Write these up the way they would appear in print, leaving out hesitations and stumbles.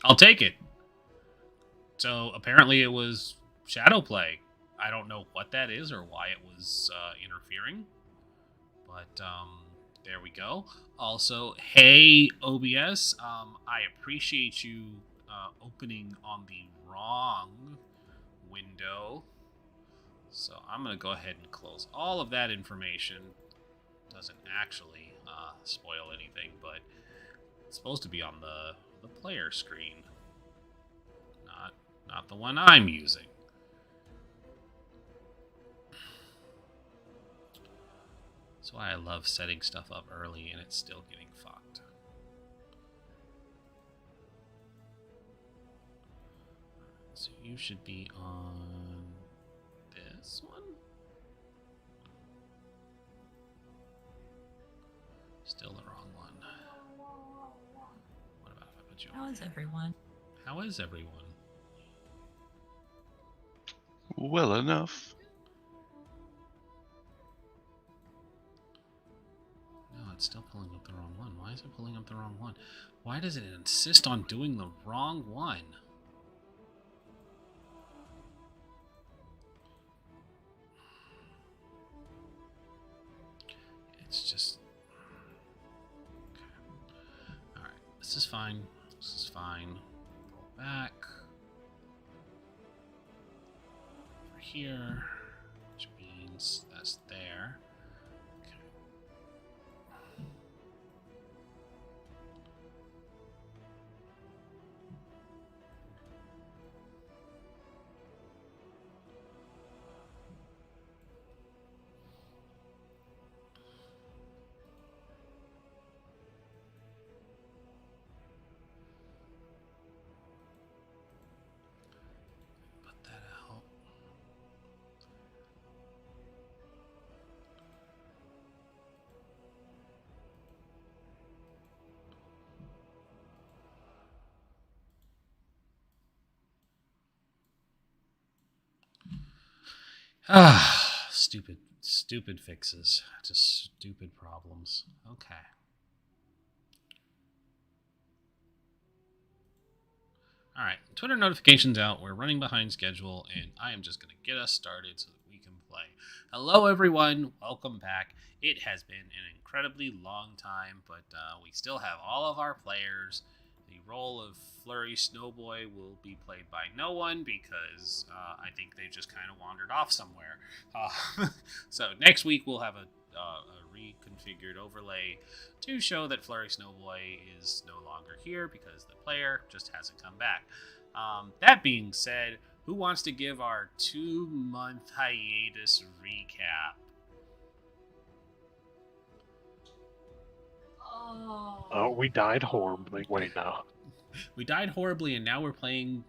I'll take it. So apparently it was shadow play. I don't know what that is or why it was interfering, but there we go. Also, hey OBS, I appreciate you opening on the wrong window. So I'm gonna go ahead and close all of that information. Doesn't actually spoil anything, but it's supposed to be on the player screen, not not the one I'm using. That's why I love setting stuff up early and it's still getting fucked. So you should be on this one. Still the wrong one. What about if I put you How over is here? everyone? How is everyone? Well enough. No, it's still pulling up the wrong one. Why is it pulling up the wrong one? Why does it insist on doing the wrong one? It's just... Okay. Alright, this is fine. This is fine. Roll back. Over here. Which means that's there. Okay. Put that out. Ah, stupid fixes. Just stupid problems. Okay. All right, Twitter notifications out. We're running behind schedule, and I am just going to get us started so that we can play. Hello, everyone. Welcome back. It has been an incredibly long time, but we still have all of our players. The role of Flurry Snowboy will be played by no one because I think they just kind of wandered off somewhere. So next week we'll have a reconfigured overlay to show that Flurry Snowboy is no longer here because the player just hasn't come back. That being said, who wants to give our 2-month hiatus recap? Oh, we died horribly. Wait, no. We died horribly, and now we're playing.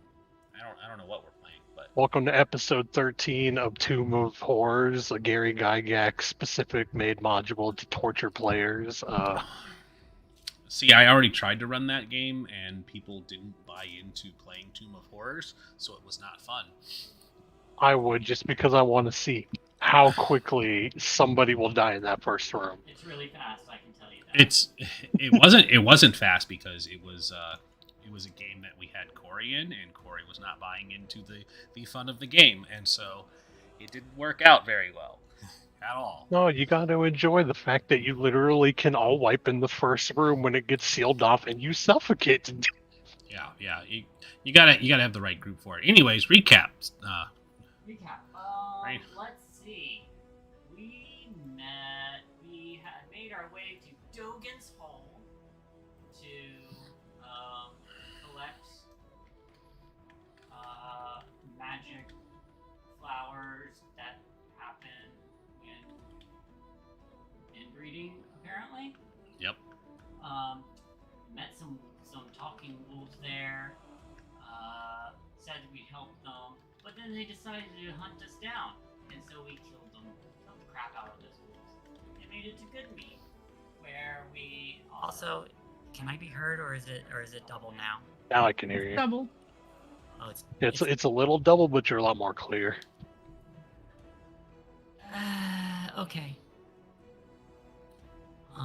I don't know what we're playing, but Welcome to episode 13 of Tomb of Horrors, a Gary Gygax specific made module to torture players. see, I already tried to run that game, and people didn't buy into playing Tomb of Horrors, so it was not fun. I would just because I want to see how quickly somebody will die in that first room. It's really fast, I can tell you that. It wasn't fast because it was a game that we had Corey in, and Corey was not buying into the fun of the game, and so it didn't work out very well at all. No, you got to enjoy the fact that you literally can all wipe in the first room when it gets sealed off and you suffocate. Yeah. You gotta have the right group for it. Anyways, recaps. Recap. Right. Let's see. We had made our way to Dogan's Hole to collect magic flowers that happen when inbreeding, apparently. Yep. Met some talking wolves there. Said we'd help them, but then they decided to hunt us down, and so we killed the crap out of those wolves. They made it to Good Meat, where we Also, can I be heard, or is it double now? Now I can hear you. Double. Oh, It's a little double, but you're a lot more clear. Okay. Do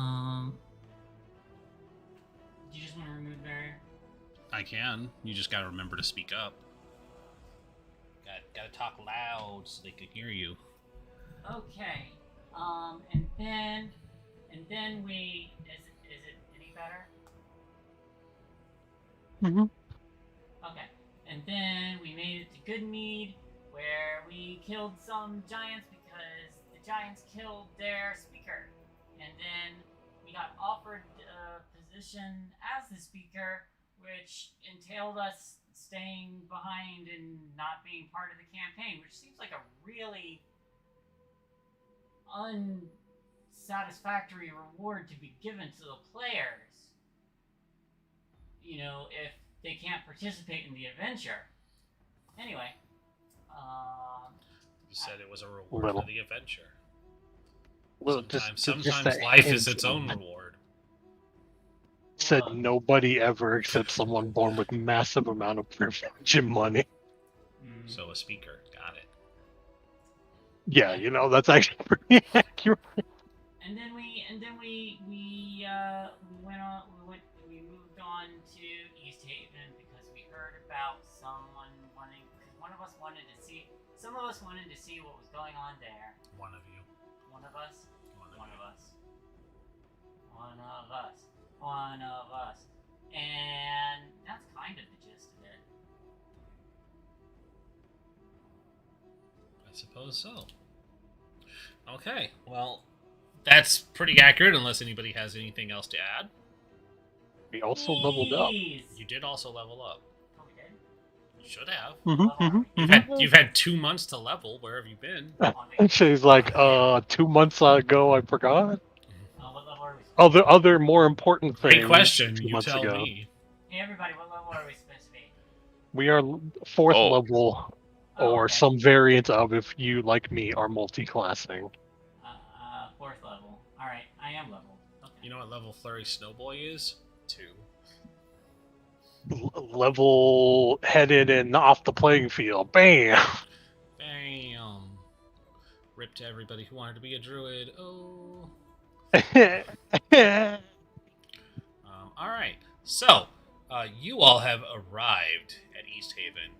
you just want to remove the barrier? I can. You just gotta remember to speak up. Gotta talk loud so they can hear you. Okay. And then we is it any better? Mm-hmm. Okay. And then we made it to Goodmead, where we killed some giants because the giants killed their speaker. And then we got offered a position as the speaker, which entailed us staying behind and not being part of the campaign, which seems like a really unsatisfactory reward to be given to the players. You know, if they can't participate in the adventure. Anyway, You said it was a reward Little. for the adventure. Well, Sometimes just that life hint is its own of- reward. Said look, nobody ever except someone born with massive amount of privilege and money. So a speaker. Got it. Yeah, that's actually pretty accurate. and then we moved on to East Haven because we heard about someone wanting, because some of us wanted to see what was going on there. One of you. One of us. And that's kind of the gist of it. I suppose so. Okay, well, that's pretty accurate unless anybody has anything else to add. We also leveled up. Please! You did also level up. Oh, we did? You should have. Mm-hmm, You've had 2 months to level. Where have you been? And she's like, 2 months ago I forgot. What level are we? Other more important things. Great question. 2 You months tell ago. me. Hey, everybody, what level are we supposed to be? We are 4th Oh. level, Oh, or okay. some variant of, if you, like me, are multi-classing. 4th level. Alright, I am leveled. Okay. You know what level Flurry Snowboy is? 2. Level headed and off the playing field. Bam! Bam. Rip to everybody who wanted to be a druid. Oh. Alright, so you all have arrived at East Haven.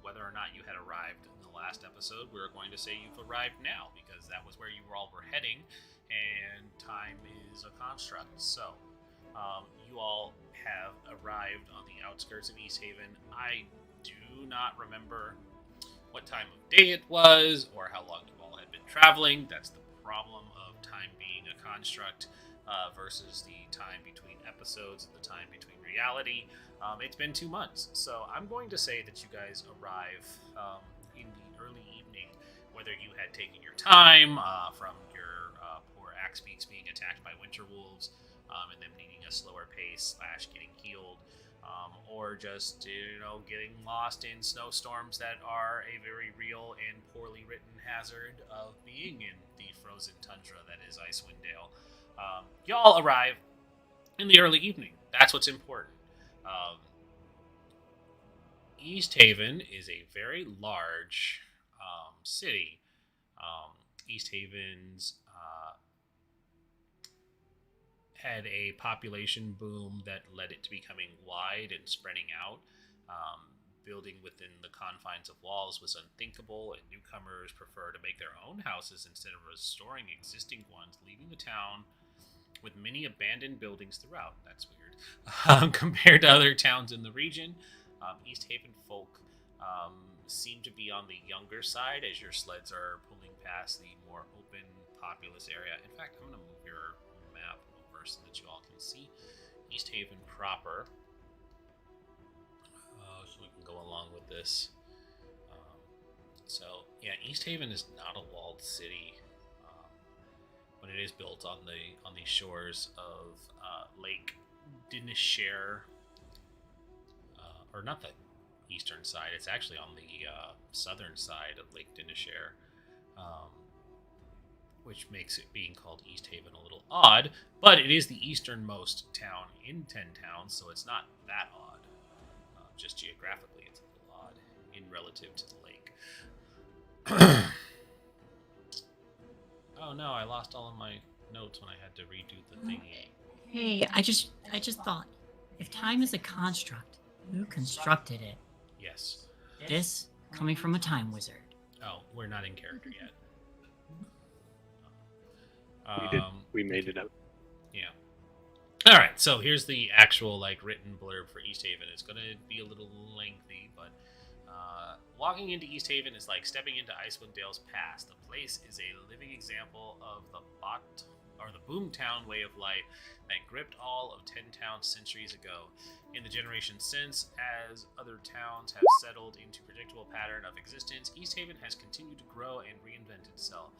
Whether or not you had arrived in the last episode, we're going to say you've arrived now, because that was where you all were heading, and time is a construct. So, you all have arrived on the outskirts of East Haven. I do not remember what time of day it was, or how long you all had been traveling. That's the problem of time being a construct. Versus the time between episodes and the time between reality. It's been 2 months, so I'm going to say that you guys arrive in the early evening, whether you had taken your time from your poor axe beaks being attacked by winter wolves and them needing a slower pace / getting healed, or just getting lost in snowstorms that are a very real and poorly written hazard of being in the frozen tundra that is Icewind Dale. Y'all arrive in the early evening. That's what's important. East Haven is a very large city. East Haven's had a population boom that led it to becoming wide and spreading out. Building within the confines of walls was unthinkable, and newcomers prefer to make their own houses instead of restoring existing ones, leaving the town with many abandoned buildings throughout. That's weird. Compared to other towns in the region, East Haven folk seem to be on the younger side as your sleds are pulling past the more open, populous area. In fact, I'm going to move your map over so that you all can see East Haven proper. So we can go along with this. East Haven is not a walled city. But it is built on the shores of Lake Dineshare, or not the eastern side. It's actually on the southern side of Lake Dineshare, which makes it being called East Haven a little odd. But it is the easternmost town in 10 towns, so it's not that odd. Just geographically, it's a little odd in relative to the lake. Oh no, I lost all of my notes when I had to redo the thingy. Hey, I just thought, if time is a construct, Who constructed it? Yes. This coming from a time wizard. Oh, we're not in character yet. We made it up. Yeah. All right. So here's the actual written blurb for East Haven. It's going to be a little lengthy, but walking into East Haven is like stepping into Icewind Dale's past. The place is a living example of the boomtown way of life that gripped all of 10 towns centuries ago. In the generations since, as other towns have settled into predictable pattern of existence, East Haven has continued to grow and reinvent itself.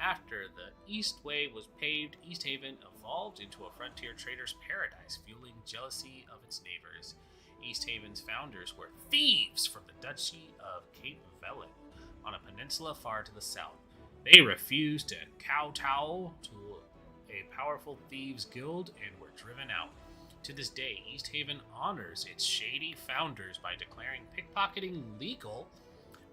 After the East Way was paved, East Haven evolved into a frontier trader's paradise, fueling jealousy of its neighbors. East Haven's founders were thieves from the Duchy of Cape Velen, on a peninsula far to the south. They refused to kowtow to a powerful thieves' guild and were driven out. To this day, East Haven honors its shady founders by declaring pickpocketing legal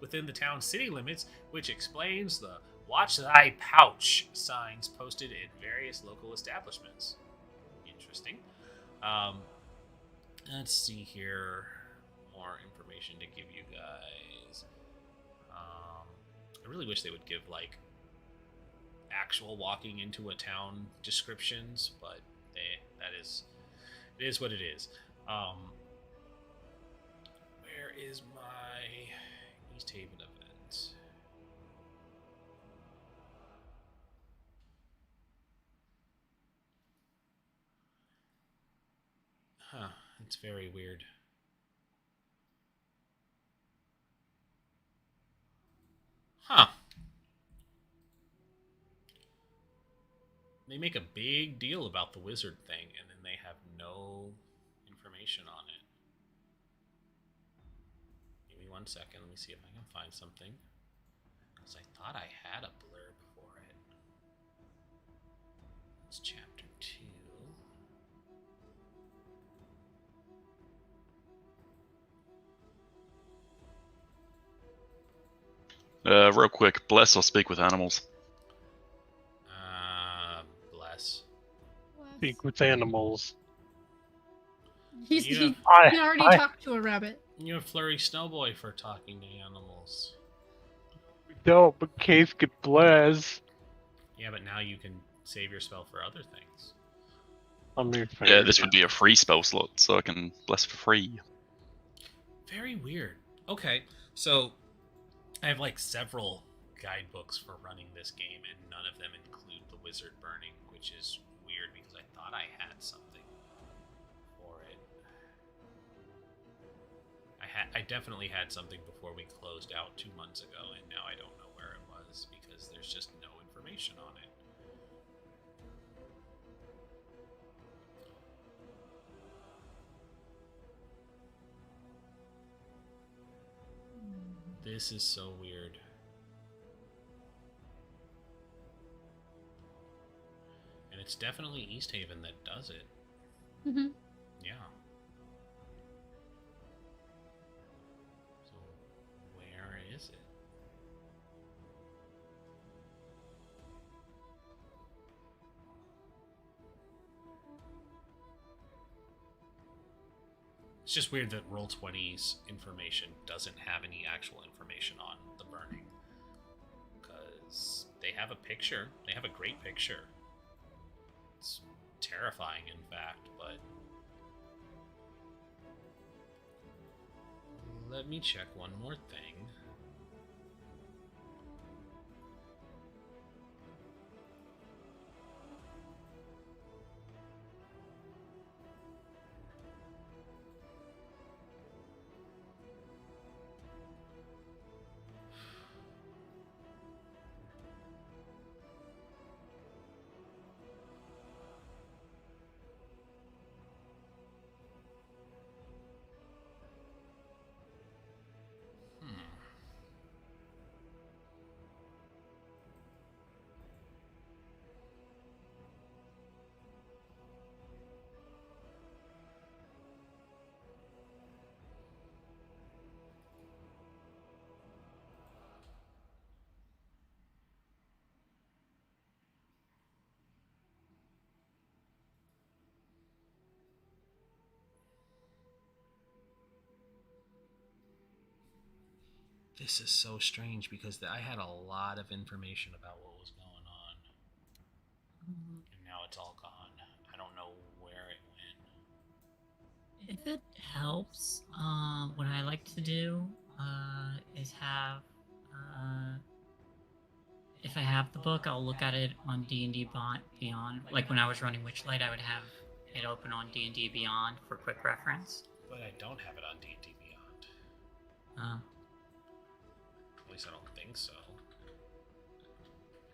within the town's city limits, which explains the "Watch Thy Pouch" signs posted at various local establishments. Interesting. Let's see here. More information to give you guys. I really wish they would give actual walking into a town descriptions, but it is what it is. Where is my East Haven event? Huh, it's very weird. Huh. They make a big deal about the wizard thing, and then they have no information on it. Give me 1 second. Let me see if I can find something. Because I thought I had a blurb for it. It's chapter 2. Real quick, bless or speak with animals. Bless. Speak with animals. You He have, already I- talked to a rabbit. you're Flurry Snowboy for talking to animals. No, but Case could bless. Yeah, but now you can save your spell for other things. I mean, Yeah, this would be a free spell slot, so I can bless for free. Very weird. Okay, so I have several guidebooks for running this game, and none of them include the wizard burning, which is weird because I thought I had something for it. I definitely had something before we closed out 2 months ago, and now I don't know where it was because there's just no information on it. This is so weird. And it's definitely East Haven that does it. Mm-hmm. Yeah. So, where is it? It's just weird that Roll20's information doesn't have any actual information on the burning. Because they have a picture. They have a great picture. It's terrifying, in fact, but... Let me check one more thing. This is so strange because I had a lot of information about what was going on, and now it's all gone. I don't know where it went. If it helps, what I like to do is have, if I have the book, I'll look at it on D&D Beyond. Like when I was running Witchlight, I would have it open on D&D Beyond for quick reference. But I don't have it on D&D Beyond. Uh, At least I don't think so.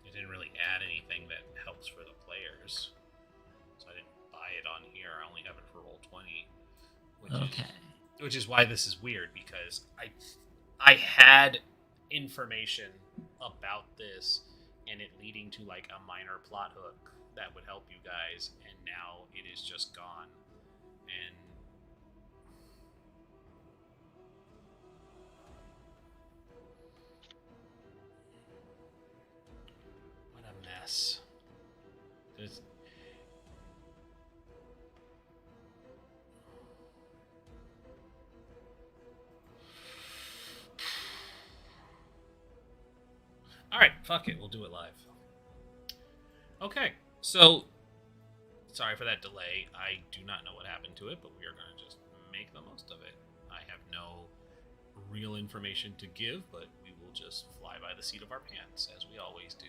It didn't really add anything that helps for the players, so I didn't buy it on here. I only have it for Roll20. Which is why this is weird, because I had information about this and it leading to like a minor plot hook that would help you guys, and now it is just gone. And what a mess. There's Alright, fuck it, we'll do it live. Okay, so sorry for that delay. I do not know what happened to it, but we are going to just make the most of it. I have no real information to give, but we will just fly by the seat of our pants, as we always do.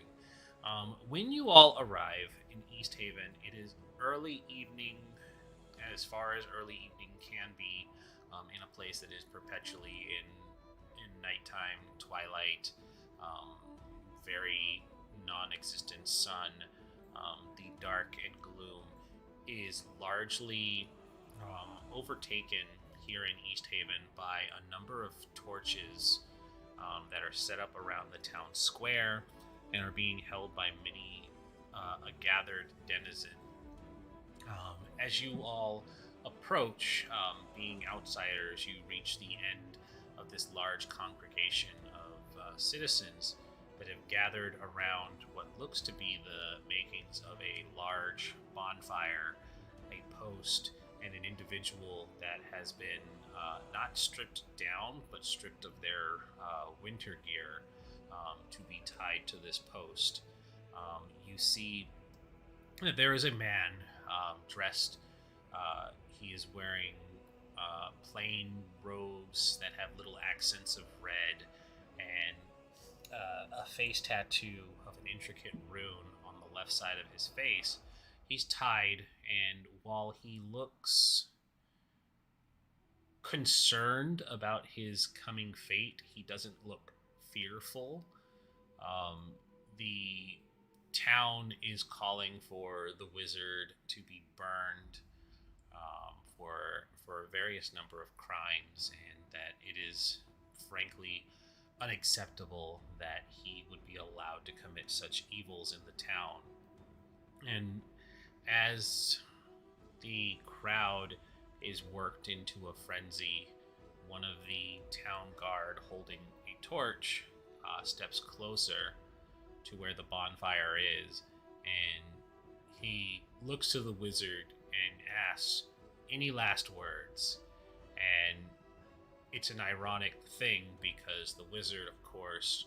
When you all arrive in East Haven, it is early evening, as far as early evening can be, in a place that is perpetually in nighttime, twilight, very non-existent sun. The dark and gloom is largely overtaken here in East Haven by a number of torches that are set up around the town square and are being held by many a gathered denizen. As you all approach, being outsiders, you reach the end of this large congregation of citizens that have gathered around what looks to be the makings of a large bonfire, a post, and an individual that has been not stripped down, but stripped of their winter gear to be tied to this post. You see that there is a man dressed. He is wearing plain robes that have little accents of red and a face tattoo of an intricate rune on the left side of his face. He's tied, and while he looks concerned about his coming fate, he doesn't look fearful. The town is calling for the wizard to be burned for a various number of crimes, and that it is frankly unacceptable that he would be allowed to commit such evils in the town. And as the crowd is worked into a frenzy, one of the town guard holding a torch steps closer to where the bonfire is, and he looks to the wizard and asks, "Any last words?" And it's an ironic thing because the wizard, of course,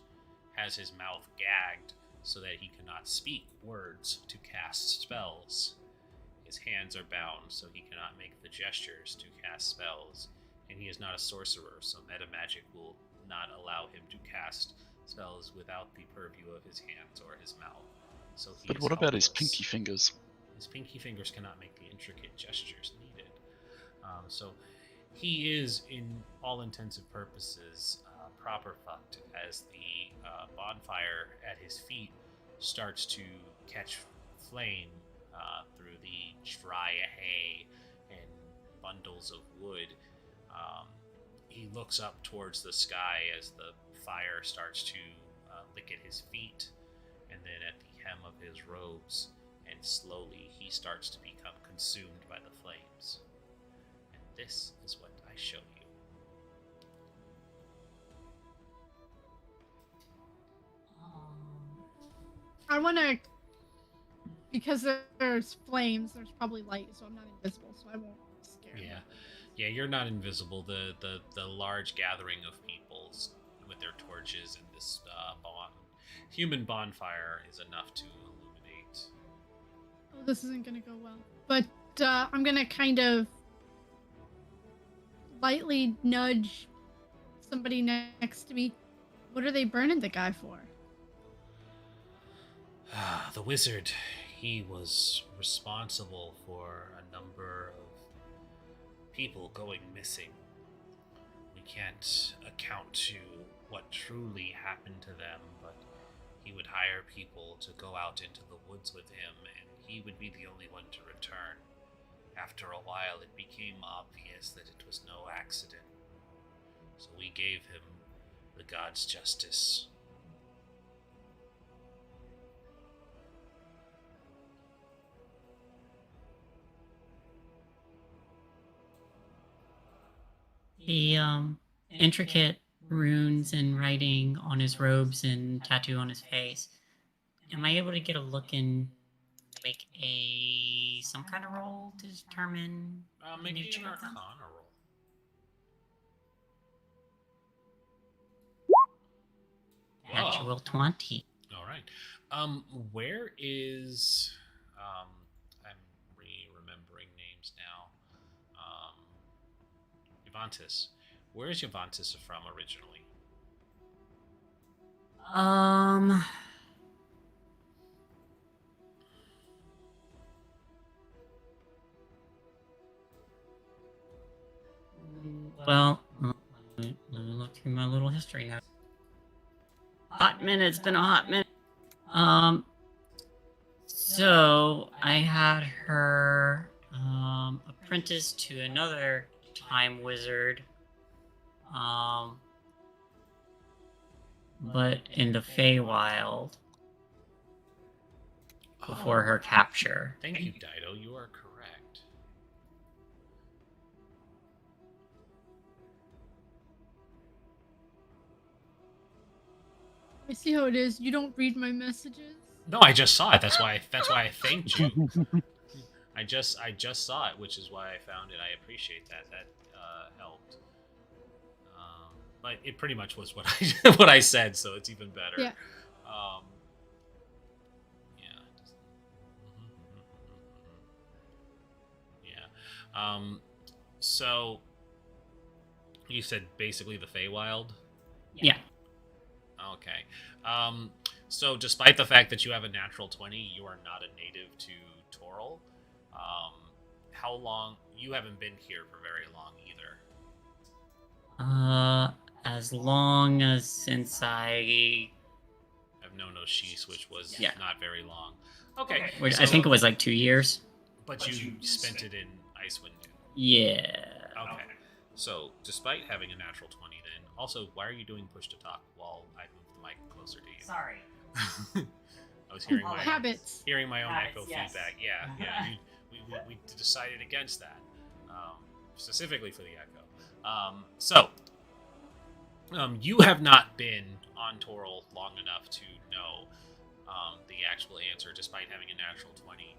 has his mouth gagged so that he cannot speak words to cast spells. His hands are bound so he cannot make the gestures to cast spells, and he is not a sorcerer, so metamagic will not allow him to cast spells without the purview of his hands or his mouth. So he But is what about his helpless. pinky fingers? His pinky fingers cannot make the intricate gestures needed. So he is, in all intents and purposes, proper fucked as the bonfire at his feet starts to catch flame through the dry hay and bundles of wood. He looks up towards the sky as the fire starts to lick at his feet and then at the hem of his robes, and slowly he starts to become consumed by the flames. And this is what I show you. I want to, because there's flames, there's probably light, so I'm not invisible, so I won't scare you. Yeah, you're not invisible. The large gathering of people with their torches and this human bonfire is enough to illuminate. Oh, this isn't gonna go well. But I'm gonna kind of lightly nudge somebody next to me. What are they burning the guy for? The wizard, he was responsible for a number of people going missing. We can't account to what truly happened to them, but he would hire people to go out into the woods with him, and he would be the only one to return. After a while, it became obvious that it was no accident. So we gave him the god's justice. The intricate runes and writing on his robes and tattoo on his face. Am I able to get a look and make some kind of roll to determine the Make nature an of them? Arcana roll. Natural 20. All right. Where is I'm remembering names now. Yavantis. Where is Yavantis from originally? Well, let me look through my little history note. Hot minute. It's been a hot minute. So I had her apprenticed to another time wizard. But in the Feywild before her capture. Thank you, Dido. You are correct. I see how it is. You don't read my messages. No, I just saw it. That's why I thanked you. I just saw it, which is why I found it. I appreciate that. That helped. But it pretty much was what I said, so it's even better. Yeah. Yeah. So you said basically the Feywild? Yeah. Okay. So despite the fact that you have a natural 20, you are not a native to Toril. How long? You haven't been here for very long either. As long as since I I've known Oshis, which was Yeah. not very long. Okay. Which so- I think it was like 2 years. But you spent it in Icewind. Yeah. Okay. So, despite having a natural 20 then, also, why are you doing push to talk while I move the mic closer to you? Sorry. I was hearing Oh, my Habits. own Habits, echo yes. feedback. Yeah. We decided against that, specifically for the echo. You have not been on Toril long enough to know the actual answer, despite having a natural 20.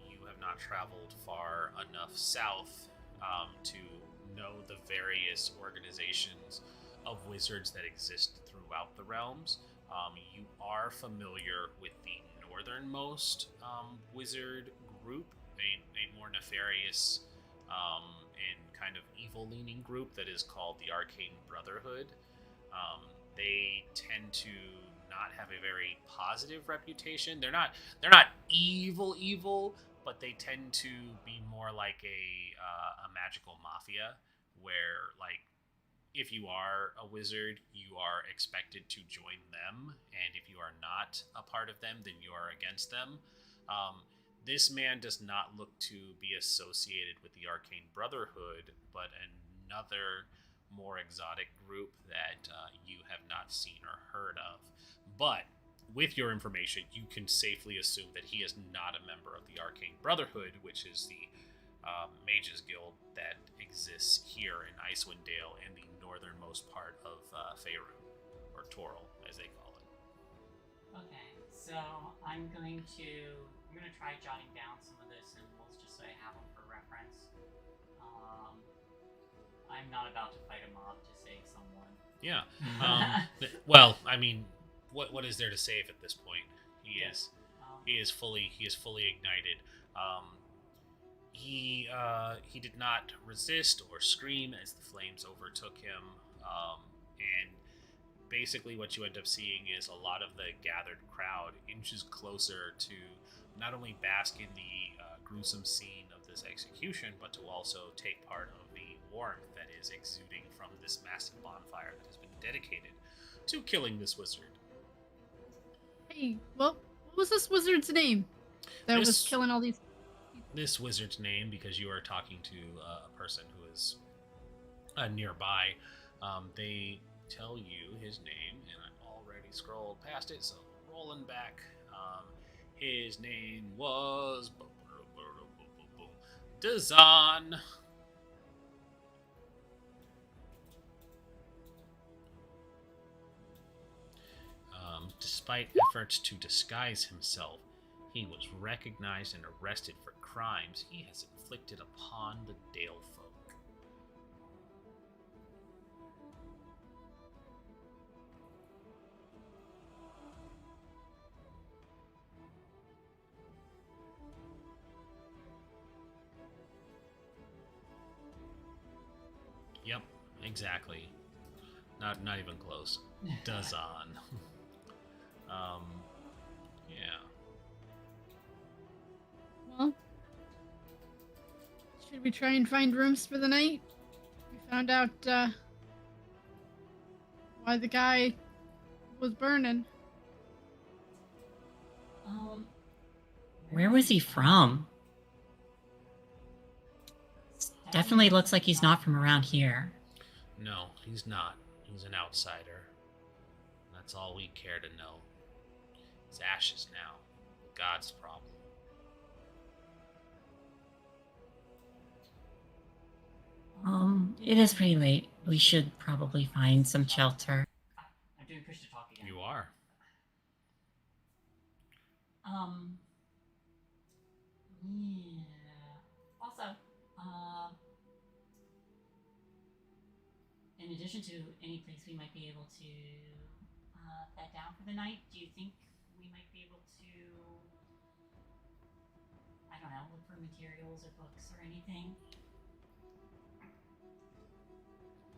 You have not traveled far enough south to know the various organizations of wizards that exist throughout the realms. You are familiar with the northernmost wizard group, a more nefarious and kind of evil-leaning group that is called the Arcane Brotherhood. They tend to not have a very positive reputation. They're not evil, but they tend to be more like a magical mafia, where like if you are a wizard, you are expected to join them, and if you are not a part of them, then you are against them. This man does not look to be associated with the Arcane Brotherhood, but another more exotic group that you have not seen or heard of. But with your information, you can safely assume that he is not a member of the Arcane Brotherhood, which is the Mages Guild that exists here in Icewind Dale in the northernmost part of Faerun, or Toril, as they call it. Okay, so I'm gonna try jotting down some of the symbols just so I have them for reference. I'm not about to fight a mob to save someone. Yeah. Well, I mean, what is there to save at this point? He is fully ignited. He did not resist or scream as the flames overtook him, and basically what you end up seeing is a lot of the gathered crowd inches closer to not only bask in the gruesome scene of this execution, but to also take part of the warmth that is exuding from this massive bonfire that has been dedicated to killing this wizard. Hey, well, what was this wizard's name that was This- killing all these? This wizard's name, because you are talking to a person who is nearby, they tell you his name, and I've already scrolled past it, so rolling back. His name was Dazan. Despite efforts to disguise himself, he was recognized and arrested for crimes he has inflicted upon the Dale folk. Yep, exactly. Not even close. Dazan. Yeah. Well, should we try and find rooms for the night? We found out why the guy was burning. Where was he from? Definitely looks like he's not from around here. No, he's not. He's an outsider. That's all we care to know. His ashes now. God's problem. It is pretty late. We should probably find some shelter. I'm doing push to talk again. You are. Yeah. Also, in addition to any place we might be able to bed down for the night, do you think we might be able to, I don't know, look for materials or books or anything?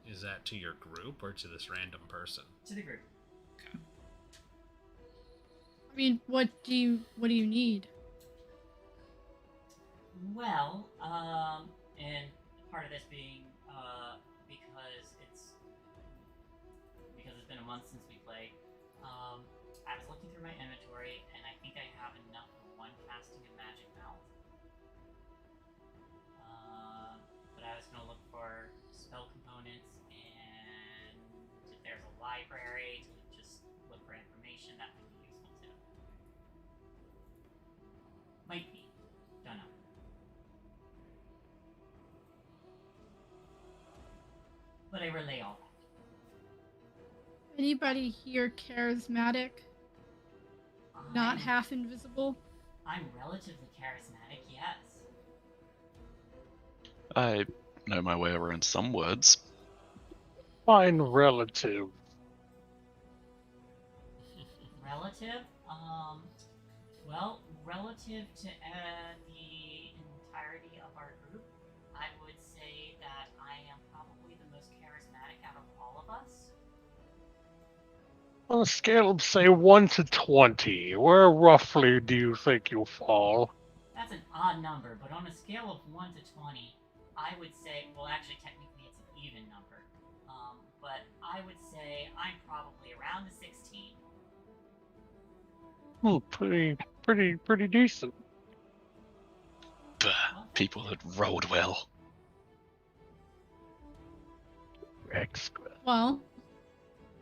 Is that to your group or to this random person? To the group. Okay. I mean, what do you need? Well, and part of this being because it's been a month since we played. I was looking through my inventory, and I think I have enough for one casting of magic mouth. But I was gonna look for spell components, and if there's a library to just look for information that might be useful too. Might be. Don't know. But I relay all that. Anybody here charismatic? Not half invisible? I'm relatively charismatic, yes. I know my way around some words. Fine relative. Relative? Well, relative to the entirety of our group, I would say that I am probably the most charismatic out of all of us. On a scale of, say, 1 to 20, where roughly do you think you'll fall? That's an odd number, but on a scale of 1 to 20, I would say, well, actually, technically it's an even number. But I would say I'm probably around the 16. Pretty decent. Bah, people that rolled well. Well,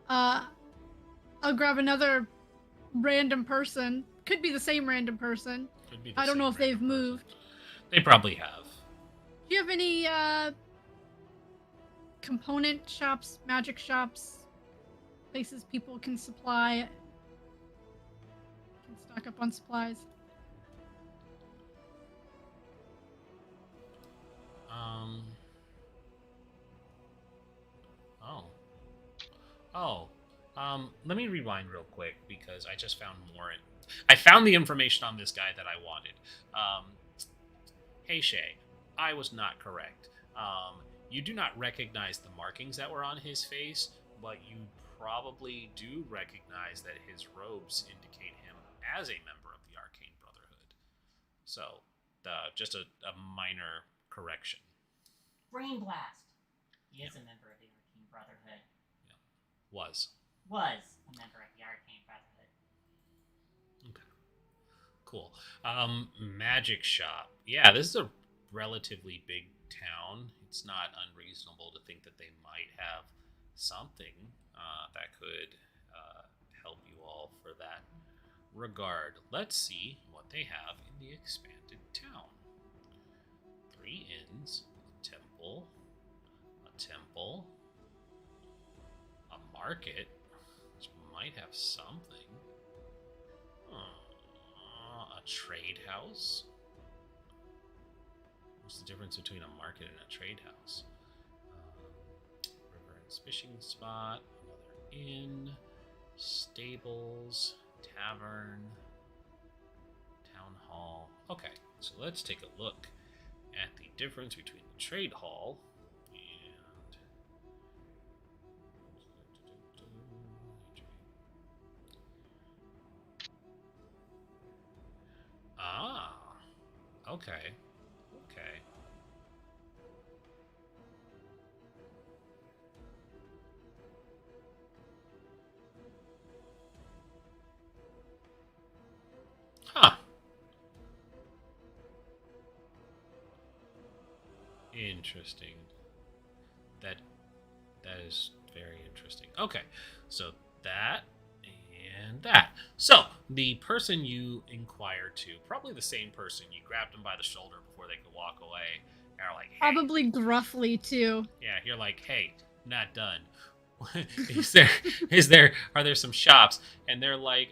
I'll grab another random person. Could be the same random person. Could be the I don't know same if they've random person. moved. They probably have. Do you have any component shops, magic shops, places people can stock up on supplies? Oh. Oh, let me rewind real quick because I just found more. I found the information on this guy that I wanted. Um, hey Shay, I was not correct. You do not recognize the markings that were on his face, but you probably do recognize that his robes indicate him as a member of the Arcane Brotherhood. So, just a minor correction. Brain Blast. He is a member of the Arcane Brotherhood. Was. Was a member of the Arcane Brotherhood. Okay. Cool. Magic shop. Yeah, this is a relatively big town. It's not unreasonable to think that they might have something that could help you all for that regard. Let's see what they have in the expanded town. 3 inns, a temple, a market, which might have something. A trade house. What's the difference between a market and a trade house? River and fishing spot, another inn, stables, tavern, town hall. Okay, so let's take a look at the difference between the trade hall and okay. Okay. Huh. Interesting. That is very interesting. Okay. So that and that. So the person you inquire to, probably the same person, you grabbed them by the shoulder before they could walk away, and are like, hey. Probably gruffly too. Yeah, you're like, hey, not done. Are there some shops? And they're like,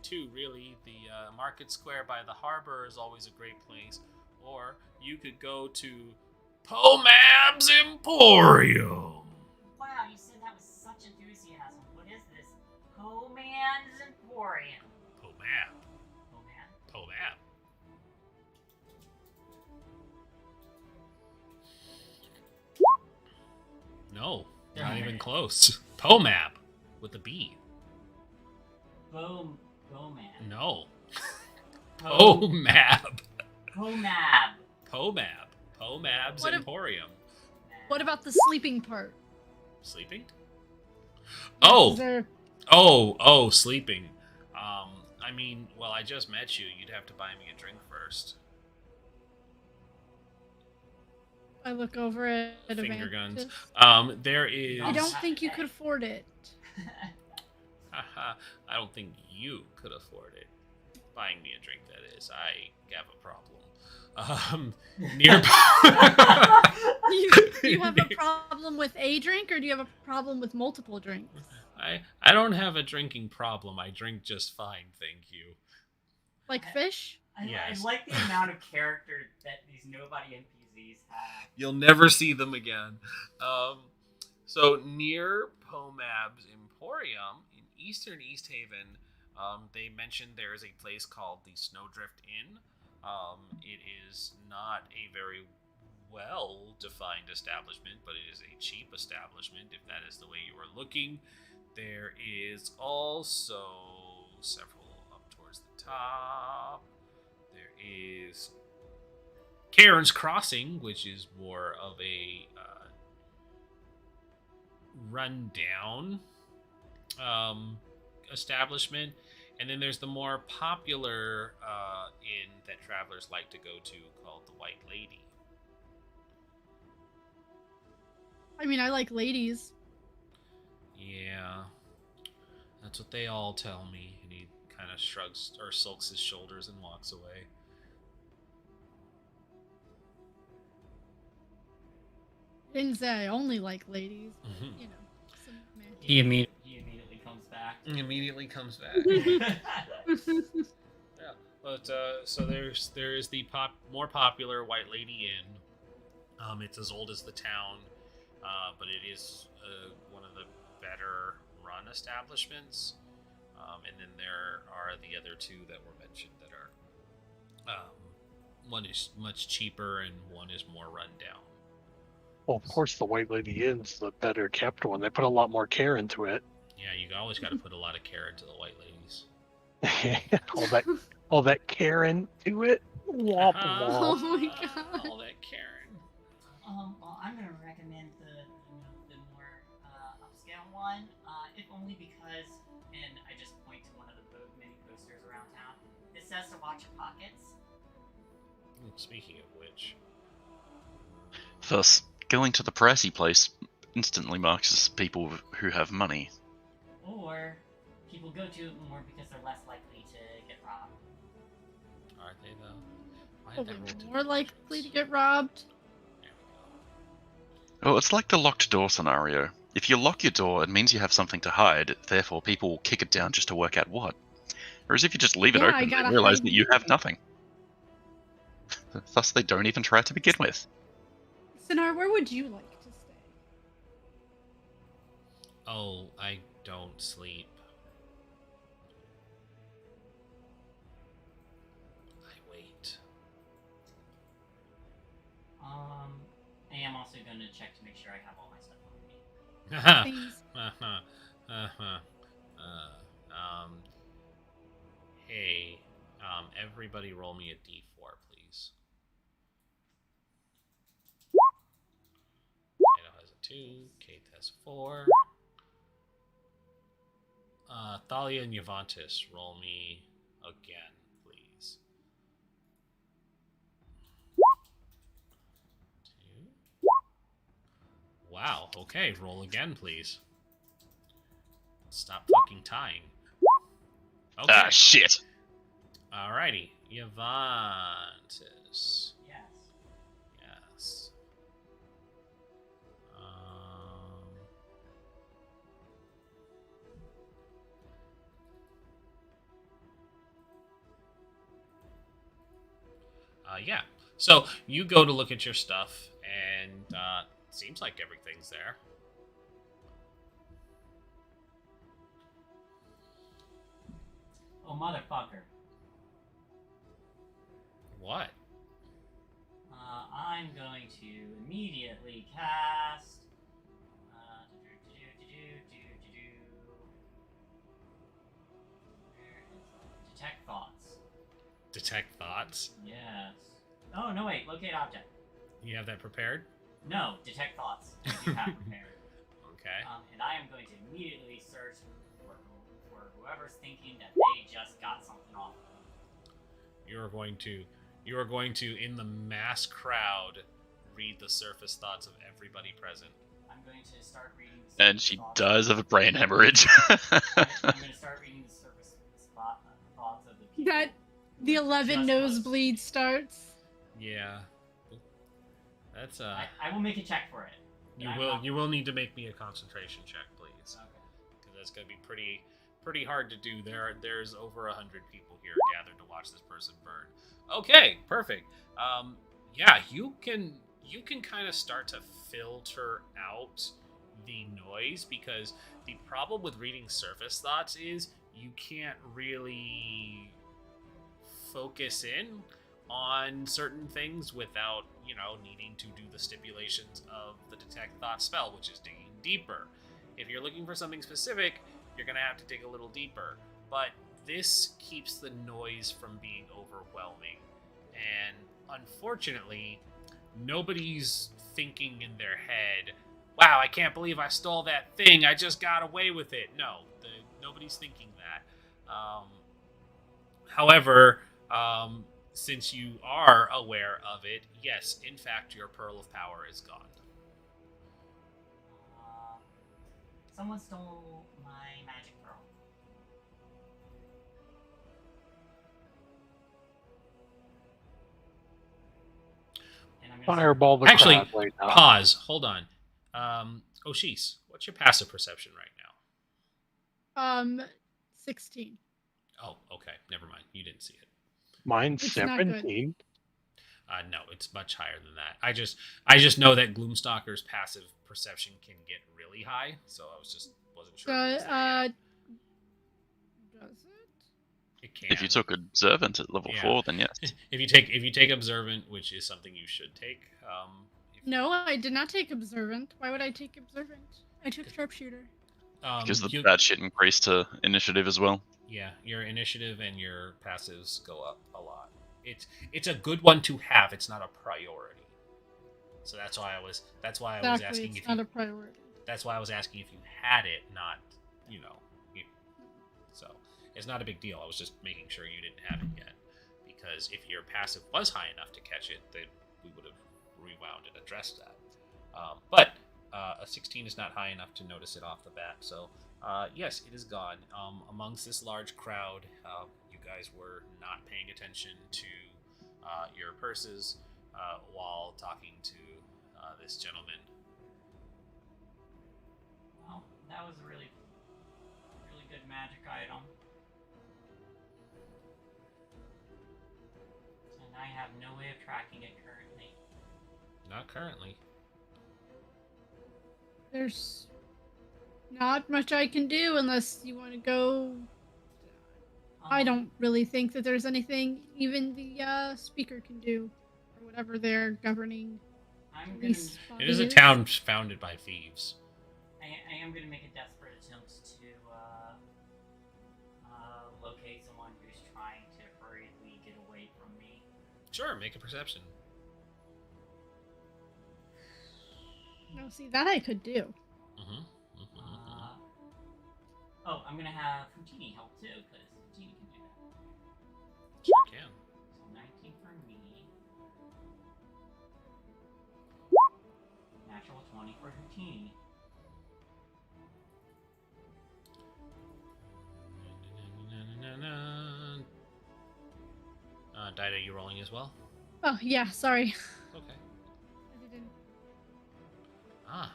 two really. The market square by the harbor is always a great place. Or you could go to Pomab's Emporium. Wow, you said that with such enthusiasm. What is this? Poman's Emporium. Pomab. Poman? Pomab. No, not even close. Pomab with a B. Boman. No. Pomab. Pomab. Pomab. Pomab's What if- Emporium. What about the sleeping part? Sleeping? Is Oh, there- sleeping. I mean, well, I just met you. You'd have to buy me a drink first. I look over at Finger Advantage. guns. There is. I don't think you could afford it. Haha, I don't think you could afford it. Buying me a drink, that is. I have a problem. Nearby. You have a problem with a drink, or do you have a problem with multiple drinks? I don't have a drinking problem. I drink just fine, thank you. Like fish? Yes. I like the amount of character that these nobody NPCs have. You'll never see them again. So near Pomab's Emporium in eastern East Haven, they mentioned there is a place called the Snowdrift Inn. It is not a very well-defined establishment, but it is a cheap establishment, if that is the way you are looking. There is also several up towards the top. There is Karen's Crossing, which is more of a rundown establishment. And then there's the more popular inn that travelers like to go to called the White Lady. I mean, I like ladies. Yeah, that's what they all tell me. And he kind of shrugs or sulks his shoulders and walks away. Didn't say I only like ladies. Mhm. You know, some man. He immediately He immediately comes back. He immediately comes back. Yeah, but so there is the more popular White Lady Inn. It's as old as the town, but it is one of the better run establishments. And then there are the other two that were mentioned that are one is much cheaper and one is more run down. Well, of course, the White Lady Inn's the better kept one. They put a lot more care into it. Yeah, you always got to put a lot of care into the white ladies. all that care into it. Womp Oh womp. my God. All that Karen. Well, I'm gonna recommend the more upscale one, if only because, and I just point to one of the many posters around town. It says to watch your pockets. Speaking of which, Thus, going to the pricey place instantly marks as people who have money. Or people go to it more because they're less likely to get robbed. are they though? Why Well, did that roll they're two more likely crits? to get robbed. There we go. Well, it's like the locked door scenario. If you lock your door, it means you have something to hide, therefore people will kick it down just to work out what. Whereas if you just leave it Yeah, I open, they gotta realize hide that you you. have nothing. Thus, they don't even try to begin with. Sinar, where would you like to stay? Oh, I don't sleep. I wait. I am also going to check to make sure I have all my stuff on me. Please. Hey, everybody roll me a d4, please. Kato has a 2, Kate has 4. Thalia and Yavantis, roll me again, please. 2. Wow, okay, roll again, please. Stop fucking tying. Okay. Ah, shit! Alrighty. Yavantis. Yes. Yes. Yeah. So you go to look at your stuff, and seems like everything's there. Oh, motherfucker. What? I'm going to immediately cast. Where is it? Detect thoughts. Detect thoughts? Yes. Oh, no, wait. Locate object. You have that prepared? No, detect thoughts. I do have prepared. Okay. And I am going to immediately search for whoever's thinking that they just got something off of them. You are going to, in the mass crowd, read the surface thoughts of everybody present. I'm going to start reading the And surface she thoughts. dies of a brain hemorrhage. I'm going to start reading the surface thoughts of the people. That the 11 Just nosebleed starts. Yeah. That's I will make a check for it. but I'm not- you will need to make me a concentration check, please. Okay. Because that's going to be pretty hard to do. There's over 100 people here gathered to watch this person burn. Okay, perfect. Yeah, you can kind of start to filter out the noise, because the problem with reading surface thoughts is you can't really focus in on certain things without, needing to do the stipulations of the detect thought spell, which is digging deeper. If you're looking for something specific, you're going to have to dig a little deeper. But this keeps the noise from being overwhelming. And unfortunately, nobody's thinking in their head, wow, I can't believe I stole that thing. I just got away with it. No, nobody's thinking that. However, since you are aware of it, yes, in fact, your Pearl of Power is gone. Someone stole my magic pearl. And I'm gonna Fireball the Actually, crowd right now. Pause. Hold on. Oshis, what's your passive perception right now? 16. Oh, okay. Never mind. You didn't see it. Mine's It's not good. 17. No, it's much higher than that. I just know that Gloomstalker's passive perception can get really high, so I wasn't sure. So, If it was there yet. does it? It can. If you took Observant at level Yeah. 4, then yes. If you take Observant, which is something you should take. No, I did not take Observant. Why would I take Observant? I took Sharpshooter. Because the bad shit increased to initiative as well. Yeah, your initiative and your passives go up a lot. It's a good one to have. It's not a priority. So that's why I was asking it's if not you, a priority. that's why I was asking if you had it, not so it's not a big deal. I was just making sure you didn't have it yet, because if your passive was high enough to catch it, then we would have rewound and addressed that. But a 16 is not high enough to notice it off the bat. So yes, it is gone. Amongst this large crowd, you guys were not paying attention to your purses while talking to this gentleman. Well, that was a really good magic item. And I have no way of tracking it currently. Not currently. There's not much I can do unless you want to go. I don't really think that there's anything even the speaker can do, or whatever they're governing. It is a town founded by thieves. I am going to make a desperate attempt to locate someone who's trying to hurriedly get away from me. Sure, make a perception. No, see, that I could do. Oh, I'm going to have Houdini help too, because Houdini can do that. Sure can. So 19 for me. Natural 20 for Houdini. Dida, you rolling as well? Oh, yeah, sorry. Okay. I didn't. Ah.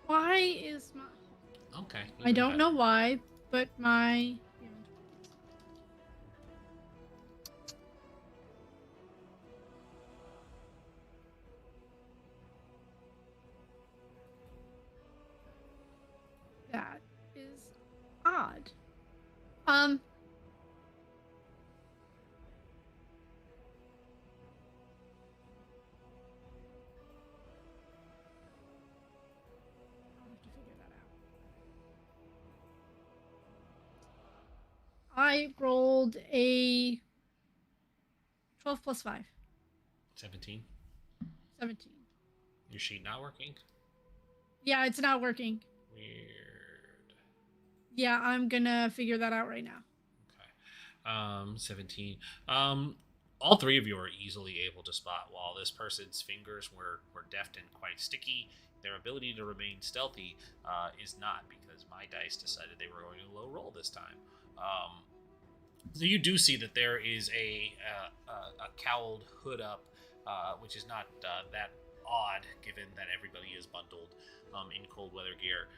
Why is my... Okay. I don't know why, but my... That is odd. I'll have to figure that out. I rolled a 12 plus 5. 17. 17. Your sheet not working? Yeah, it's not working. Weird. Yeah, I'm gonna figure that out right now. Okay. 17. All three of you are easily able to spot while this person's fingers were deft and quite sticky. Their ability to remain stealthy is not, because my dice decided they were going to low roll this time. So you do see that there is a cowled hood up, which is not that odd given that everybody is bundled in cold weather gear.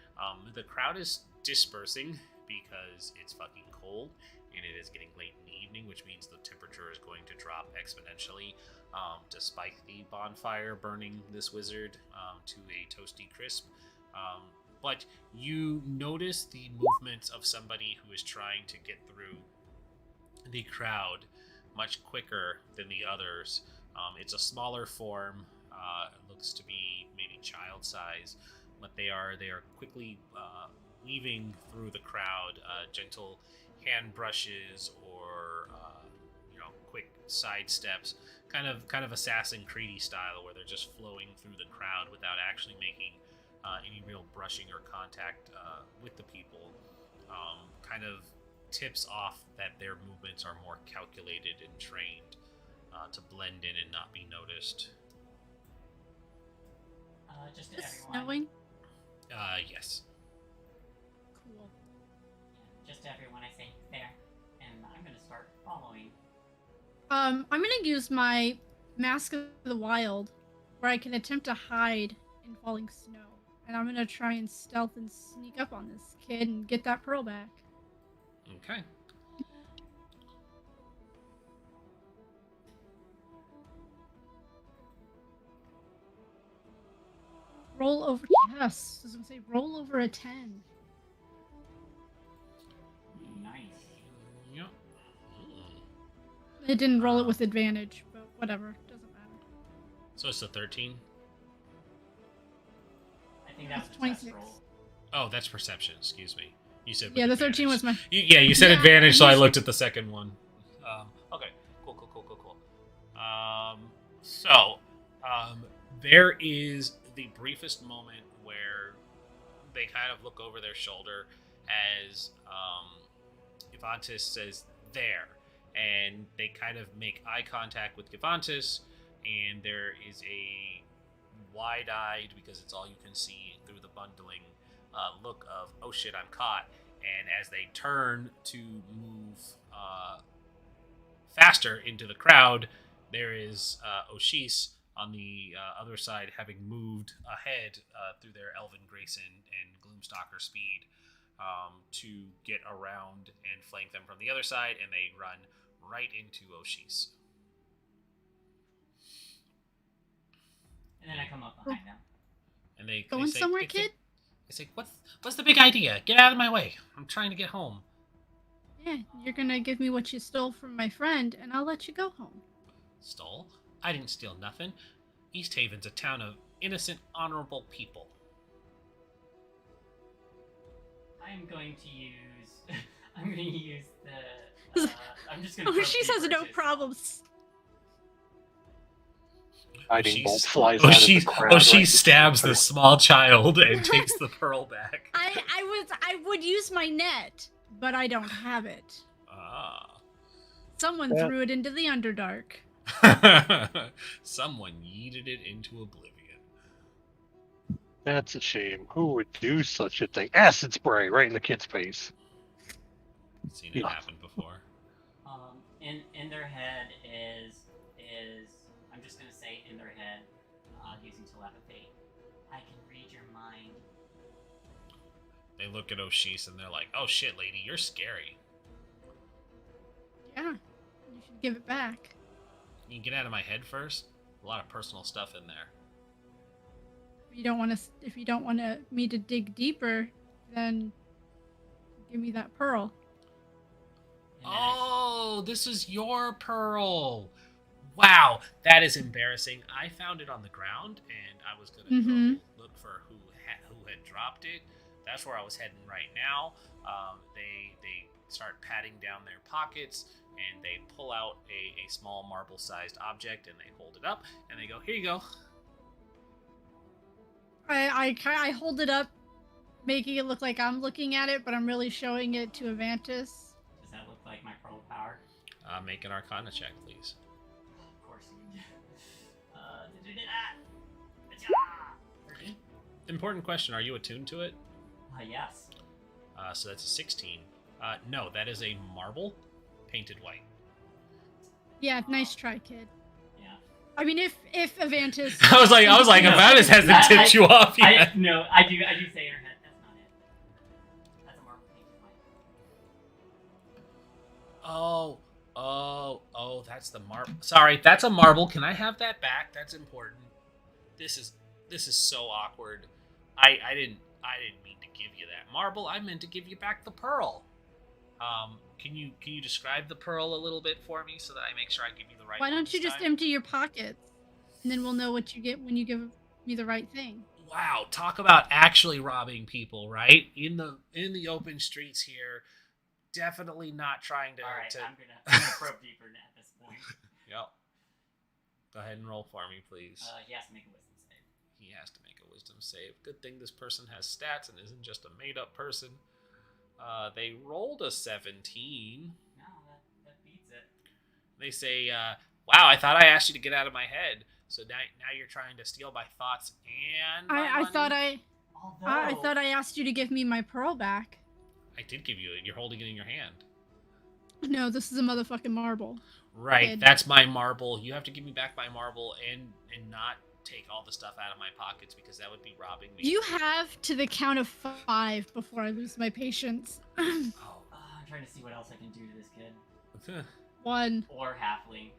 The crowd is dispersing because it's fucking cold and it is getting late in the evening, which means the temperature is going to drop exponentially despite the bonfire burning this wizard to a toasty crisp. But you notice the movements of somebody who is trying to get through the crowd much quicker than the others. It's a smaller form. It looks to be maybe child size, but they are quickly weaving through the crowd. Gentle hand brushes or quick side steps, kind of Assassin Creedy style, where they're just flowing through the crowd without actually making any real brushing or contact with the people. Kind of tips off that their movements are more calculated and trained to blend in and not be noticed. Just to It's everyone. snowing? Yes. Cool. Yeah, just to everyone, I say there, and I'm gonna start following. I'm gonna use my Mask of the Wild, where I can attempt to hide in falling snow. And I'm gonna try and stealth and sneak up on this kid and get that pearl back. Okay. Roll over. Yes. I was gonna say roll over a 10. Nice. Yep. It didn't roll it with advantage, but whatever. Doesn't matter. So it's a 13. I think that was That's the test 26. roll. Oh, that's perception. Excuse me. You said with Yeah, the 13 advantage. was my. You said Yeah, advantage, so I usually- looked at the second one. Okay. Cool. So, there is the briefest moment where they kind of look over their shoulder as Givantis says, "There," and they kind of make eye contact with Givantis, and there is a wide-eyed, because it's all you can see through the bundling, look of, oh shit, I'm caught. And as they turn to move faster into the crowd, there is Oshis on the other side, having moved ahead through their Elven Grayson and Gloomstalker speed to get around and flank them from the other side, and they run right into Oshis. And then I come up behind them. And they Going say, somewhere, they kid? say, what's the big idea? Get out of my way. I'm trying to get home. Yeah, you're gonna give me what you stole from my friend, and I'll let you go home. Stole? I didn't steal nothing. East Haven's a town of innocent, honorable people. I'm going to use. I'm going to use the. I'm just going to. Oh, she says no problems. Guiding bolt flies out of the crowd. She right stabs before the small child and takes the pearl back. I would use my net, but I don't have it. Ah. Someone Yeah. threw it into the Underdark. Someone yeeted it into oblivion. That's a shame. Who would do such a thing? Acid spray right in the kid's face. Seen it happen before. In their head is I'm just gonna say in their head, using telepathy, I can read your mind. They look at Oshis and they're like, "Oh shit, lady, you're scary. Yeah, you should give it back. Can you get out of my head first? A lot of personal stuff in there." If you don't want me to dig deeper, then give me that pearl. And then Oh, this is your pearl. Wow, that is embarrassing. I found it on the ground, and I was gonna Mhm. go look for who had dropped it. That's where I was heading right now. They start patting down their pockets, and they pull out a small marble-sized object, and they hold it up, and they go, "Here you go." I hold it up, making it look like I'm looking at it, but I'm really showing it to Avantis. does that look like my pearl power? Make an Arcana check, please. Of course you do. Did you do that? 13? Important question: are you attuned to it? Yes. So that's a 16. No, that is a marble painted white. Yeah, nice try, kid. Yeah. I mean, if Avantis. I was like, Avantis hasn't tipped you off yet. I do say in her head. That's not it. That's a marble painted white. Oh, that's the marble. Sorry, that's a marble. Can I have that back? That's important. This is so awkward. I didn't mean to give you that marble. I meant to give you back the pearl. Can you describe the pearl a little bit for me so that I make sure I give you the right Why one don't you this just time? empty your pockets, and then we'll know what you get when you give me the right thing. Wow, talk about actually robbing people, right? In the open streets here. Definitely not trying to. All right, to... I'm gonna probe deeper at this point. Yep. Go ahead and roll for me, please. He has to make a wisdom save. He has to make a wisdom save. Good thing this person has stats and isn't just a made-up person. They rolled a 17. No, that beats it. They say, "Wow, I thought I asked you to get out of my head. So now you're trying to steal my thoughts and my I money?" thought I Although asked you to give me my pearl back. I did give you it. You're holding it in your hand. No, this is a motherfucking marble. Right, Kid. that's my marble. You have to give me back my marble and not take all the stuff out of my pockets because that would be robbing me. You have to the count of 5 before I lose my patience. Oh, I'm trying to see what else I can do to this kid. 1. Or halfling.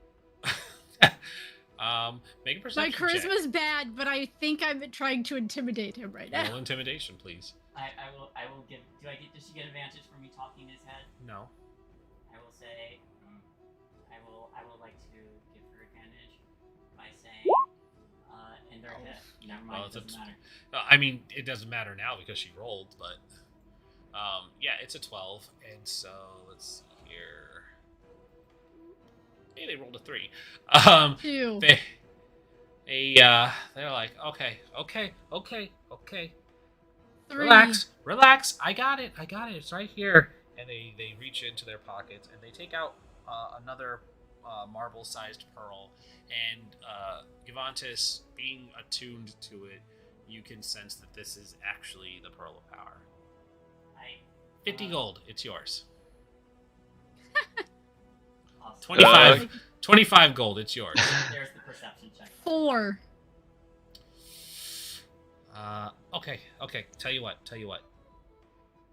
Make a My perception charisma's bad, but I think I'm trying to intimidate him right check. now. Roll intimidation, please. I will give. Does she get advantage for me talking his head? No. I will say. I will like to give her advantage by saying, in their head. Never mind. Well, It doesn't matter. I mean, it doesn't matter now because she rolled, but yeah, it's a 12, and so let's see here. Hey, they rolled a 3. 2. They're like, okay. 3. Relax. I got it. It's right here. And they reach into their pockets and they take out another marble-sized pearl. And Givantis, being attuned to it, you can sense that this is actually the Pearl of Power. 50 gold. It's yours. Awesome. 25 gold. It's yours. There's the perception check. 4. Okay. Tell you what.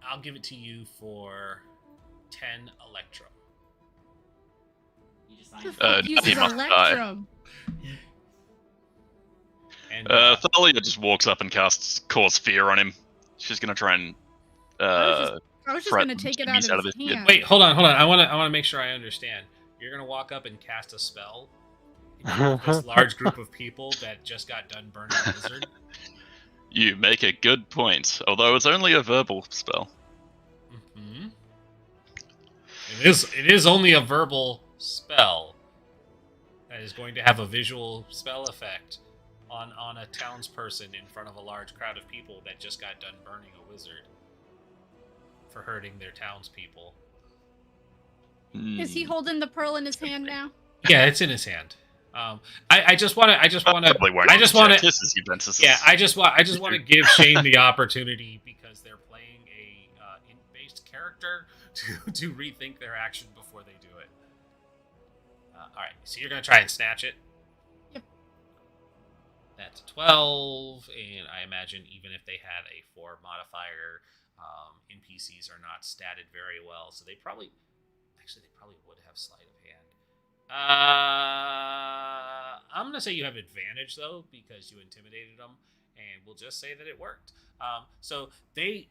I'll give it to you for 10 electrum. You just The signed. fuck uses he must die. Electrum? And Thalia just walks up and casts Cause Fear on him. She's gonna try and I was just threat gonna take it jimmies out out of of his his- hand. wait, hold on. I want to make sure I understand. You're gonna walk up and cast a spell in front of this large group of people that just got done burning a wizard. You make a good point, although it's only a verbal spell. Mm-hmm. It is only a verbal spell that is going to have a visual spell effect on a townsperson in front of a large crowd of people that just got done burning a wizard for hurting their townspeople. Is he holding the pearl in his hand now? Yeah, it's in his hand. I just want to. Probably won't I just want to. This is Juventus. Yeah, I just want to give Shane the opportunity because they're playing a int-based character to rethink their action before they do it. All right, so you're gonna try and snatch it. Yep. That's 12, and I imagine even if they had a 4 modifier, NPCs are not statted very well, so they probably would have sleight of hand. I'm gonna say you have advantage though because you intimidated them, and we'll just say that it worked. So they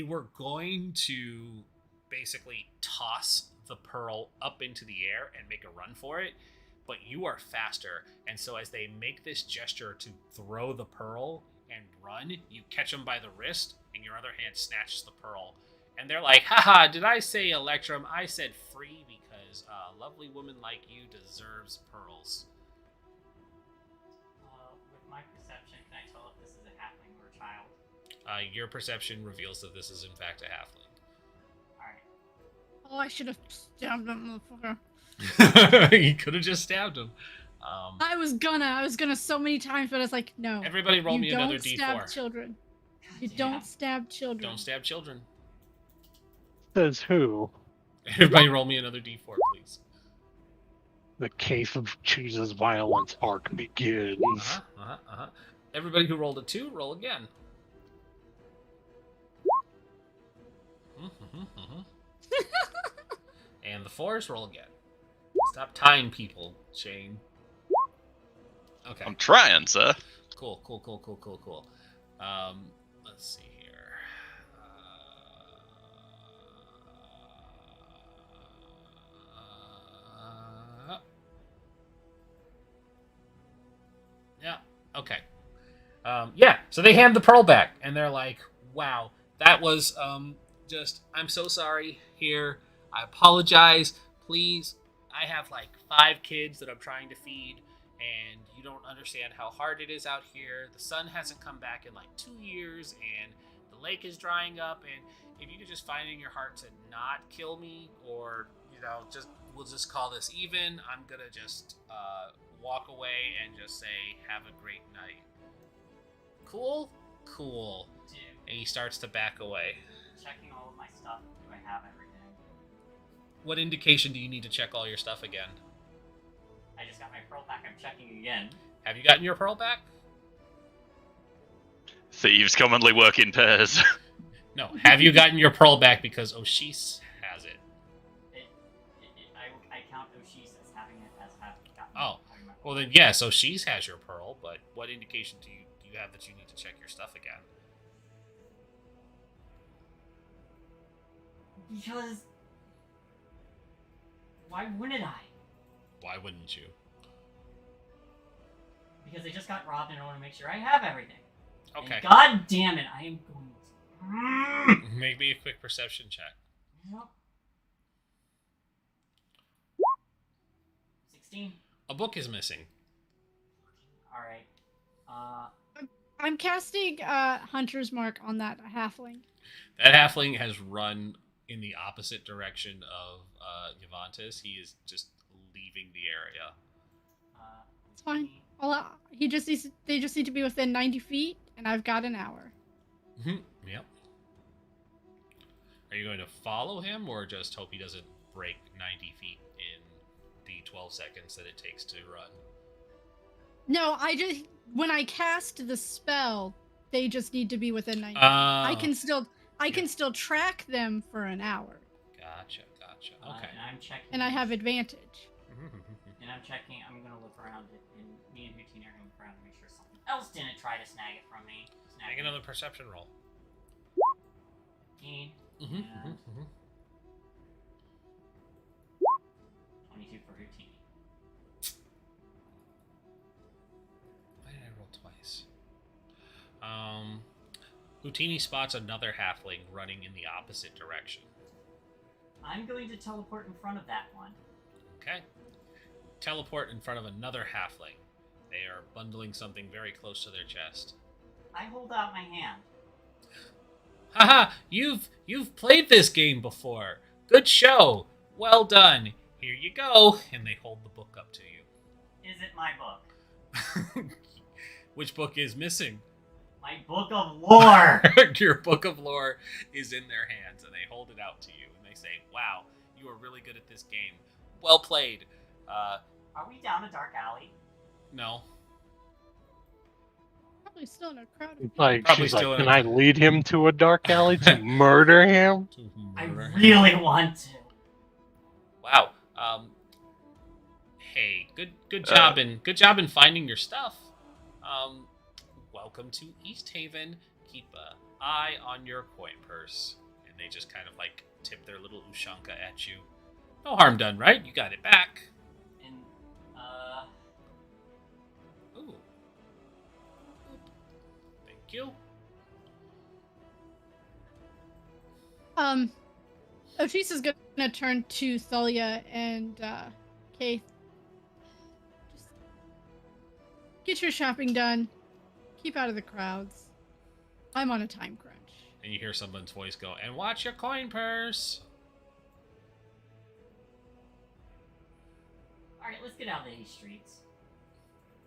were going to basically toss the pearl up into the air and make a run for it, but you are faster, and so as they make this gesture to throw the pearl and run, you catch them by the wrist, and your other hand snatches the pearl, and they're like, haha, did I say electrum? I said free because a lovely woman like you deserves pearls. With my perception, can I tell if this is a halfling or a child? Your perception reveals that this is in fact a halfling. Alright. Oh, I should have stabbed that motherfucker. You could have just stabbed him. I was gonna so many times, but I was like, no. Everybody roll me You another don't stab d4. children. You damn. don't stab children. Don't stab children. Says who? Everybody roll me another d4, please. The case of Jesus' violence arc begins. Everybody who rolled a 2, roll again. And the 4s, roll again. Stop tying people, Shane. Okay. I'm trying, sir. Cool. Let's see here. Yeah. Okay. Yeah. So they hand the pearl back, and they're like, "Wow, that was just. I'm so sorry. Here, I apologize. Please, I have like 5 kids that I'm trying to feed, and you don't understand how hard it is out here. The sun hasn't come back in like 2 years, and the lake is drying up. And if you could just find in your heart to not kill me, or we'll just call this even. I'm gonna just walk away and just say, have a great night. Cool. Dude, And he starts to back away. checking all of my stuff. Do I have everything? What indication do you need to check all your stuff again? I just got my pearl back. I'm checking again. Have you gotten your pearl back? Thieves commonly work in pairs. No. Have you gotten your pearl back because Oshis has it? Well, then, yeah, so she has your pearl, but what indication do you have that you need to check your stuff again? Because why wouldn't I? Why wouldn't you? Because I just got robbed and I want to make sure I have everything. Okay. And God damn it, I am going to. Make me a quick perception check. Yep. 16. A book is missing. Alright. I'm casting Hunter's Mark on that halfling. That halfling has run in the opposite direction of Yavantis. He is just leaving the area. It's fine. They just need to be within 90 feet, and I've got an hour. Yep. Are you going to follow him, or just hope he doesn't break 90 feet in the 12 seconds that it takes to run? No, when I cast the spell, they just need to be within 90 feet. I can still track them for an hour. Gotcha. Okay. And I'm checking. And I have advantage. And I'm checking. I'm gonna look around it, and me and Houtine are gonna look around to make sure something else didn't try to snag it from me. Make another perception roll. 15. Mm-hmm. And 22 for Houtini. Why did I roll twice? Houtini spots another halfling running in the opposite direction. I'm going to teleport in front of that one. Okay. Teleport in front of another halfling. They are bundling something very close to their chest. I hold out my hand. Haha! You've played this game before. Good show. Well done. Here you go. And they hold the book up to you. Is it my book? Which book is missing? My book of lore! Your book of lore is in their hands, and they hold it out to you, and they say, "Wow, you are really good at this game. Well played." Are we down a dark alley? No. Probably still in a crowd of It's people. like, Probably she's like, still can in- I lead him to a dark alley to murder him? I really want to. Wow. Hey, good job in finding your stuff. Welcome to East Haven. Keep an eye on your coin purse. And they just kind of like tip their little ushanka at you. No harm done, right? You got it back. And, Ooh. Thank you. Otis is gonna turn to Thalia and Kaith. Just get your shopping done. Keep out of the crowds. I'm on a time crunch. And you hear someone's voice go, "And watch your coin purse." alright, let's get out of these streets.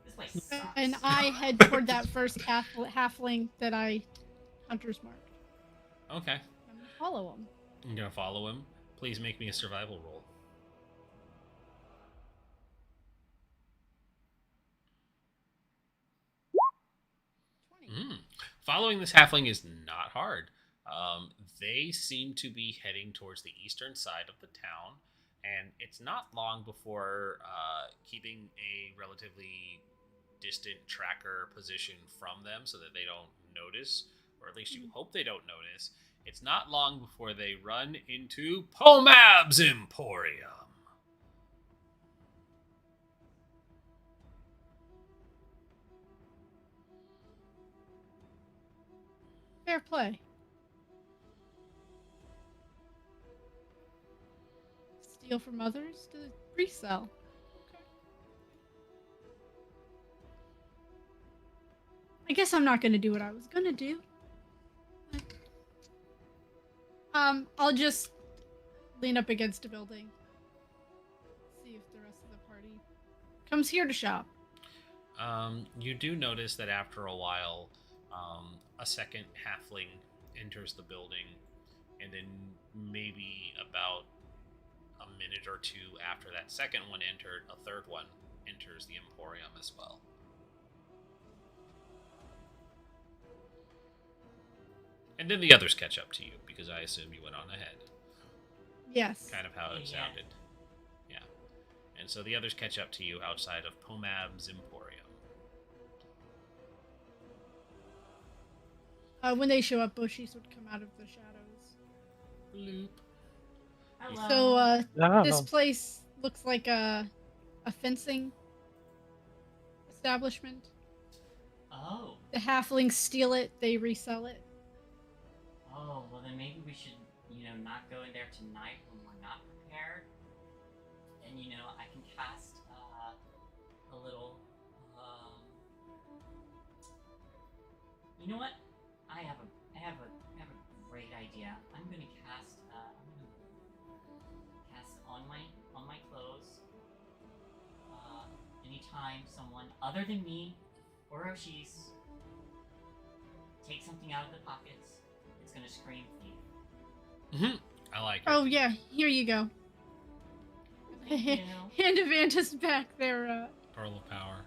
This place sucks. And I head toward that first halfling that I Hunter's marked. Okay. I'm gonna follow him. I'm gonna follow him. Please make me a survival roll. 20. Following this halfling is not hard. They seem to be heading towards the eastern side of the town, and it's not long before keeping a relatively distant tracker position from them so that they don't notice, or at least you hope they don't notice. It's not long before they run into Pomab's Emporium. Fair play. Steal from others to resell. Okay. I guess I'm not gonna do what I was gonna do. I'll just lean up against a building. See if the rest of the party comes here to shop. You do notice that after a while, a second halfling enters the building, and then maybe about a minute or two after that second one entered, a third one enters the Emporium as well. And then the others catch up to you, because I assume you went on ahead. Yes. Kind of how it Yeah. sounded. Yeah. And so the others catch up to you outside of Pomab's Emporium. When they show up, Bushies would come out of the shadows. Bloop. Hello. So this place looks like a fencing establishment. Oh. The halflings steal it, they resell it. Oh, well then maybe we should, not go in there tonight when we're not prepared. And I can cast a little. You know what? I have a great idea. I'm gonna cast on my clothes. Anytime someone other than me or Oshi's takes something out of the pockets, it's gonna scream thief. I like it. Oh yeah, here you go. Thank you. Hand of Antis back there. Pearl of Power.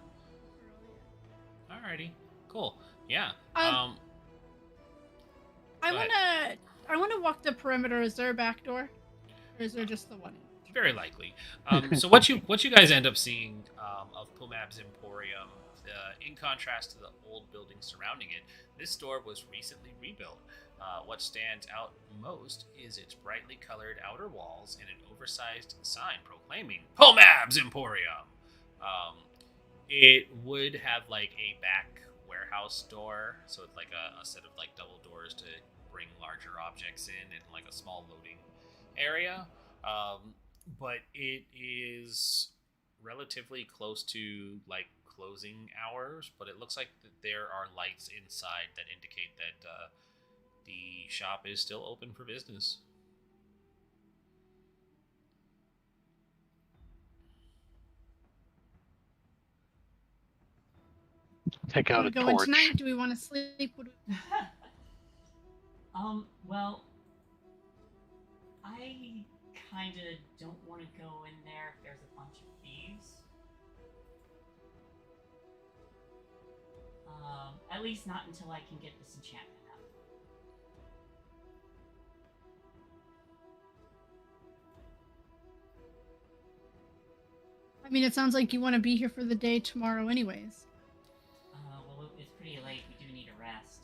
Alrighty. Cool. Yeah. I Go ahead. wanna walk the perimeter. Is there a back door? Or is there just the one? Very likely. So what you guys end up seeing of Pomab's Emporium, in contrast to the old buildings surrounding it, this store was recently rebuilt. What stands out most is its brightly colored outer walls and an oversized sign proclaiming Pomab's Emporium. It would have like a back warehouse door, so it's like a set of like double doors to bring larger objects in and like a small loading area. But it is relatively close to like closing hours, but it looks like that there are lights inside that indicate that the shop is still open for business. Take Do out we a go in torch. tonight? Do we want to sleep? Well, I kinda don't want to go in there if there's a bunch of thieves. At least not until I can get this enchantment out. I mean, it sounds like you want to be here for the day tomorrow, anyways. Well, it's pretty late. We do need a rest.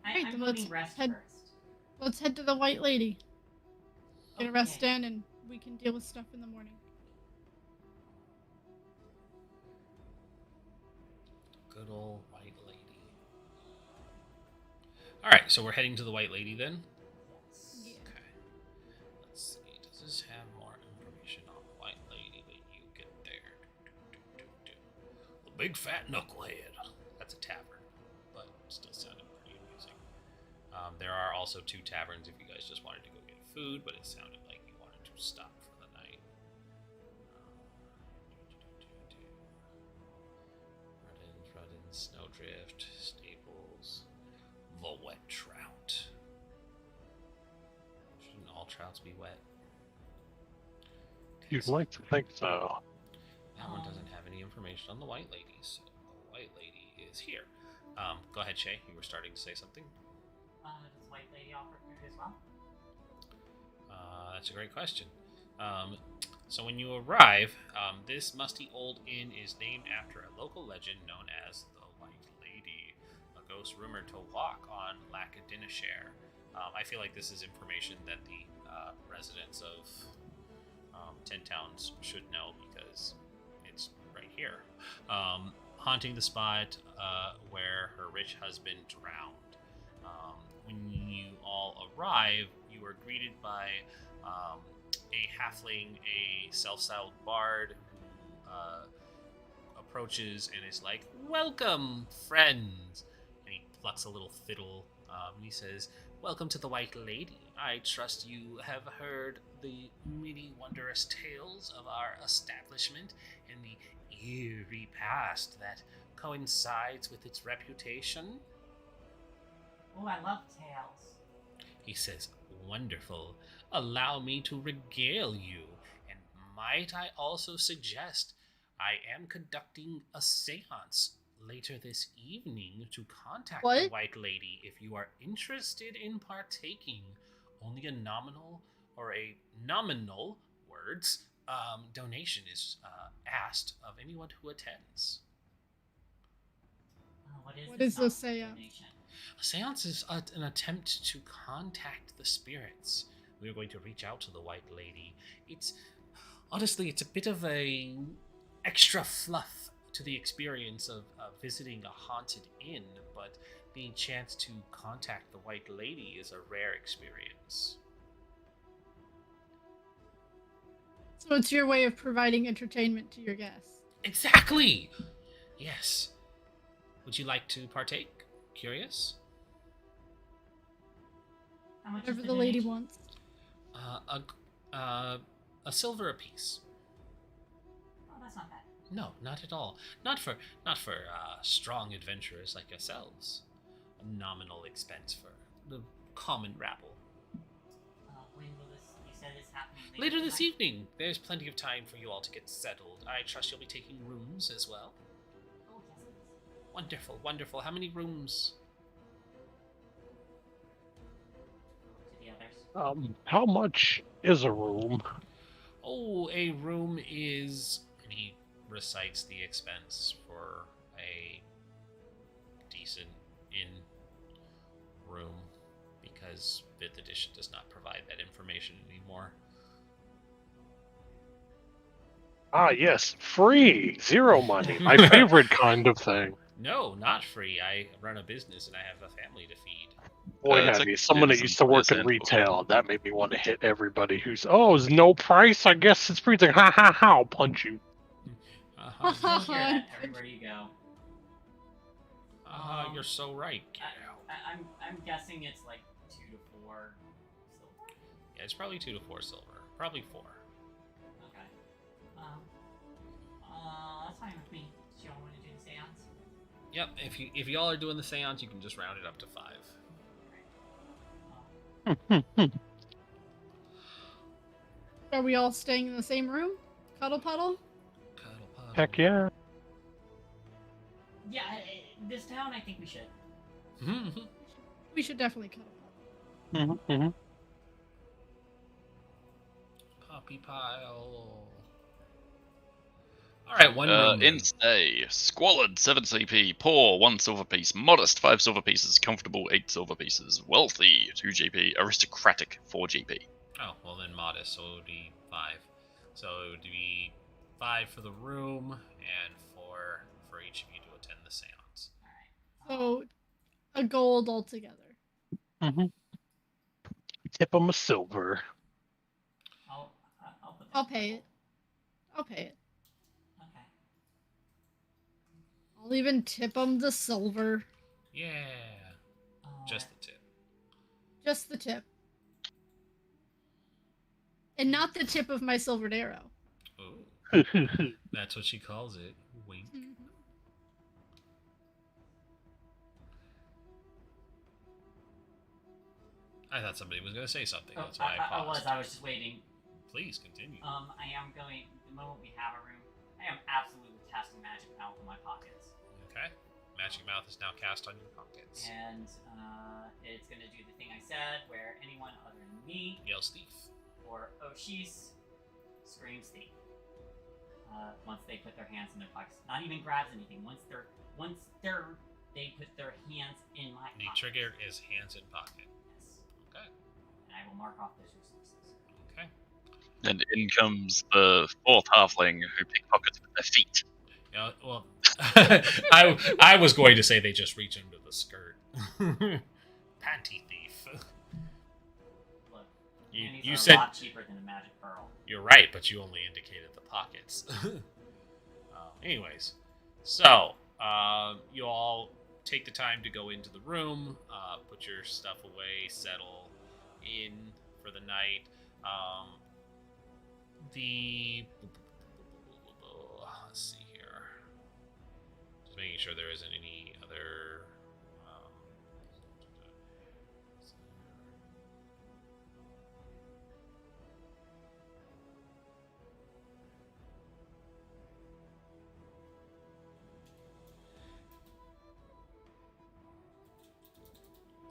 Great, I'm then let's putting rest head- first. Let's head to the White Lady. Get a rest Okay. in, and we can deal with stuff in the morning. Good old White Lady. Alright, so we're heading to the White Lady then? Yes. Yeah. Okay. Let's see. Does this have more information on the White Lady when you get there? The Big Fat Knucklehead. That's a tavern, but still sounded pretty amusing. There are also 2 taverns if you guys just wanted to go get food, but it sounded like you wanted to stop for the night. Ruddins, Snowdrift, Staples, the Wet Trout. Shouldn't all trouts be wet? Okay, You'd so like to think so. that one doesn't have any information on the White Lady, so the White Lady is here. Go ahead, Shay. You were starting to say something. Does White Lady offer food as well? That's a great question. So when you arrive, this musty old inn is named after a local legend known as the White Lady, a ghost rumored to walk on Lackadinashare. I feel like this is information that the residents of 10 Towns should know because it's right here. Haunting the spot where her rich husband drowned. When you all arrive, you are greeted by a halfling, a self-styled bard who approaches and is like, "Welcome, friends!" And he plucks a little fiddle and he says, "Welcome to the White Lady. I trust you have heard the many wondrous tales of our establishment and the eerie past that coincides with its reputation." Oh, I love tales. He says, "Wonderful. Allow me to regale you. And might I also suggest I am conducting a seance later this evening to contact the What? White Lady if you are interested in partaking only a nominal words donation is asked of anyone who attends. What this is a nominal seance? donation? A seance is an attempt to contact the spirits. We are going to reach out to the White Lady. It's honestly, it's a bit of a extra fluff to the experience of visiting a haunted inn, but the chance to contact the White Lady is a rare experience. So it's your way of providing entertainment to your guests. Exactly! Yes. Would you like to partake? Curious? How much is Whatever the the lady donation? wants. A silver apiece. Oh, that's not bad. No, not at all. Not for strong adventurers like yourselves. A nominal expense for the common rabble. When will this? You said it's happening Later this tonight? evening. There's plenty of time for you all to get settled. I trust you'll be taking rooms as well. Oh, yes, please. Wonderful, wonderful. How many rooms? To the others. How much is a room? Oh, a room is... And he recites the expense for a decent inn room, because 5th edition does not provide that information anymore. Ah, yes, free, zero money, my favorite kind of thing. No, not free. I run a business and I have a family to feed. Boy, it's have you, like someone that some used to work in understandable. retail, that made me want to hit everybody who's, it's no price, I guess it's free. It's like, ha ha ha, I'll punch you. Uh-huh. You'll hear that everywhere you go. You're so right. I'm guessing it's like 2 to 4 silver. Yeah, it's probably 2 to 4 silver. Probably 4. Okay. That's fine with me. Do y'all want to do the seance? Yep, if y'all are doing the seance, you can just round it up to 5. Are we all staying in the same room? Cuddle puddle? Cuddle puddle. Heck yeah. Yeah, this town, I think we should. We should definitely cuddle puddle. Mm-hmm. Poppy pile. Alright, one room. then. Stay. Squalid, 7 CP. Poor, 1 silver piece. Modest, 5 silver pieces. Comfortable, 8 silver pieces. Wealthy, 2 GP. Aristocratic, 4 GP. Oh, well then modest, so it would be 5. So it would be 5 for the room, and 4 for each of you to attend the seance. So, a gold altogether. Mm-hmm. Tip them a silver. I'll put that. I'll pay it. I'll pay it. Okay. I'll even tip them the silver. Yeah. Just the tip. Just the tip. And not the tip of my silvered arrow. Oh, that's what she calls it. Wink. I thought somebody was going to say something. That's why I paused. I was just waiting. Please continue. I am going, the moment we have a room, I am absolutely casting magic mouth in my pockets. Okay. Magic Mouth is now cast on your pockets. And it's going to do the thing I said, where anyone other than me Yells thief. or Oshis screams thief. Once they put their hands in their pockets, not even grabs anything. Once they put their hands in my The pockets. trigger is hands in pocket. Yes. Okay. And I will mark off those resources. Okay. And in comes the 4th halfling who pickpockets with their feet. Yeah, well, I was going to say they just reach under the skirt. Panty thief. Look, You panties are said a lot cheaper than a magic pearl. you're right, but you only indicated the pockets. Anyways, so you all take the time to go into the room, put your stuff away, settle in for the night. Let's see here. Just making sure there isn't any other.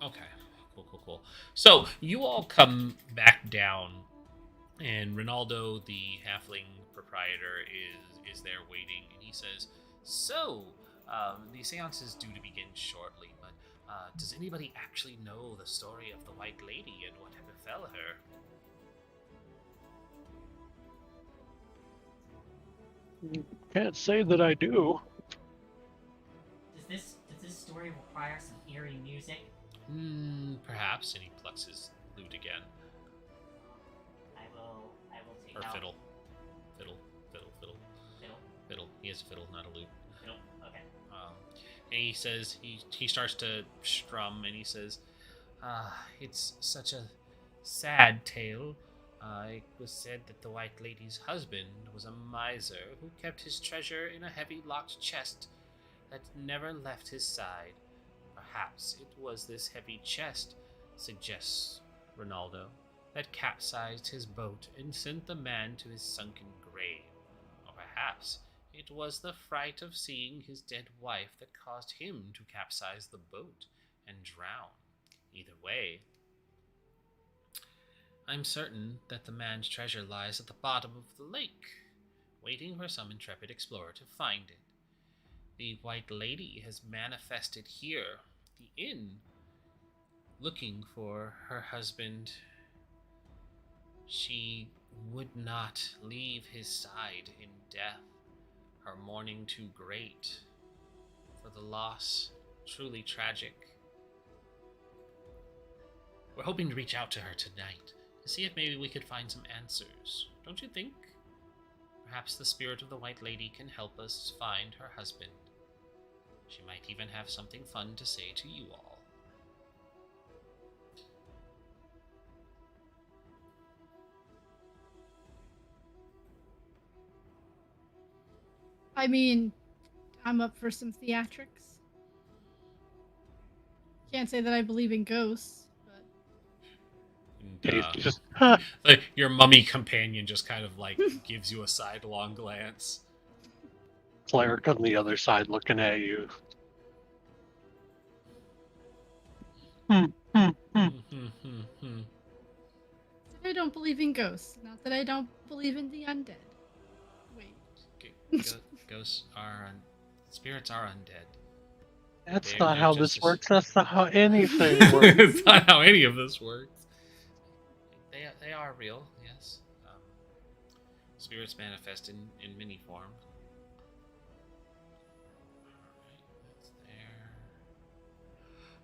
Okay, cool. Cool. So you all come back down, and Ronaldo, the halfling proprietor, is there waiting, and he says, "So, the seance is due to begin shortly, but does anybody actually know the story of the White Lady and what befell her?" Can't say that I do. Does this story require some eerie music? Perhaps. And he plucks his lute again. I will take Or out fiddle. Fiddle. fiddle. Fiddle. He has a fiddle, not a lute. Fiddle. Okay. And he says, he starts to strum, and he says, it's such a sad tale. It was said that the White Lady's husband was a miser who kept his treasure in a heavy locked chest that never left his side. Perhaps it was this heavy chest, suggests Ronaldo, that capsized his boat and sent the man to his sunken grave. Or perhaps it was the fright of seeing his dead wife that caused him to capsize the boat and drown. Either way, I'm certain that the man's treasure lies at the bottom of the lake, waiting for some intrepid explorer to find it. The White Lady has manifested here, the inn, looking for her husband. She would not leave his side in death, her mourning too great for the loss, truly tragic. We're hoping to reach out to her tonight to see if maybe we could find some answers. Don't you think? Perhaps the spirit of the White Lady can help us find her husband. She might even have something fun to say to you all. I mean, I'm up for some theatrics. Can't say that I believe in ghosts, but And, He's just like your mummy companion just kind of like gives you a sidelong glance. cleric on the other side looking at you. that I don't believe in ghosts. Not that I don't believe in the undead. Wait. Ghosts are spirits are undead. That's They're- not they're how just this as- works. That's not how anything works. It's not how any of this works. They are real, yes. Spirits manifest in many forms. Alright, that's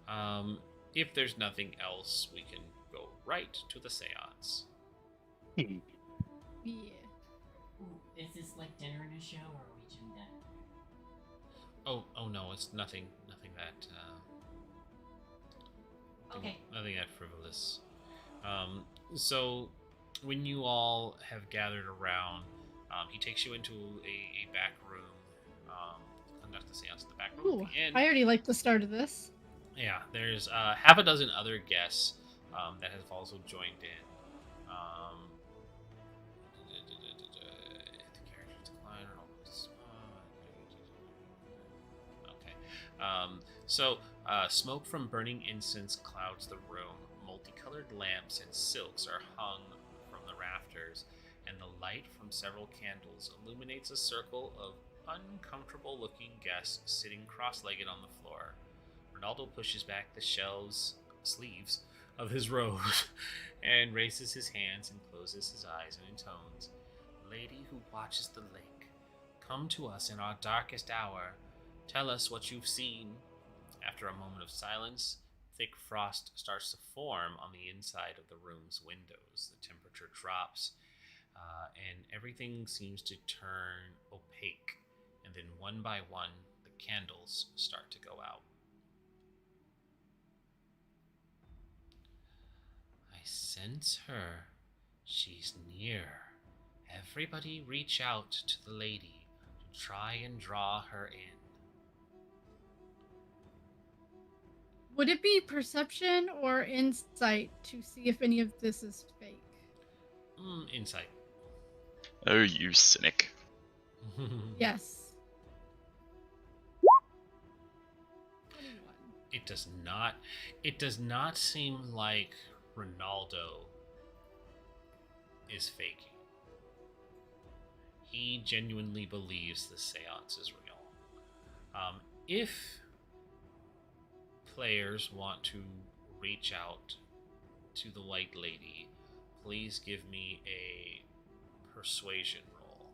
there. If there's nothing else, we can go right to the seance. Yeah. Ooh, is this like dinner and a show, or are we doing that? Oh no, it's nothing that Okay. nothing that frivolous. So when you all have gathered around, he takes you into a back room. Conduct the seance in the back room Ooh, at the inn. I already like the start of this. Yeah, there's half a dozen other guests that have also joined in. The characters decline or almost. Okay. So smoke from burning incense clouds the room. Multicolored lamps and silks are hung from the rafters, and the light from several candles illuminates a circle of uncomfortable-looking guests sitting cross-legged on the floor. Ronaldo pushes back the sleeves of his robe and raises his hands and closes his eyes and intones, "Lady who watches the lake, come to us in our darkest hour. Tell us what you've seen." After a moment of silence, thick frost starts to form on the inside of the room's windows. The temperature drops, and everything seems to turn opaque. And then one by one, the candles start to go out. "I sense her. She's near. Everybody reach out to the lady to try and draw her in." Would it be perception or insight to see if any of this is fake? Insight. Oh, you cynic. Yes. 21. It does not. It does not seem like Ronaldo is faking. He genuinely believes the seance is real. If players want to reach out to the White Lady, please give me a persuasion roll.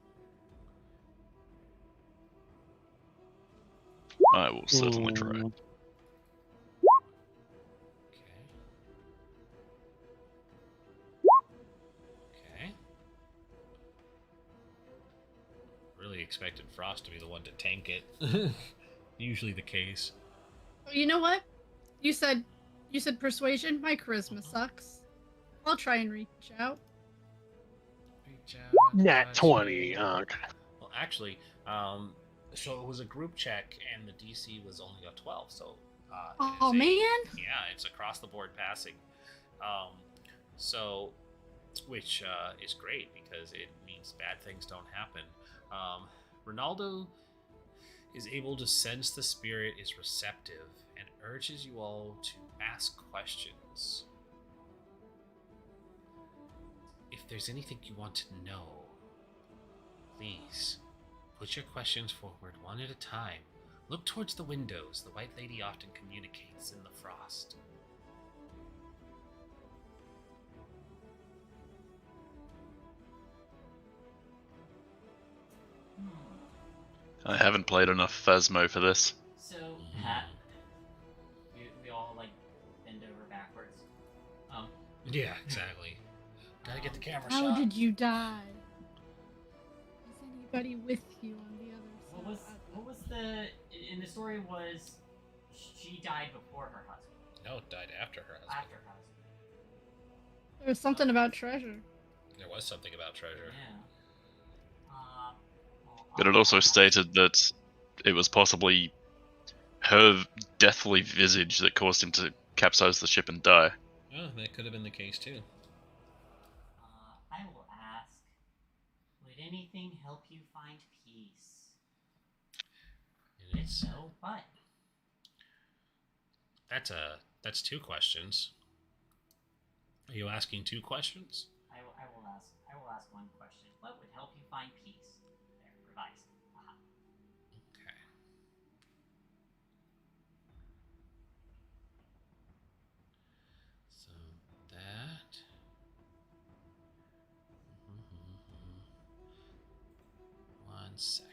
I will certainly try. Okay. Okay. Really expected Frost to be the one to tank it. Usually the case. Oh, you know what? You said persuasion. My charisma sucks. I'll try and reach out. Reach out, Nat touch 20. it. Okay. Well, actually, so it was a group check, and the DC was only a 12. So, Oh it's man! yeah, it's across the board passing. So, which is great because it means bad things don't happen. Ronaldo is able to sense the spirit is receptive and urges you all to ask questions. If there's anything you want to know, please put your questions forward one at a time. Look towards the windows. The White Lady often communicates in the frost. I haven't played enough Phasmo for this. So, we all like bend over backwards. Yeah, exactly. Gotta get the camera How shot. did you die? Is anybody with you on the other side? What was the in the story was she died before her husband. No, it died after her husband. After her husband. There was something about treasure. There was something about treasure. Yeah. But it also stated that it was possibly her deathly visage that caused him to capsize the ship and die. Oh, that could have been the case too. I will ask, would anything help you find peace? If so, what? That's two questions. Are you asking two questions? I will ask one question. What would help you find peace? There, revised. Okay. So that. One second.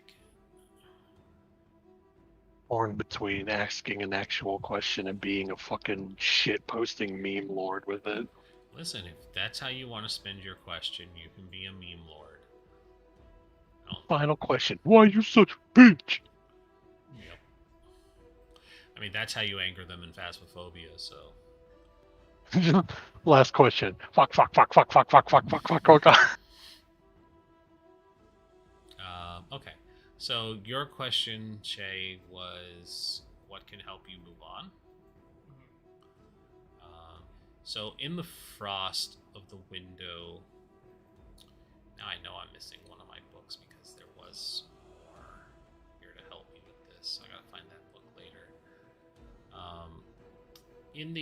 Torn between asking an actual question and being a fucking shit posting meme lord with it. Listen, if that's how you want to spend your question, you can be a meme lord. Final question. Why are you such a bitch? Yep. I mean, that's how you anger them in Phasmophobia, so. Last question. Fuck. Okay. So your question, Shay, was what can help you move on? So in the frost of the window, now I know I'm missing one of my books because there was more here to help me with this. I gotta find that book later. In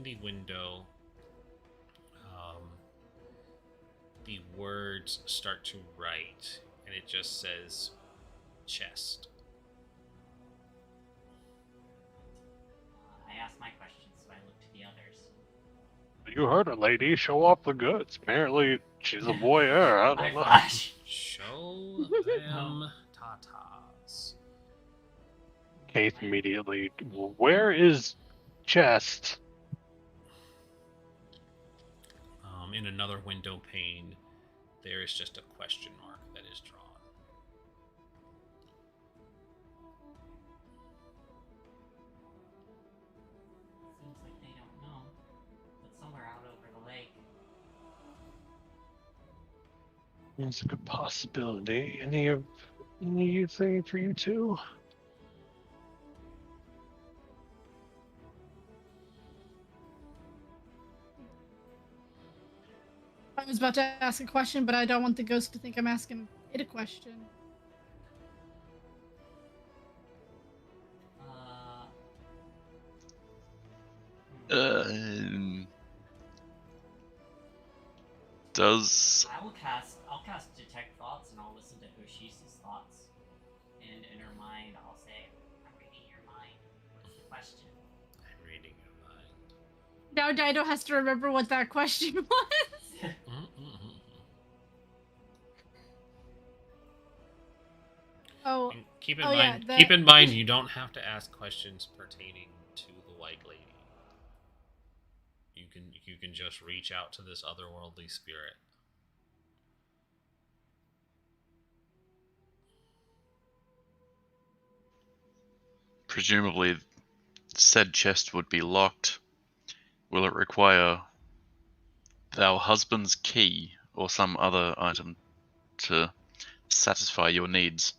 the window, the words start to write, and it just says chest. I asked my questions, so I looked to the others. You heard her, lady. Show off the goods. Apparently, she's a voyeur. I don't know. Flash. Show them tatas. Kate immediately. Where is chest? In another window pane, there is just a question mark that is drawn. Seems like they don't know. But somewhere out over the lake. It's a good possibility. Anything for you two? I was about to ask a question, but I don't want the ghost to think I'm asking it a question. Does I'll cast detect thoughts, and I'll listen to Oshisa's thoughts. And in her mind, I'll say, "I'm reading your mind. What's the question?" I'm reading your mind. Now Dido has to remember what that question was. Oh, And keep in Oh, yeah, mind, the- keep in mind, you don't have to ask questions pertaining to the White Lady. You can just reach out to this otherworldly spirit. presumably said chest would be locked? Will it require thou husband's key or some other item to satisfy your needs?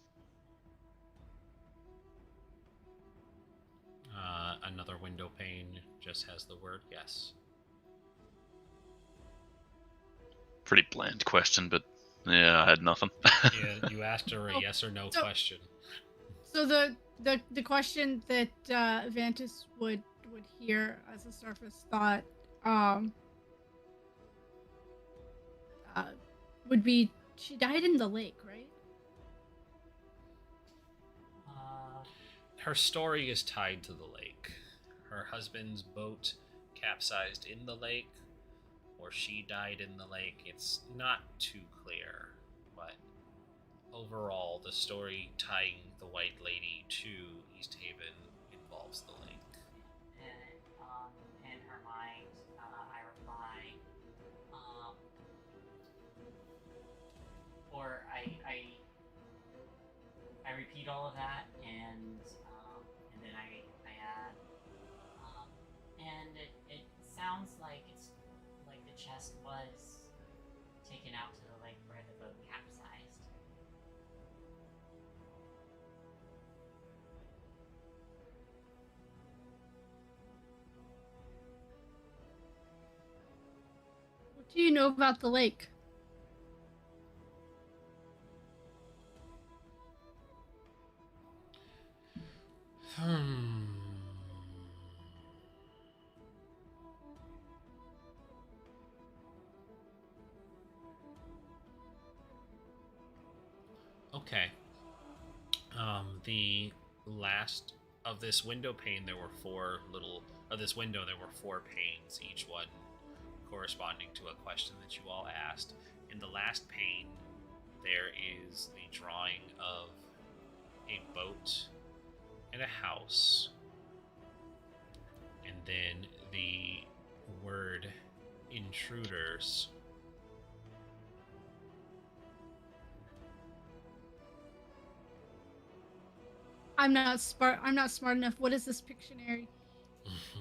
Another window pane just has the word yes. Pretty bland question, but yeah, I had nothing. Yeah, you asked her a yes or no question. So the question that Vantis would hear as a surface thought would be, she died in the lake, right? Her story is tied to the lake. Her husband's boat capsized in the lake, or she died in the lake. It's not too clear, but overall, the story tying the White Lady to East Haven involves the lake. And in her mind, I reply, or I repeat all of that, and then I add, and it sounds like it's like the chest was taken out to the lake where the boat capsized. What do you know about the lake? Okay. The last of this window pane, there were this window, there were 4 panes, each one corresponding to a question that you all asked. In the last pane, there is the drawing of a boat and a house, and then the word intruders. I'm not smart enough. What is this Pictionary?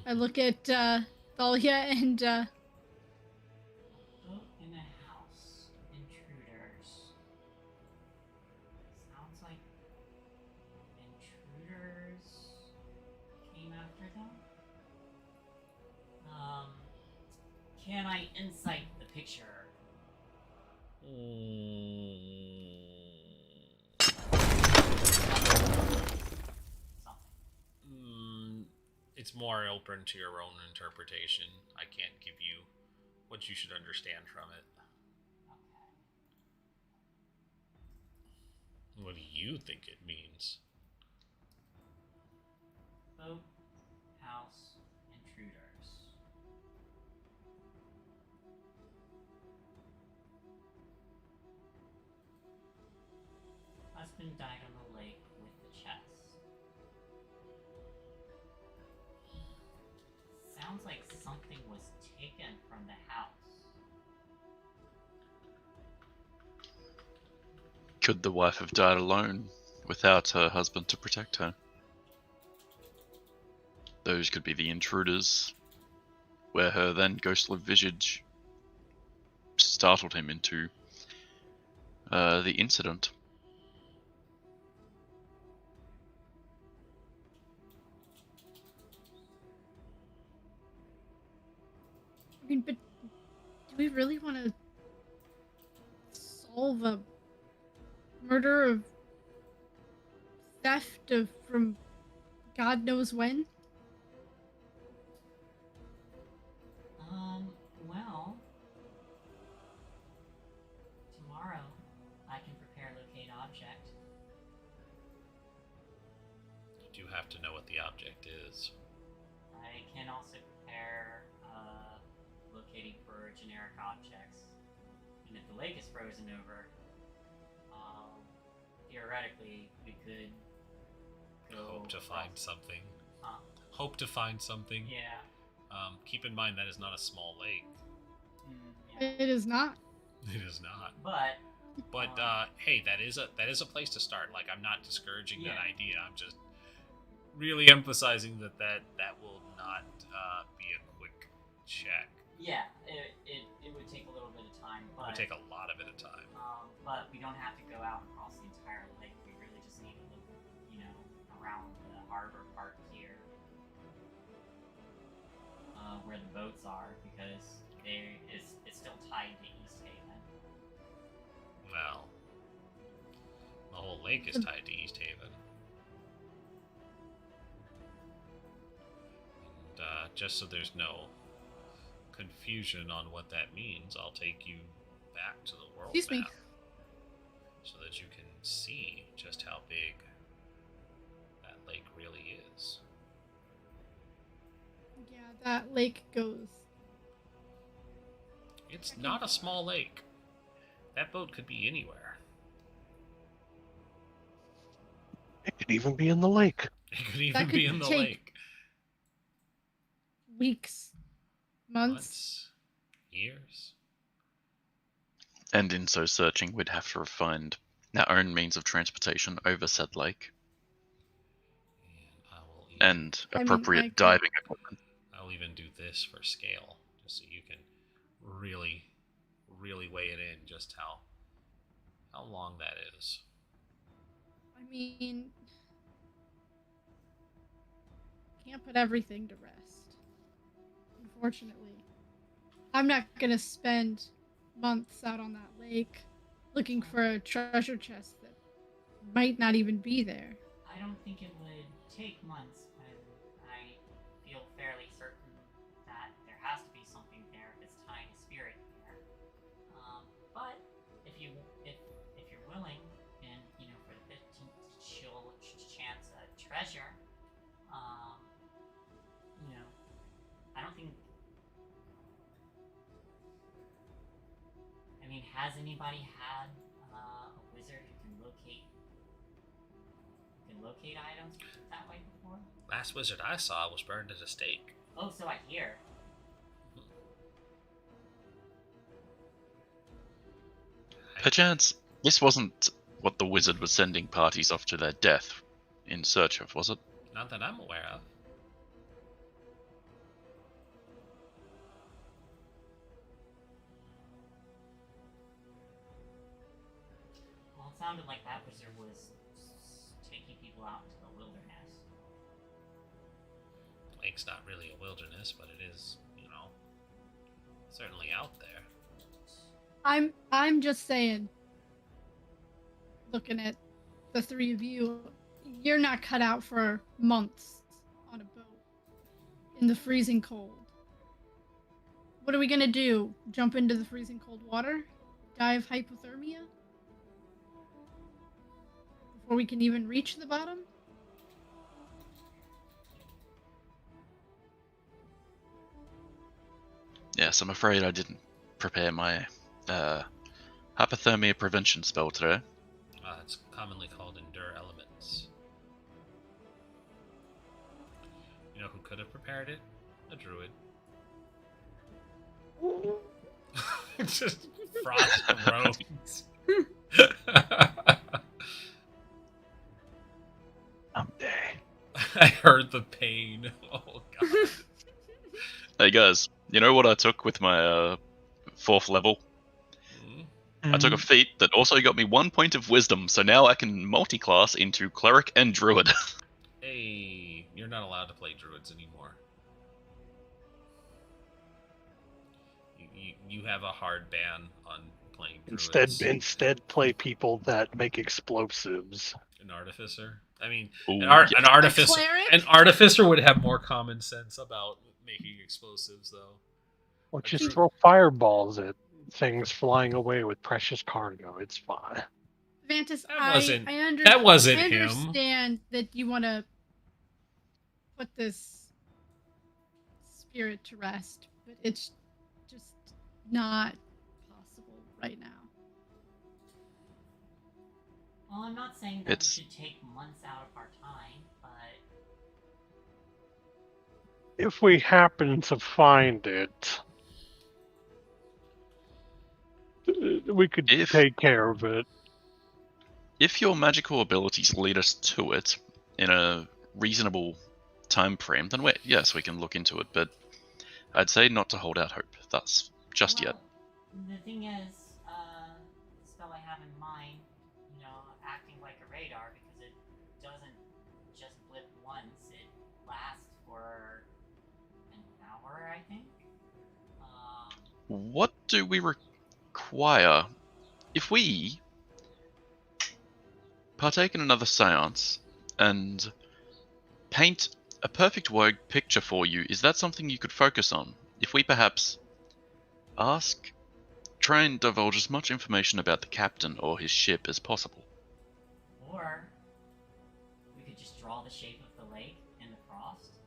I look at Thalia and Boat in a house. Intruders. Sounds like intruders came after them. Can I insight the picture? It's more open to your own interpretation. I can't give you what you should understand from it. Okay. What do you think it means? Boat, house, intruders. Husband died on the lake with the chest. Sounds like something was taken from the house. Could the wife have died alone without her husband to protect her? Those could be the intruders, where her then ghostly visage startled him into the incident. I mean, but do we really want to solve a murder of theft of from God knows when? have to know what the object is. I can also prepare locating for generic objects. And if the lake is frozen over, theoretically we could go Hope to find across- something. Huh? Hope to find something. Yeah. Keep in mind that is not a small lake. Yeah. It is not. It is not. But But hey, that is a place to start. Like, I'm not discouraging that Yeah. idea. I'm just really emphasizing that will not be a quick check. yeah, it would take a little bit of time. It But would take a lot of it at a time. but we don't have to go out and cross the entire lake. We really just need to look, around the harbor part here, where the boats are, because it's still tied to East Haven. Well, the whole lake is tied to East Haven. And just so there's no confusion on what that means, I'll take you back to the world Excuse me. map so that you can see just how big that lake really is. Yeah, that lake goes. It's not a small lake. That boat could be anywhere. It could even be in the lake. It could even be could in the take lake. Weeks, months. Months, years. And in so searching, we'd have to find our own means of transportation over said lake And I will even, and I mean, appropriate I could- diving equipment. I'll even do this for scale, just so you can really, really weigh it in just how long that is. I mean, can't put everything to rest. Unfortunately, I'm not gonna spend months out on that lake looking for a treasure chest that might not even be there. I don't think it would take months, but I feel fairly certain that there has to be something there if it's tying a spirit there. But if you're willing, and for the 15th chance at treasure, I don't think. I mean, has anybody had a wizard who can locate items that way before? Last wizard I saw was burned at a stake. Oh, so I hear. Perchance, this wasn't what the wizard was sending parties off to their death in search of, was it? Not that I'm aware of. Well, it sounded like that wizard was taking people out into the wilderness. Lake's not really a wilderness, but it is, certainly out there. I'm just saying, looking at the three of you, you're not cut out for months on a boat in the freezing cold. What are we gonna do? Jump into the freezing cold water? Die of hypothermia? Before we can even reach the bottom? Yes, I'm afraid I didn't prepare my hypothermia prevention spell today. It's commonly called Endure Elements. You know who could have prepared it? A druid. Just frost roads. Someday. I heard the pain. Oh god. Hey guys, you know what I took with my 4th level? Hmm? I took a feat that also got me 1 point of wisdom, so now I can multi-class into cleric and druid. Hey, you're not allowed to play druids anymore. You have a hard ban on playing druids. Instead, play people that make explosives. An artificer. I mean, Ooh, an artificer. cleric? An artificer would have more common sense about making explosives, though. Or just throw fireballs at things flying away with precious cargo. It's fine. Vantis, That wasn't- I that wasn't I him. understand that you want to put this spirit to rest, but it's just not possible right now. Well, I'm not saying that we should take months out of our time, but If we happen to find it, we could take care of it. If your magical abilities lead us to it in a reasonable time frame, then yes, we can look into it. But I'd say not to hold out hope thus just yet. The thing is, the spell I have in mind, acting like a radar, because it doesn't just blip once, it lasts for an hour, I think. What do we require? If we partake in another seance and paint a perfect word picture for you, is that something you could focus on? If we perhaps try and divulge as much information about the captain or his ship as possible. Or we could just draw the shape of the lake in the frost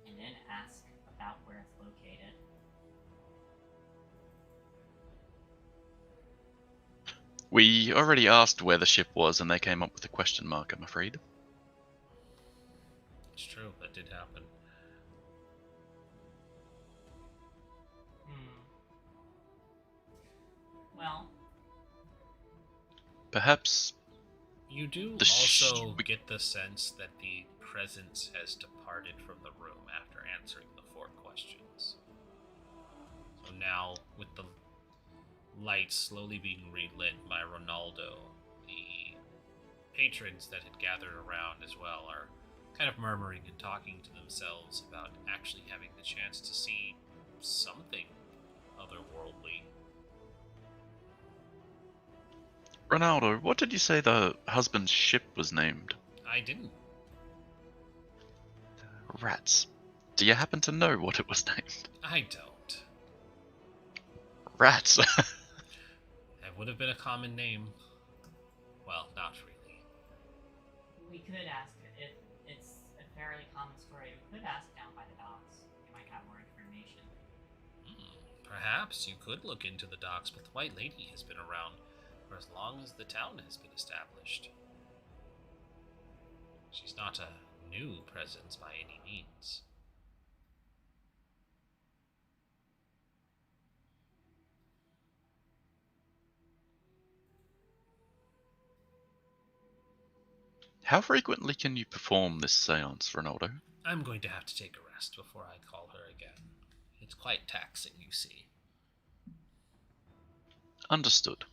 and then ask about where it's located. We already asked where the ship was and they came up with a question mark, I'm afraid. It's true, that did happen. Well, perhaps you do also get the sense that the presence has departed from the room after answering the 4 questions. So now, with the light slowly being relit by Ronaldo, the patrons that had gathered around as well are kind of murmuring and talking to themselves about actually having the chance to see something otherworldly. Ronaldo, what did you say the husband's ship was named? I didn't. Rats. Do you happen to know what it was named? I don't. Rats. It would have been a common name. Well, not really. We could ask, if it's a fairly common story, we could ask down by the docks. They might have more information. Perhaps you could look into the docks, but the White Lady has been around for as long as the town has been established. She's not a new presence by any means. How frequently can you perform this seance, Ronaldo? I'm going to have to take a rest before I call her again. It's quite taxing, you see. Understood.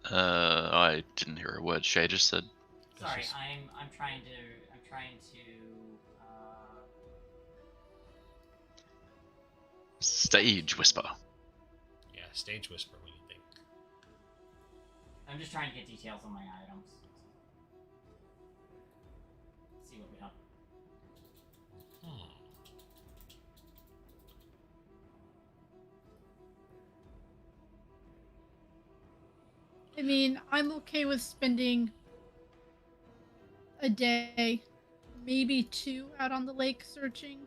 I didn't hear a word Shay just said. Sorry, I'm trying to Stage whisper. Yeah, stage whisper when you think. I'm just trying to get details on my items. See what we have. I mean, I'm okay with spending a day, maybe 2 out on the lake searching.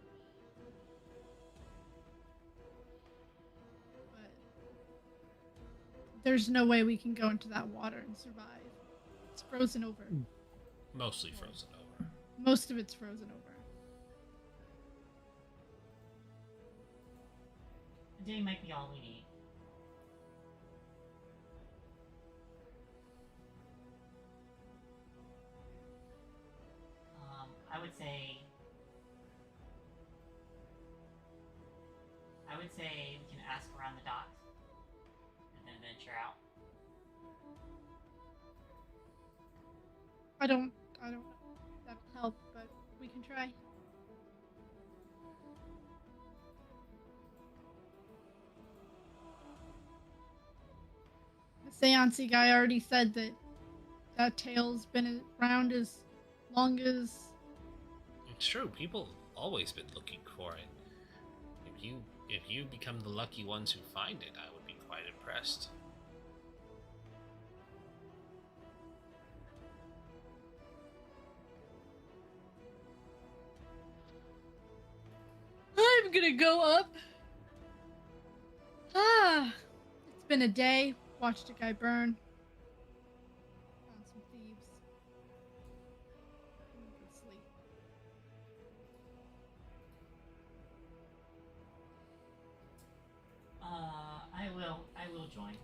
But there's no way we can go into that water and survive. It's frozen over. Mostly frozen over. Most of it's frozen over. A day might be all we need. I would say we can ask around the docks and then venture out. I don't know if that'll help, but we can try. The seance guy already said that that tale's been around as long as. It's true. People have always been looking for it. If you become the lucky ones who find it, I would be quite impressed. I'm gonna go up. It's been a day. Watched a guy burn. Found some thieves. I'm gonna go sleep. I will join.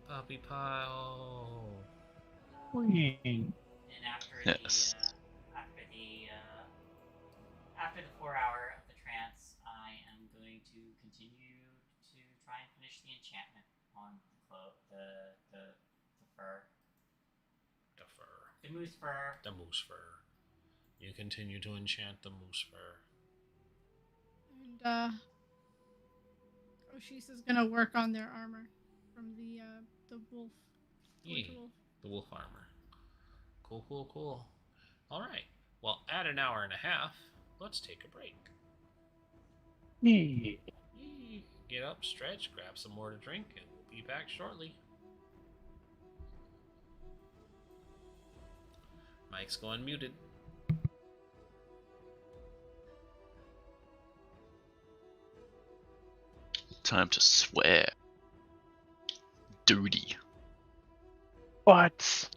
Puppy pile. Whee. And after Yes. after the 4 hour of the trance, I am going to continue to try and finish the enchantment on the fur, The fur. the moose fur. The moose fur. You continue to enchant the moose fur. And Oshisa's gonna work on their armor from the wolf. Yee. Wolf. The wolf armor. Cool. Alright. Well, at an hour and a half, let's take a break. Yee. Yee. Get up, stretch, grab some more to drink, and we'll be back shortly. Mike's going muted. Time to swear. Duty. What?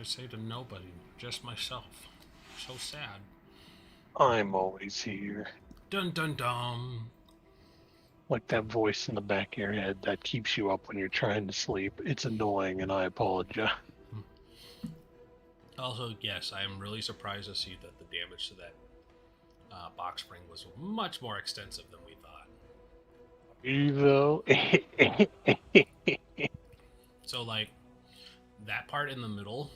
say to nobody, just myself. So sad. I'm always here. Dun dun dun. Like that voice in the back of your head that keeps you up when you're trying to sleep. It's annoying, and I apologize. Also, yes, I am really surprised to see that the damage to that box spring was much more extensive than we thought. Evo. So, like, that part in the middle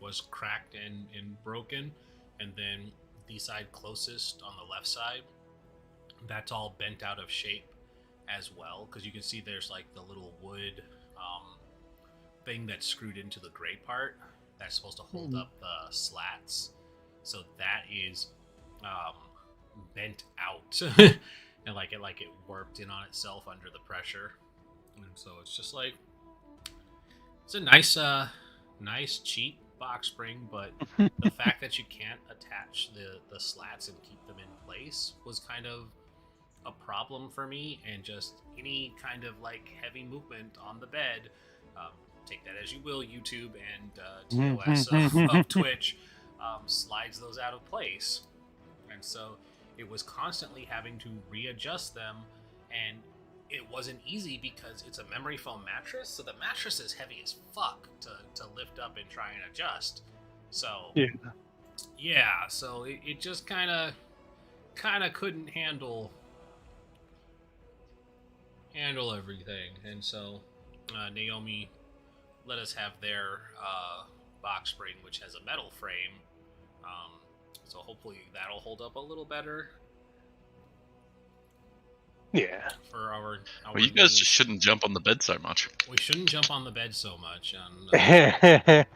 was cracked and broken, and then the side closest on the left side, that's all bent out of shape as well, because you can see there's like the little wood thing that's screwed into the gray part that's supposed to hold up the slats. So that is bent out, and like it warped in on itself under the pressure, and so it's just like it's a nice cheap box spring, but the fact that you can't attach the slats and keep them in place was kind of a problem for me, and just any kind of like heavy movement on the bed, take that as you will, YouTube and TOS of Twitch, slides those out of place, and so it was constantly having to readjust them, and it wasn't easy because it's a memory foam mattress, so the mattress is heavy as fuck to lift up and try and adjust. So so it just kind of couldn't handle everything, and so Naomi let us have their box spring, which has a metal frame. So hopefully that'll hold up a little better. Yeah. For our well, you guys just shouldn't jump on the bed so much. We shouldn't jump on the bed so much. And, it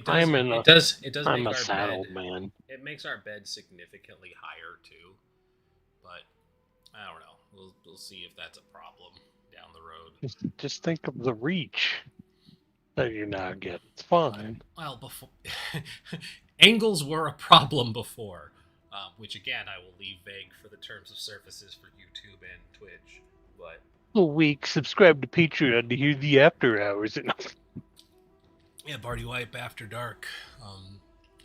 does I'm make a our sad bed. old man. It makes our bed significantly higher too, but I don't know. We'll see if that's a problem down the road. Just think of the reach that you now get. It's fine. Well, before angles were a problem before, which again I will leave vague for the terms of services for YouTube and Twitch. But A week, subscribe to Patreon to hear the after hours. yeah, Barty Wipe After Dark.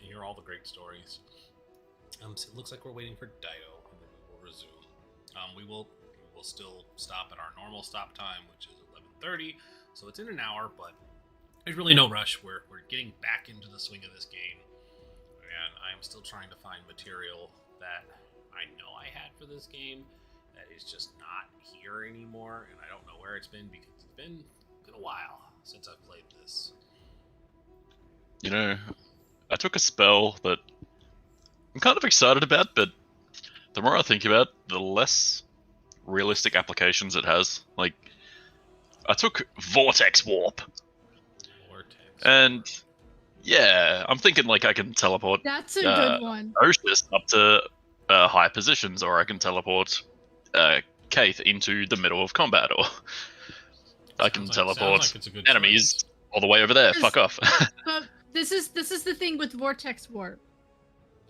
You hear all the great stories. So it looks like we're waiting for Dido, and then we will resume. We will still stop at our normal stop time, which is 11:30. So it's in an hour, but there's really no rush. We're getting back into the swing of this game, and I'm still trying to find material that I know I had for this game that is just not here anymore, and I don't know where it's been because it's been a while since I've played this. You know, I took a spell that I'm kind of excited about, but the more I think about it, the less realistic applications it has. Like, I took Vortex Warp. And yeah, I'm thinking like I can teleport. That's a good one. Oshus up to high positions, or I can teleport Kaith into the middle of combat, or I can teleport enemies all the way over there. Fuck off. But this is the thing with Vortex Warp,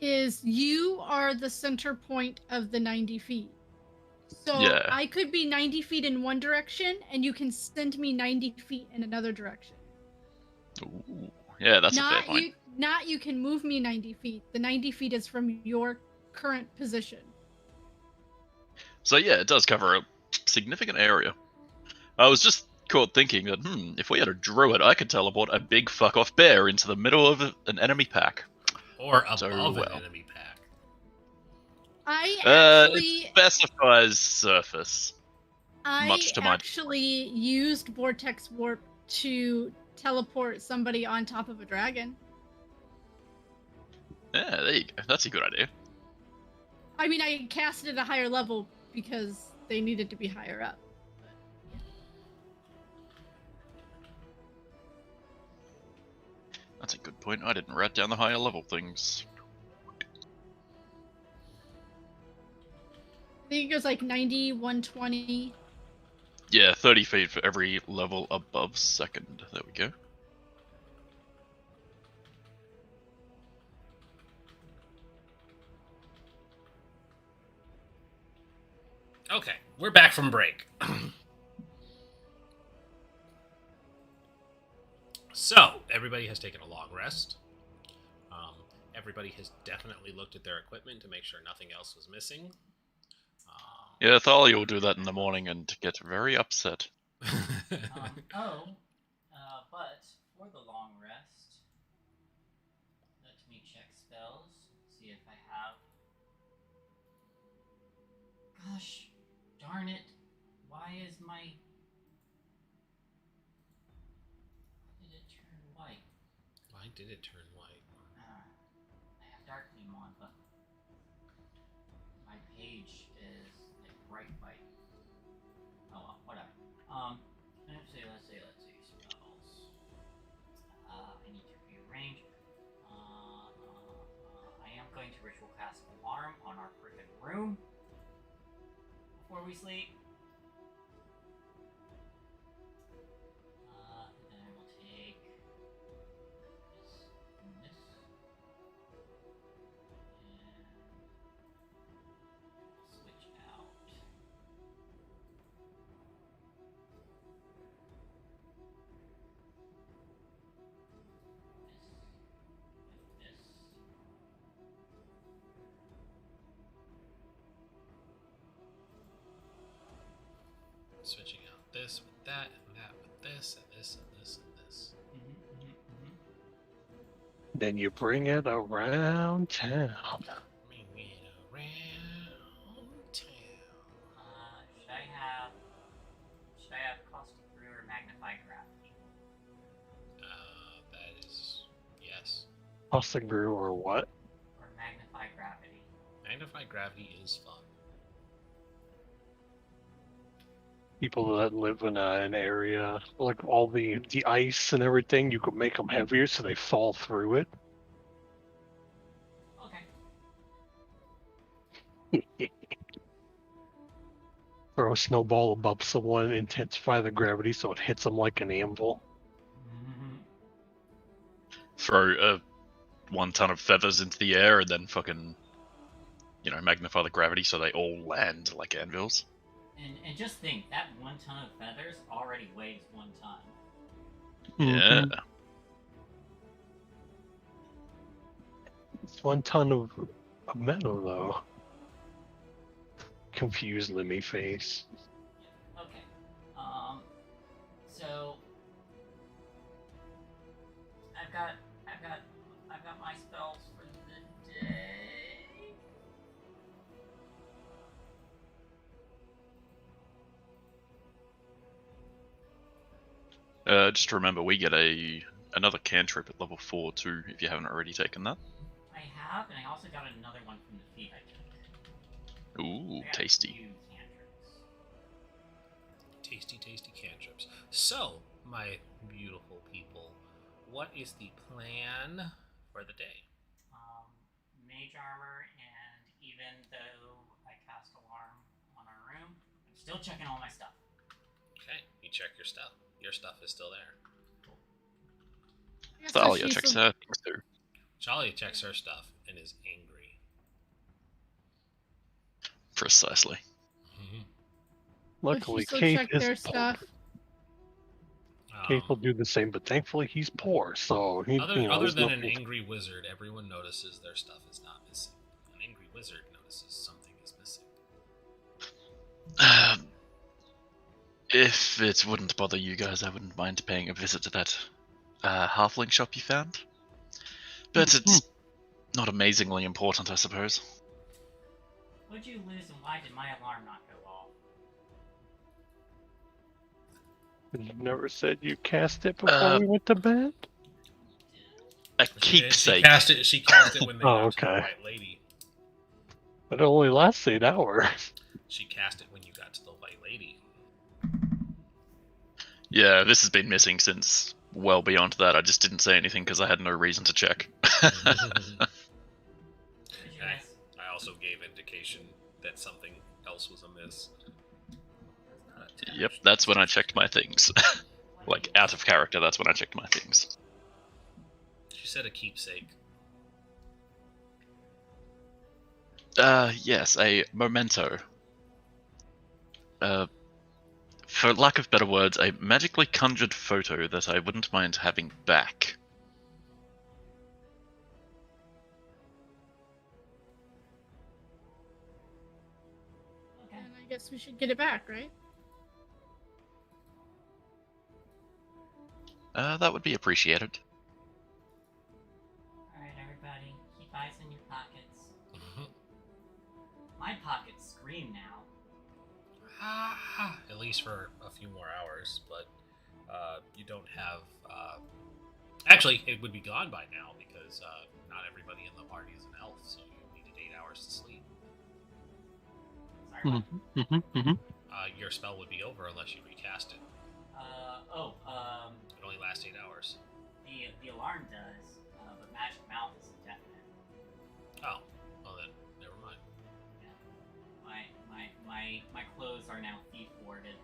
is you are the center point of the 90 feet. So yeah. I could be 90 feet in one direction, and you can send me 90 feet in another direction. Ooh. Yeah, that's a fair point. Not you can move me 90 feet. The 90 feet is from your current position. So yeah, it does cover a significant area. I was just caught thinking that, if we had a druid, I could teleport a big fuck-off bear into the middle of an enemy pack. Or above an enemy pack. It specifies surface. I actually used Vortex Warp to teleport somebody on top of a dragon. Yeah, there you go. That's a good idea. I mean, I cast it at a higher level because they needed to be higher up. That's a good point. I didn't write down the higher level things. I think it goes like 90, 120. Yeah, 30 feet for every level above second. There we go. Okay, we're back from break. So, everybody has taken a long rest. Everybody has definitely looked at their equipment to make sure nothing else was missing. Yeah, Thalia will do that in the morning and get very upset. But for the long rest, let me check spells, see if I have. Gosh, darn it! Why is my? Why did it turn white? Why did it turn white? I have dark theme on, but my page is like bright white. Oh well, whatever. Let's see. Spells. I need to rearrange. I am going to ritual cast alarm on our freaking room before we sleep. And then I will take this and this, and switch out. This. Switching out this with that, and that with this, and this, and this, and this. Then you bring it around town. Bring it around town. Should I have caustic brew or magnify gravity? That is yes. Caustic brew or what? Or magnify gravity. Magnify gravity is fun. People that live in an area, like all the ice and everything, you could make them heavier so they fall through it. Okay. Throw a snowball above someone, intensify the gravity so it hits them like an anvil. Throw 1 ton of feathers into the air and then fucking, magnify the gravity so they all land like anvils. And just think, that 1 ton of feathers already weighs 1 ton. Yeah. It's 1 ton of metal, though. Confused Lemmy face. Okay. So I've got my spells for the day. Just remember, we get another cantrip at level 4 too, if you haven't already taken that. I have, and I also got another one from the feat I took. Ooh, I got tasty. 2 cantrips. Tasty cantrips. So, my beautiful people, what is the plan for the day? Mage armor, and even though I cast alarm on our room, I'm still checking all my stuff. Okay, you check your stuff. Your stuff is still there. Thalia checks her things too. Charlie checks her stuff and is angry. Precisely. Luckily, she still Kate checked is their poor. stuff. Kate will do the same, but thankfully he's poor, so he. Other than an angry wizard, everyone notices their stuff is not missing. An angry wizard notices something is missing. If it wouldn't bother you guys, I wouldn't mind paying a visit to that halfling shop you found. But it's not amazingly important, I suppose. What'd you lose, and why did my alarm not go off? You never said you cast it before we went to bed? A keepsake. She cast it when they got to the okay. White Lady. But it only lasts 8 hours. She cast it when you got to the White Lady. Yeah, this has been missing since well beyond that. I just didn't say anything because I had no reason to check. I also gave indication that something else was amiss. Yep, that's when I checked my things. Like, out of character, that's when I checked my things. She said a keepsake. Yes, a memento. for lack of better words, a magically conjured photo that I wouldn't mind having back. Okay. And I guess we should get it back, right? That would be appreciated. Alright, everybody, keep ice in your pockets. My pockets scream now. At least for a few more hours, but you don't have. Actually, it would be gone by now because not everybody in the party is an elf, so you needed 8 hours to sleep. Sorry, what? Your spell would be over unless you recast it. It only lasts 8 hours. The alarm does, but magic mouth is indefinite. Oh, well then, never mind. Yeah. My clothes are now thief warded.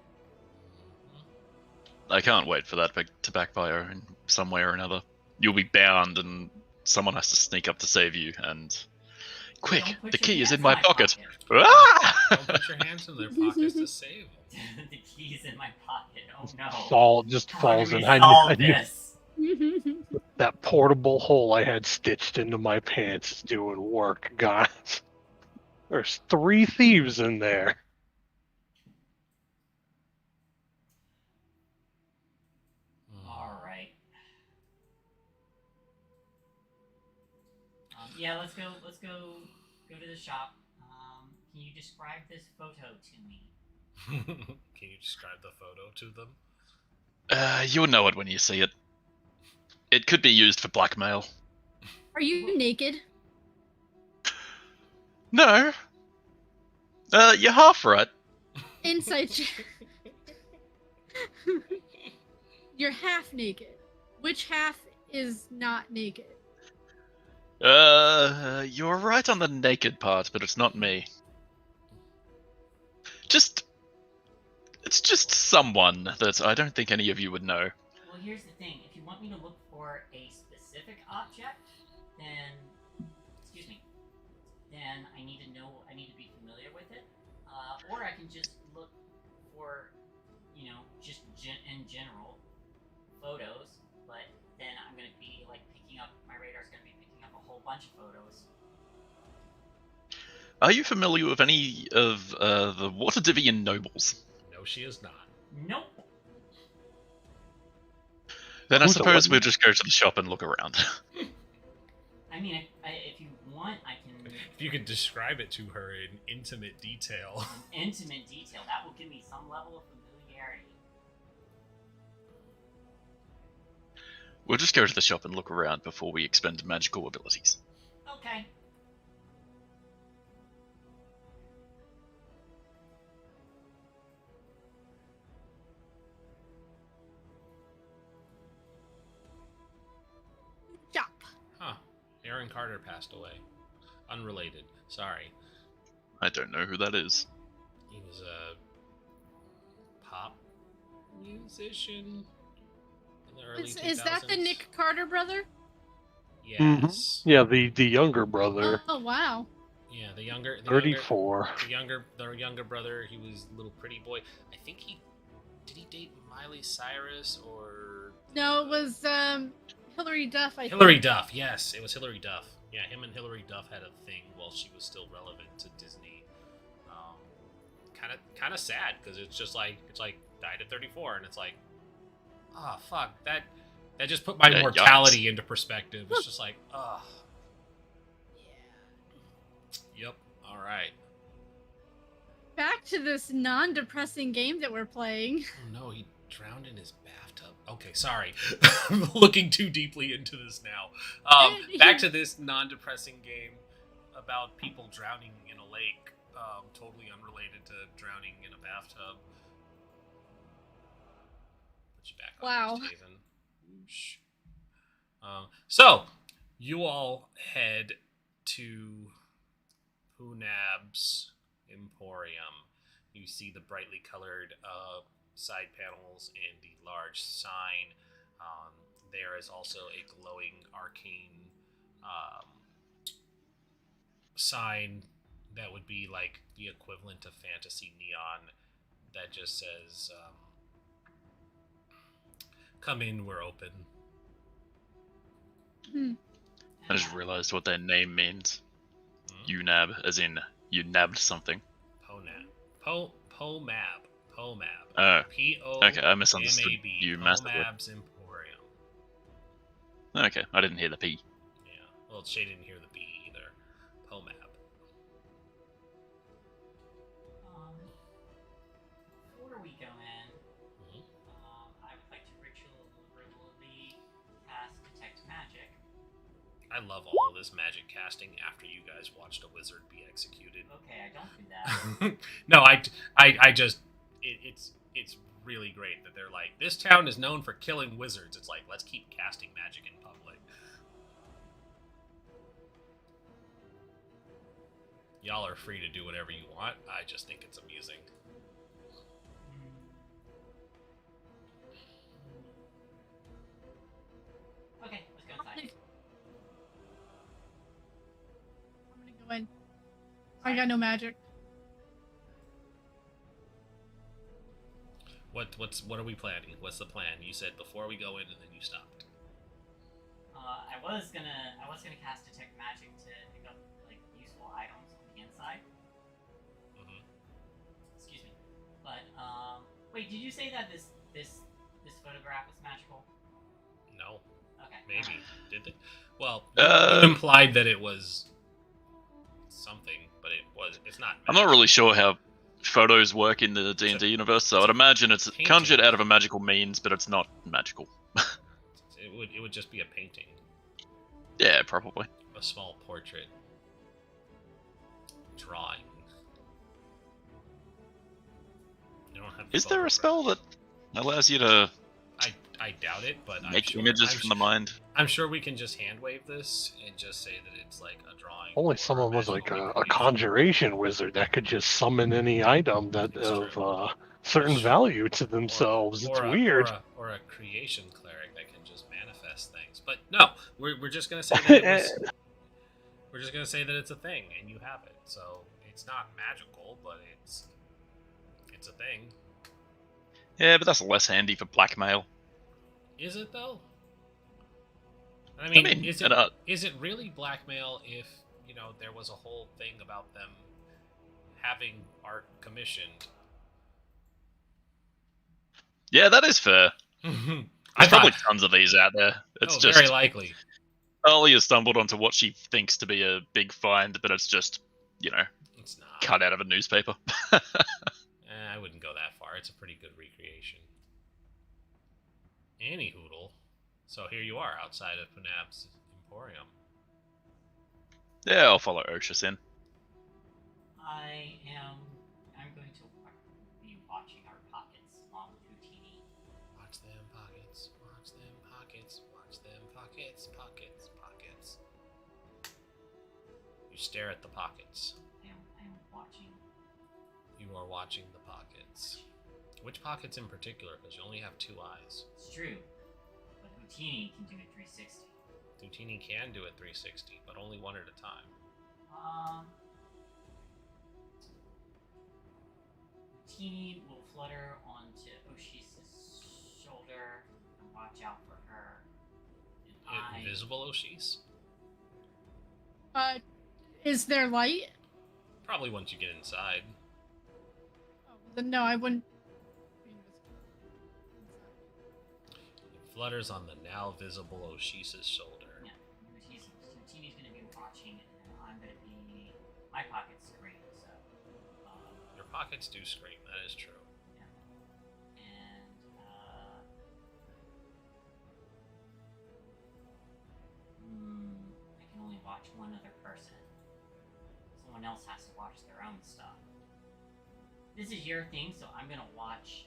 I can't wait for that to backfire in some way or another. You'll be bound, and someone has to sneak up to save you. And quick, Don't put the your key is hands in my pocket. Don't Ah! put your hands in their pockets to save them. The key's in my pocket. Oh no. Fall just How falls do in. we I solve knew this? that portable hole I had stitched into my pants is doing work, guys. There's 3 thieves in there. Alright. Yeah, let's go to the shop. Can you describe this photo to me? Can you describe the photo to them? You'll know it when you see it. It could be used for blackmail. Are you naked? No. You're half right. Insight check. You're half naked. Which half is not naked? You're right on the naked part, but it's not me. It's just someone that I don't think any of you would know. Well, here's the thing. If you want me to look for a specific object, then I need to be familiar with it. Or I can just look for, just in general photos. But then I'm gonna be my radar's gonna be picking up a whole bunch of photos. Are you familiar with any of the Waterdivian nobles? No, she is not. Nope. Then I Who's the suppose what? we'll just go to the shop and look around. I mean, if you want, I can. If you could describe it to her in intimate detail. In intimate detail, that will give me some level of familiarity. We'll just go to the shop and look around before we expend magical abilities. Okay. Chop. Huh. Aaron Carter passed away. Unrelated. Sorry. I don't know who that is. He was a pop musician in the early 2000s. Is that the Nick Carter brother? Yes. Yeah, the younger brother, Oh wow. Yeah, the younger 34. the younger brother, he was a little pretty boy. I think did he date Miley Cyrus or No, it was Hillary Duff. I Hillary think. Duff? Yes, it was Hillary Duff. Yeah, him and Hillary Duff had a thing while she was still relevant to Disney. Kind of sad because it's died at 34, and it's like, oh fuck, that just put my Yeah, mortality into perspective. It's just like, oh, yep, all right. Back to this non-depressing game that we're playing. Oh no, he drowned in his bathtub. Okay, sorry. I'm looking too deeply into this now. Back to this non-depressing game about people drowning in a lake. Totally unrelated to drowning in a bathtub. Put you back on, Wow. Jason. Whoosh. So, you all head to Hunab's Emporium. You see the brightly colored side panels and the large sign. There is also a glowing arcane sign that would be like the equivalent of fantasy neon that that just says, "Come in, we're open." I just realized what their name means. Hmm? UNAB, as in you nabbed something. Pomab. Pomab. Oh, P-O-M-A-B. okay, I misunderstood you massively. Pomab's Emporium. Okay, I didn't hear the P. Yeah. Well, Shay didn't hear the B either. Pomab. Before we go in, Mhm. I would like to ritually cast Detect Magic. I love all of this magic casting after you guys watched a wizard be executed. Okay, I don't do that. No, I just it's really great that they're like, this town is known for killing wizards. It's like, let's keep casting magic in public. Y'all are free to do whatever you want. I just think it's amusing. Okay, let's go inside. I'm gonna go in. I got no magic. What are we planning? What's the plan? You said before we go in, and then you stopped. I was gonna cast Detect Magic to pick up like useful items on the inside. Mm-hmm. Excuse me. But wait, did you say that this photograph was magical? No, Okay. maybe did they? Well, Uh, you implied that it was something, but it's not. I'm not really sure how photos work in the D&D universe, so I'd imagine it's painting. conjured out of a magical means, but it's not magical. It would just be a painting, Yeah, probably. a small portrait, drawing. You don't have. Is there a spell that allows you to I doubt it, but make images from the mind? I'm sure we can just hand wave this and just say that it's like a drawing. Only or someone was like magical a recreation. conjuration wizard that could just summon any item that It's of true. certain It's true. value to themselves. It's weird. Or a creation cleric that can just manifest things. But no, we're just gonna say that it was. We're just gonna say that it's a thing, and you have it. So it's not magical, but it's a thing. Yeah, but that's less handy for blackmail. Is it though? I mean, mean, is it really blackmail if there was a whole thing about them having art commissioned? Yeah, that is fair. I There's probably thought, tons of these out there. It's just very likely. Talia stumbled onto what she thinks to be a big find, but it's just, It's not. cut out of a newspaper. I wouldn't go that far. It's a pretty good recreation. Any hoodle. So here you are outside of Punab's Emporium. Yeah, I'll follow Oshus in. I'm going to be watching our pockets along with Houtini. Watch them pockets. Watch them pockets. Watch them pockets. Pockets. Pockets. You stare at the pockets. I am watching. You are watching the pockets. Which pockets in particular? Because you only have 2 eyes. It's true, but Houtini can do it 360. Dutini can do it 360, but only one at a time. Houtini will flutter onto Oshis's shoulder and watch out for her. And Invisible Oshis? Is there light? Probably once you get inside. Oh, then no, I wouldn't. be invisible. It flutters on the now visible Oshis's shoulder. Yeah, Houtini's going to be watching, and I'm going to be. My pocket's scream, so. Your pockets do scream, that is true. Yeah. And, I can only watch one other person. Someone else has to watch their own stuff. This is your thing, so I'm gonna watch.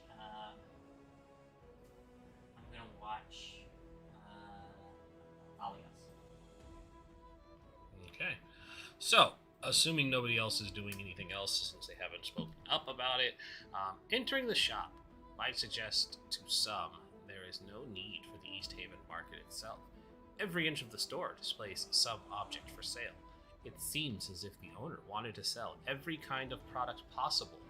Alios. Okay. So, assuming nobody else is doing anything else since they haven't spoken up about it, entering the shop might suggest to some there is no need for the East Haven market itself. Every inch of the store displays some object for sale. It seems as if the owner wanted to sell every kind of product possible,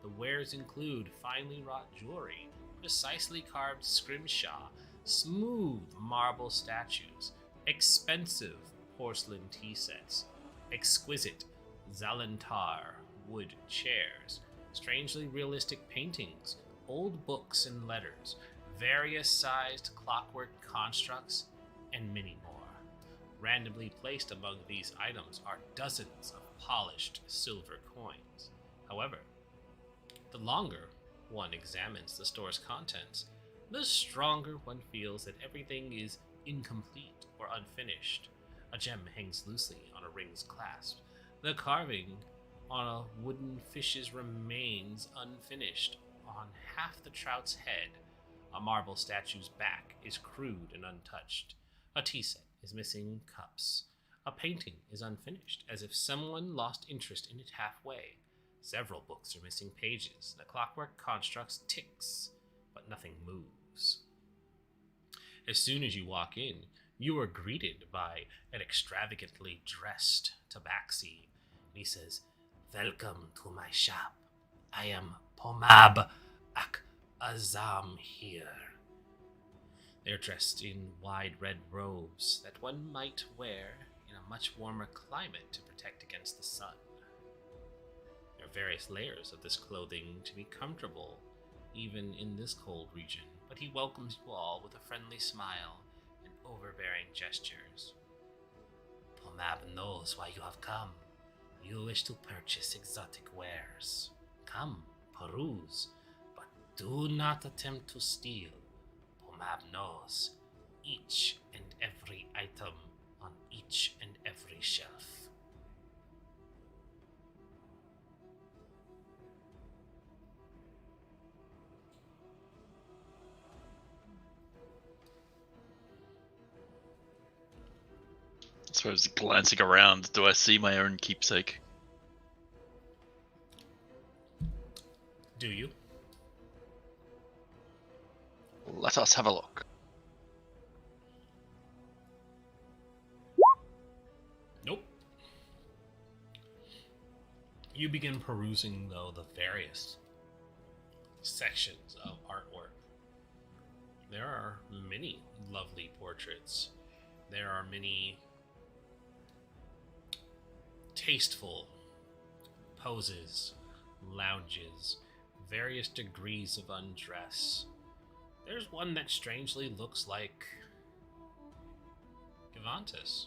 The wares include finely wrought jewelry, precisely carved scrimshaw, smooth marble statues, expensive porcelain tea sets, exquisite Zalantar wood chairs, strangely realistic paintings, old books and letters, various sized clockwork constructs, and many more. Randomly placed among these items are dozens of polished silver coins. However, the longer one examines the store's contents, the stronger one feels that everything is incomplete or unfinished. A gem hangs loosely on a ring's clasp. The carving on a wooden fish's remains unfinished. On half the trout's head, a marble statue's back is crude and untouched. A tea set is missing cups. A painting is unfinished, as if someone lost interest in it halfway. Several books are missing pages. The clockwork construct ticks, but nothing moves. As soon as you walk in, you are greeted by an extravagantly dressed tabaxi. He says, "Welcome to my shop. I am Pomab Ak Azam here." They're dressed in wide red robes that one might wear in a much warmer climate to protect against the sun. There are various layers of this clothing to be comfortable, even in this cold region, but he welcomes you all with a friendly smile and overbearing gestures. Pomab knows why you have come. You wish to purchase exotic wares. Come, peruse, but do not attempt to steal. Pomab knows each and every item on each and every shelf. I suppose glancing around, do I see my own keepsake? Do you? Let us have a look. Nope. You begin perusing, though, the various sections of artwork. There are many lovely portraits. There are many tasteful poses, lounges, various degrees of undress. There's one that strangely looks like Gavantis.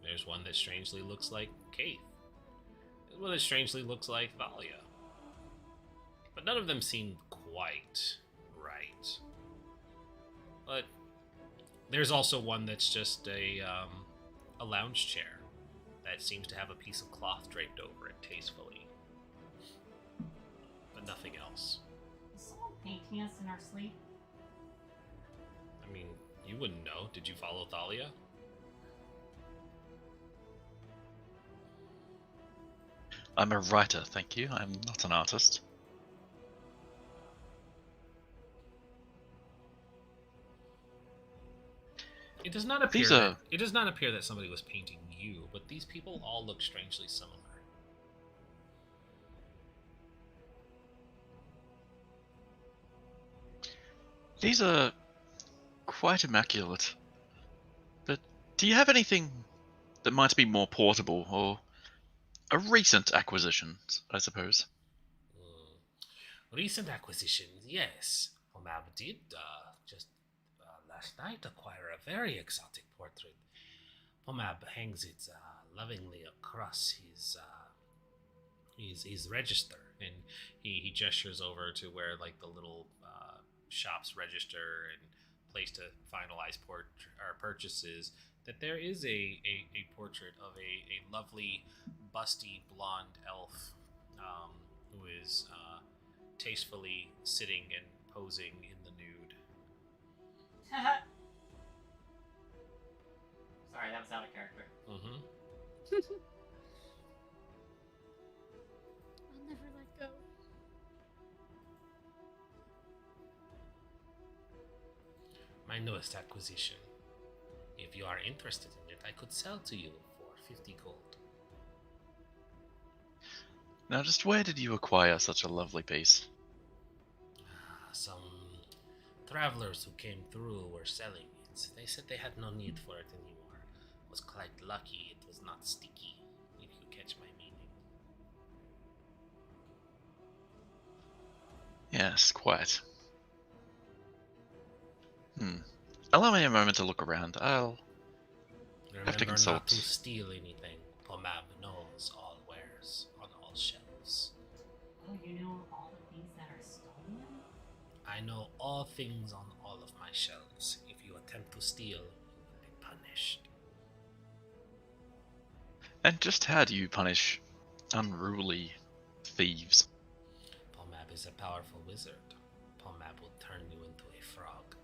There's one that strangely looks like Kaith. There's one that strangely looks like Thalia. But none of them seem quite right. But there's also one that's just a lounge chair that seems to have a piece of cloth draped over it tastefully. But nothing else. Is someone painting us in our sleep? I mean, you wouldn't know. Did you follow Thalia? I'm a writer, thank you. I'm not an artist. It does not appear. These are- It does not appear that somebody was painting you, but these people all look strangely similar. These are quite immaculate. But do you have anything that might be more portable, or a recent acquisition, I suppose? Recent acquisitions, yes. Omab did just last night acquire a very exotic portrait. Pomab hangs it lovingly across his register, and he gestures over to where like the little shops register and place to finalize purchases. That there is a portrait of a lovely, busty blonde elf who is tastefully sitting and posing in the nude. Sorry, that was out of character. Mm-hmm. I'll never let go. My newest acquisition. If you are interested in it, I could sell to you for 50 gold. Now, just where did you acquire such a lovely piece? Some travelers who came through were selling it. They said they had no need for it anymore. Was quite lucky it was not sticky, if you catch my meaning. Yes, quite. Allow me a moment to look around. I'll have to Remember not to consult. steal anything. Pomab knows all wares on all shelves. Oh, you know all the things that are stolen? I know all things on all of my shelves. If you attempt to steal, you will be punished. And just how do you punish unruly thieves? Pomab is a powerful wizard. Pomab will turn you into a frog.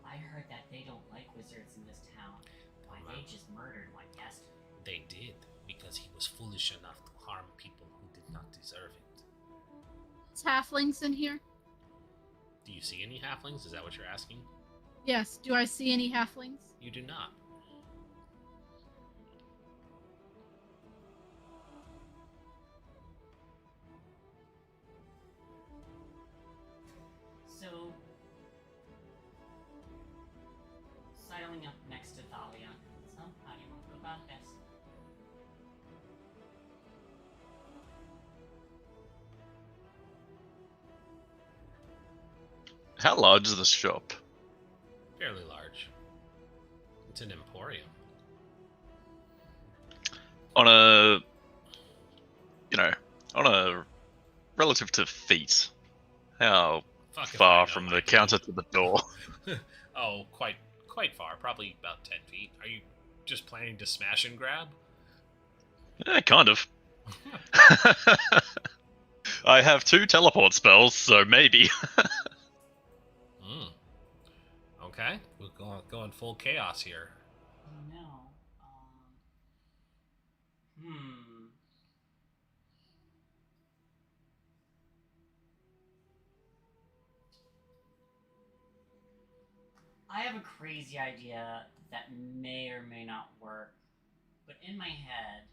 I heard that they don't like wizards in this town. Why, they just murdered one yesterday. They did, because he was foolish enough to harm people who did not deserve it. Is halflings in here? Do you see any halflings? Is that what you're asking? Yes. Do I see any halflings? You do not. So, sidling up next to Thalia. So, how do you want to go about this? How large is this shop? Fairly large. It's an emporium. On a, on a relative to feet, how Fuck if I far know, from the Mikey. counter to the door? Oh, quite far. Probably about 10 feet. Are you just planning to smash and grab? Kind of. I have 2 teleport spells, so maybe. Okay, we're going full chaos here. Oh no. I have a crazy idea that may or may not work, but in my head,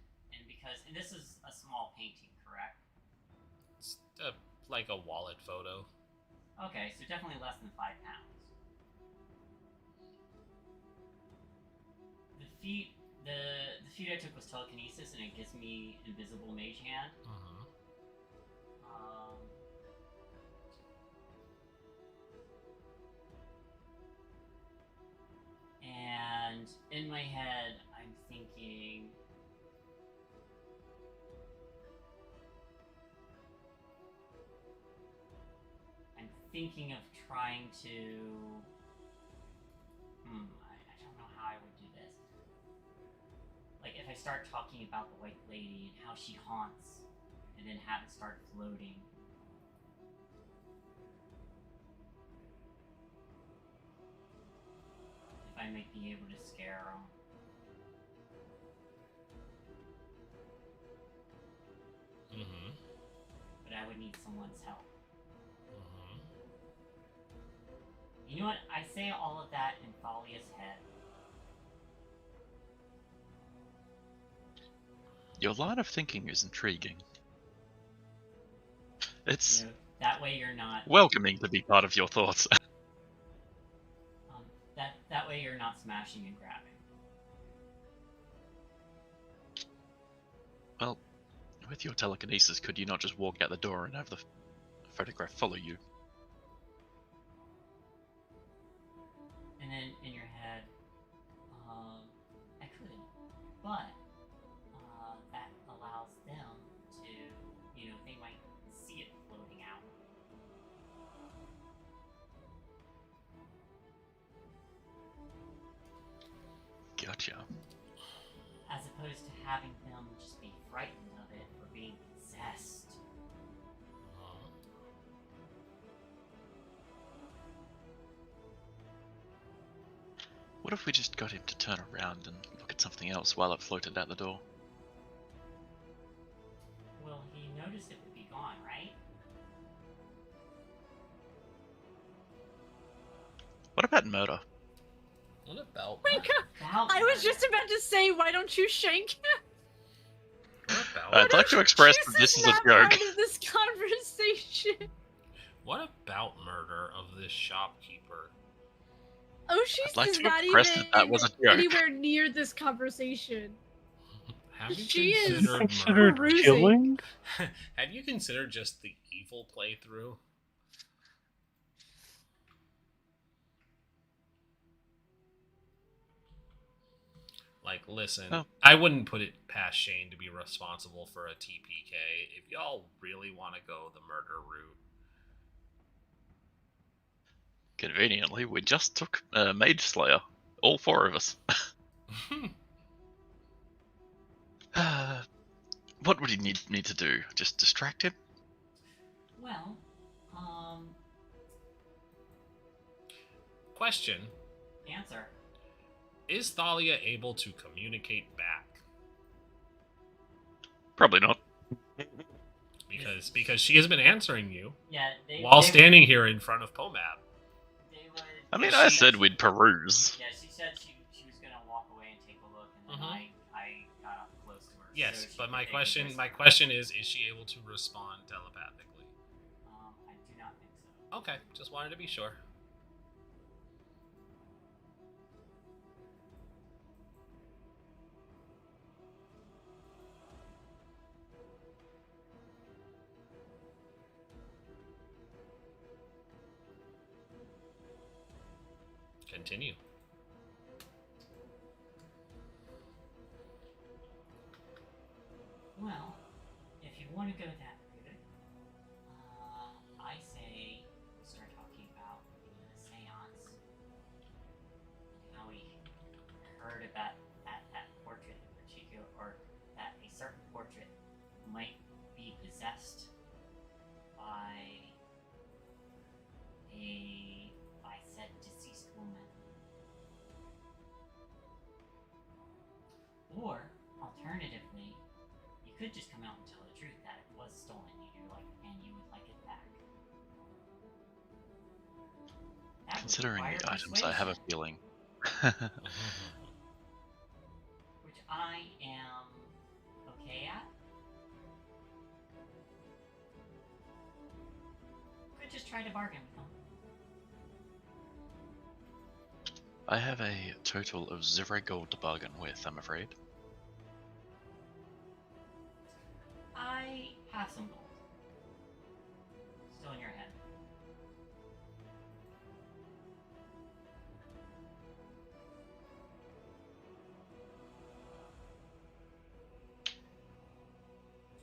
and this is a small painting, correct? It's like a wallet photo. Okay, so definitely less than 5 pounds. The feat I took was telekinesis, and it gives me invisible mage hand. And in my head, I'm thinking of trying to. I don't know how I would do this. Like, if I start talking about the White Lady and how she haunts, and then have it start floating. If I might be able to scare them. But I would need someone's help. You know what? I say all of that in Thalia's head. Your line of thinking is intriguing. It's That way you're not. welcoming to be part of your thoughts. That way you're not smashing and grabbing. Well, with your telekinesis, could you not just walk out the door and have the photograph follow you? And then in your head, I could, but that allows them to, they might see it floating out. Gotcha. As opposed to having them just be frightened of it or being possessed. What if we just got him to turn around and look at something else while it floated out the door? Well, he noticed it would be gone, right? What about murder? What about? I was just about to say, why don't you shank? What about I'd like to express that this is a not joke. part of this conversation. What about murder of this shopkeeper? Oh, she's like is to not express even that that was a joke. anywhere near this conversation. Have you She is considered Considered murder? killing? Have you considered just the evil playthrough? Like, listen, Oh. I wouldn't put it past Shane to be responsible for a TPK if y'all really want to go the murder route. Conveniently, we just took Mage Slayer. All 4 of us. What would he need me to do? Just distract him? Well, Question: answer. is Thalia able to communicate back? Probably not. Because she has been answering you Yeah, while standing here in front of Pomab. They would. I mean, Yeah, I she- said we'd peruse. Yeah, she said she was gonna walk away and take a look, and then Mhm. I got up close to her. Yes, so she but could my take a question whisper. is she able to respond telepathically? I do not think so. Okay, just wanted to be sure. Continue. Well, if you want to go that route, I say we start talking about the seance and how we heard about that portrait in particular, or that a certain portrait might be possessed by said deceased woman. Or, alternatively, you could just come out and tell the truth that it was stolen and you would like it back. That would Considering require the items, I have a persuasion, feeling. which I am okay at. Could just try to bargain with them. I have a total of 0 gold to bargain with, I'm afraid. I have some gold. Still in your head.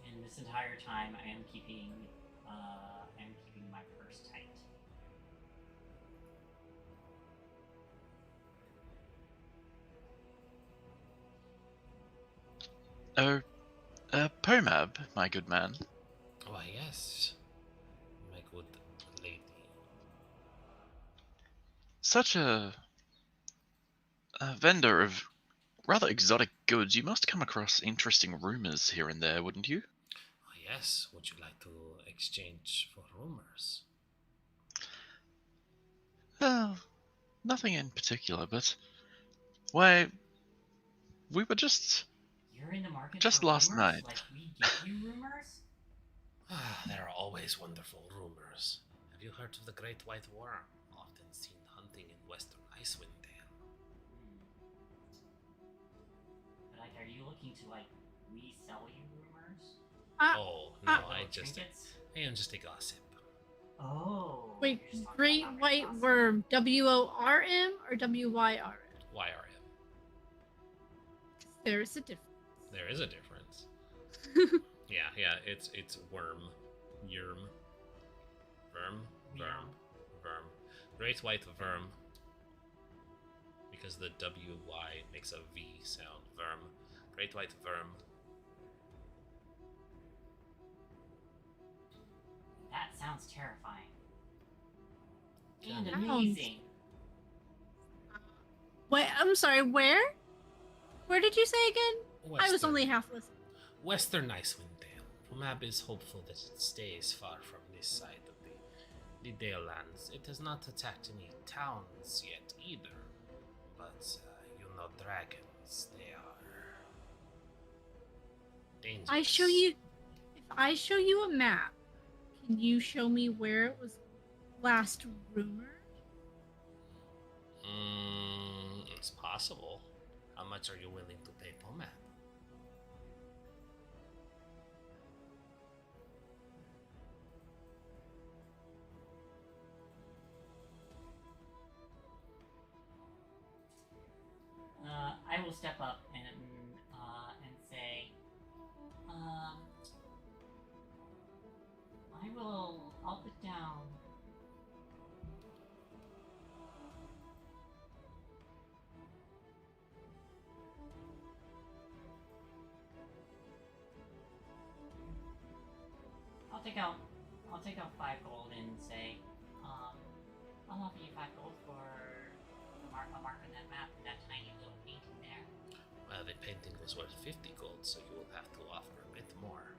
And this entire time, I am keeping my purse tight. Oh, Pomab, my good man. Why, yes, my good lady. Such a vendor of rather exotic goods, you must come across interesting rumors here and there, wouldn't you? Why, yes, would you like to exchange for rumors? Nothing in particular, but why, we were just You're in the market Just for last rumors? night. Like we give you rumors? There are always wonderful rumors. Have you heard of the Great White Worm, often seen hunting in western Icewind Dale? But like, are you looking to resell you rumors? Oh, no, I Trinkets? am just a gossip. Oh. Wait, you're just talking Great about White gossip. Worm, WORM or WYRM? YRM. There's a difference. There is a difference. Yeah, it's worm. Yerm. Verm. Great White Verm. Because the WY makes a V sound. Verm. Great White Verm. That sounds terrifying. And Sounds- amazing. Wait, I'm sorry, where? Where did you say again? I was Western- only half listening. Western Icewind Dale. Pomab is hopeful that it stays far from this side of the Dale lands. It has not attacked any towns yet either. But, you know, dragons, they are Dangerous. I show you. If I show you a map, can you show me where it was last rumored? It's possible. How much are you willing to pay for map? I will step up and say, I'll put down. I'll take out 5 gold and say, I'll offer you 5 gold for a mark on that map and that tiny little painting there. Well, the painting was worth 50 gold, so you will have to offer a bit more.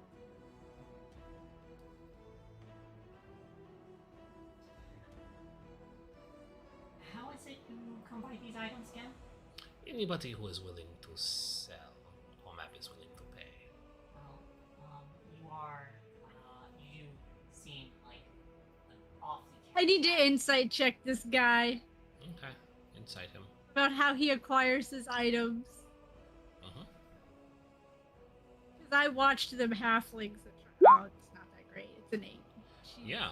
How is it you come by these items again? Anybody who is willing to sell, Pomap is willing to pay. Well, you seem like an awfully. I need to insight check this guy Okay, inside him. about how he acquires his items. Uh-huh. Because I watched them halflings. Oh, it's not that great. It's an 8. Jeez. Yeah.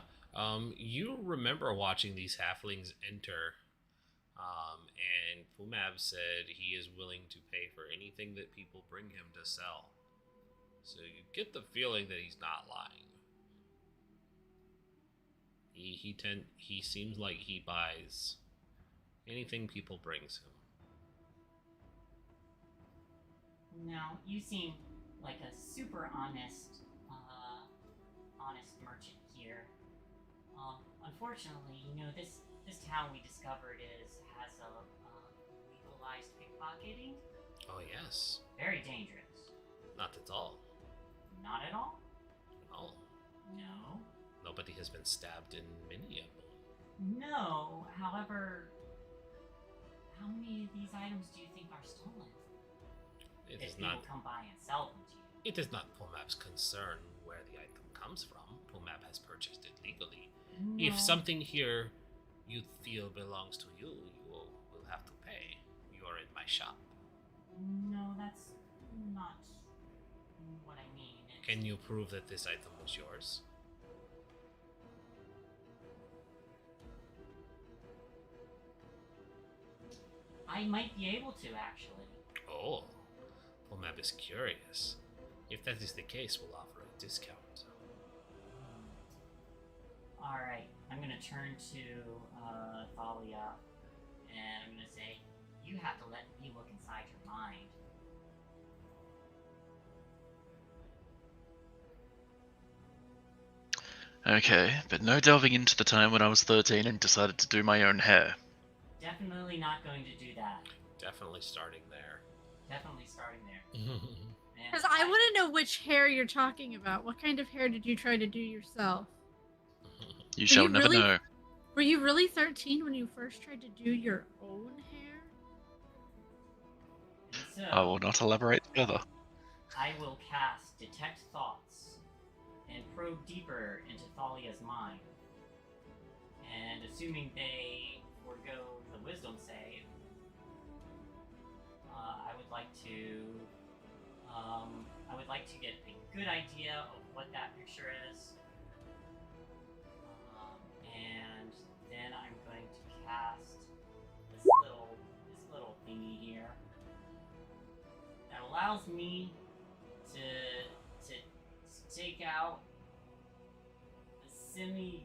You remember watching these halflings enter, and Pumab said he is willing to pay for anything that people bring him to sell. So you get the feeling that he's not lying. He seems like he buys anything people brings him. Now, you seem like a super honest merchant here. Unfortunately, this town we discovered has a legalized pickpocketing. Oh yes. Very dangerous. Not at all. Not at all? No. No. Nobody has been stabbed in many of them. No. However, how many of these items do you think are stolen? It If is people not. come by and sell them to you. It is not Pumab's concern where the item comes from. Pumab has purchased it legally. No. If something here you feel belongs to you, you will have to pay. You are in my shop. No, that's not what I mean. Can you prove that this item was yours? I might be able to, actually. Oh, Pumab is curious. If that is the case, we'll offer a discount. Alright, I'm gonna turn to Thalia, and I'm gonna say, you have to let me look inside your mind. Okay, but no delving into the time when I was 13 and decided to do my own hair. Definitely not going to do that. Definitely starting there. Definitely starting there. And Because I want to know which hair you're talking about. What kind of hair did you try to do yourself? You shall you never really- know. Were you really 13 when you first tried to do your own hair? so, I will not elaborate further. I will cast Detect Thoughts and probe deeper into Thalia's mind. And assuming they forego the Wisdom save, I would like to get a good idea of what that picture is. And then I'm going to cast this little thingy here that allows me to take out a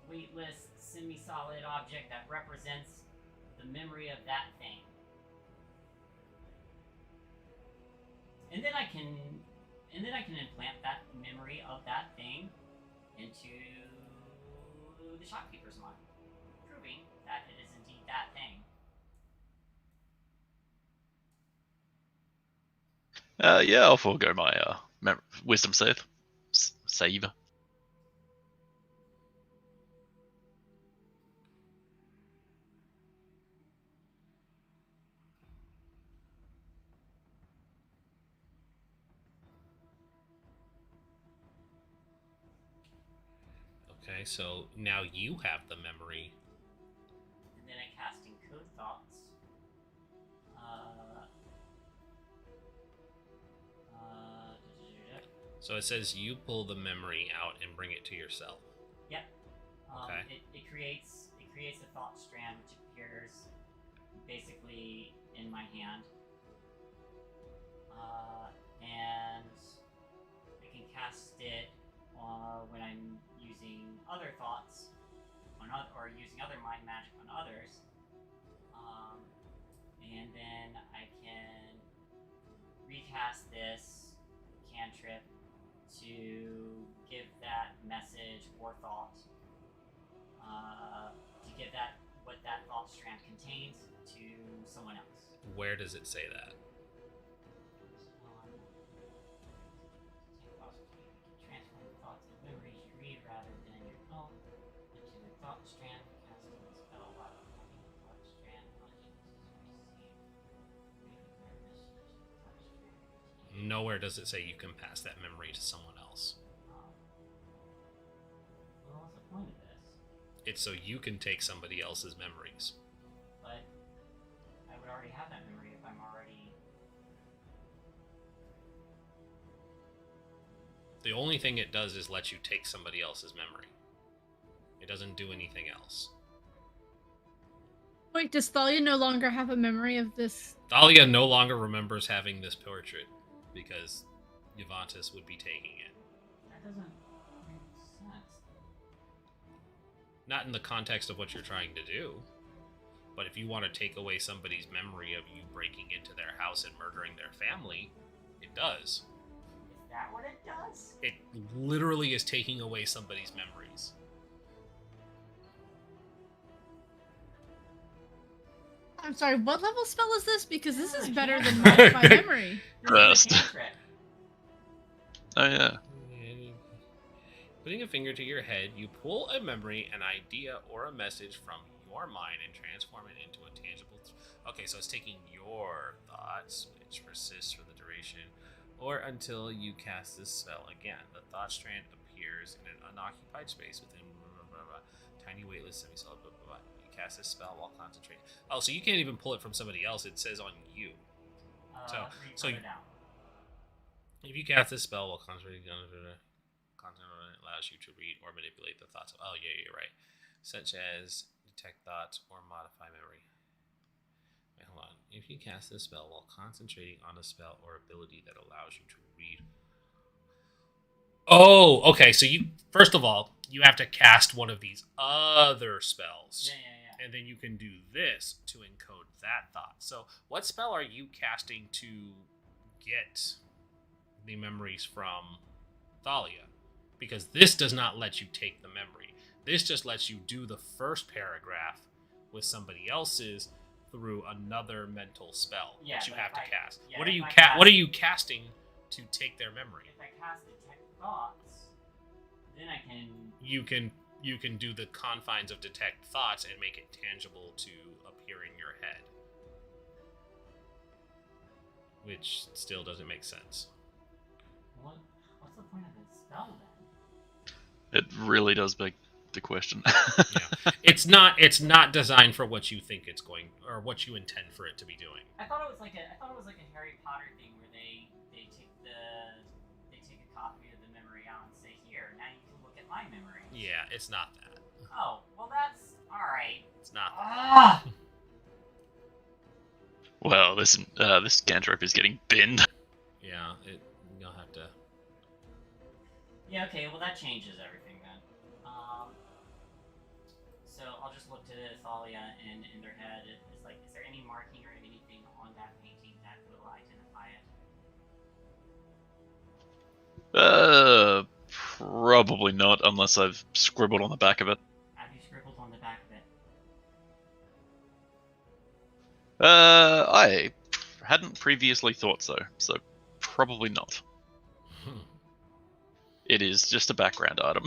weightless, semi-solid object that represents the memory of that thing. And then I can implant that memory of that thing into the shopkeeper's mind, proving that it is indeed that thing. Yeah, I'll forego my wisdom save. Save. Okay, so now you have the memory. And then I cast Encode Thoughts. So it says you pull the memory out and bring it to yourself. Yep. Okay. It creates a thought strand which appears basically in my hand. And I can cast it when I'm using other thoughts or using other mind magic on others. And then I can recast this cantrip to give that message or thought, to give that what that thought strand contains to someone else. Where does it say that? Transform the thoughts and memories you read rather than your own into the thought strand, casting the spell while holding the thought strand. Nowhere does it say you can pass that memory to someone else. Well, what's the point of this? It's so you can take somebody else's memories. But I would already have that memory if I'm already. The only thing it does is let you take somebody else's memory. It doesn't do anything else. Wait, does Thalia no longer have a memory of this? Thalia no longer remembers having this portrait because Yvantis would be taking it. That doesn't make sense. Not in the context of what you're trying to do. But if you want to take away somebody's memory of you breaking into their house and murdering their family, it does. Is that what it does? It literally is taking away somebody's memories. I'm sorry, what level spell is this? Because this is better than my memory. First. This is a cantrip. Oh yeah. Putting a finger to your head, you pull a memory, an idea, or a message from your mind and transform it into a tangible. Okay, so it's taking your thoughts, which persists for the duration, or until you cast this spell again. The thought strand appears in an unoccupied space within tiny weightless semi-solid. You cast this spell while concentrating. Oh, so you can't even pull it from somebody else. It says on you. So it down. If you cast this spell while concentrating on it, allows you to read or manipulate the thoughts of. Oh, yeah, you're right. Such as detect thoughts or modify memory. Wait, hold on. If you cast this spell while concentrating on a spell or ability that allows you to read. Oh, okay. So you, first of all, you have to cast one of these other spells. Yeah. And then you can do this to encode that thought. So what spell are you casting to get the memories from Thalia? Because this does not let you take the memory. This just lets you do the first paragraph with somebody else's through another mental spell that you have to cast. Yeah, what are you casting to take their memory? If I cast detect thoughts, then I can. You can do the confines of detect thoughts and make it tangible to appear in your head. Which still doesn't make sense. What's the point of this spell then? It really does beg the question. Yeah. It's not designed for what you think it's going or what you intend for it to be doing. I thought it was like a Harry Potter thing where they take a copy of the memory out and say, here, now you can look at my memory. Yeah, it's not that. Oh, well that's alright. It's not that. Ah! Well, this cantrip is getting binned. Yeah, you'll have to. Yeah, okay, well that changes everything then. So I'll just look to Thalia and in their head. It's like, is there any marking or anything on that painting that will identify it? Probably not, unless I've scribbled on the back of it. Have you scribbled on the back of it? I hadn't previously thought so probably not. It is just a background item.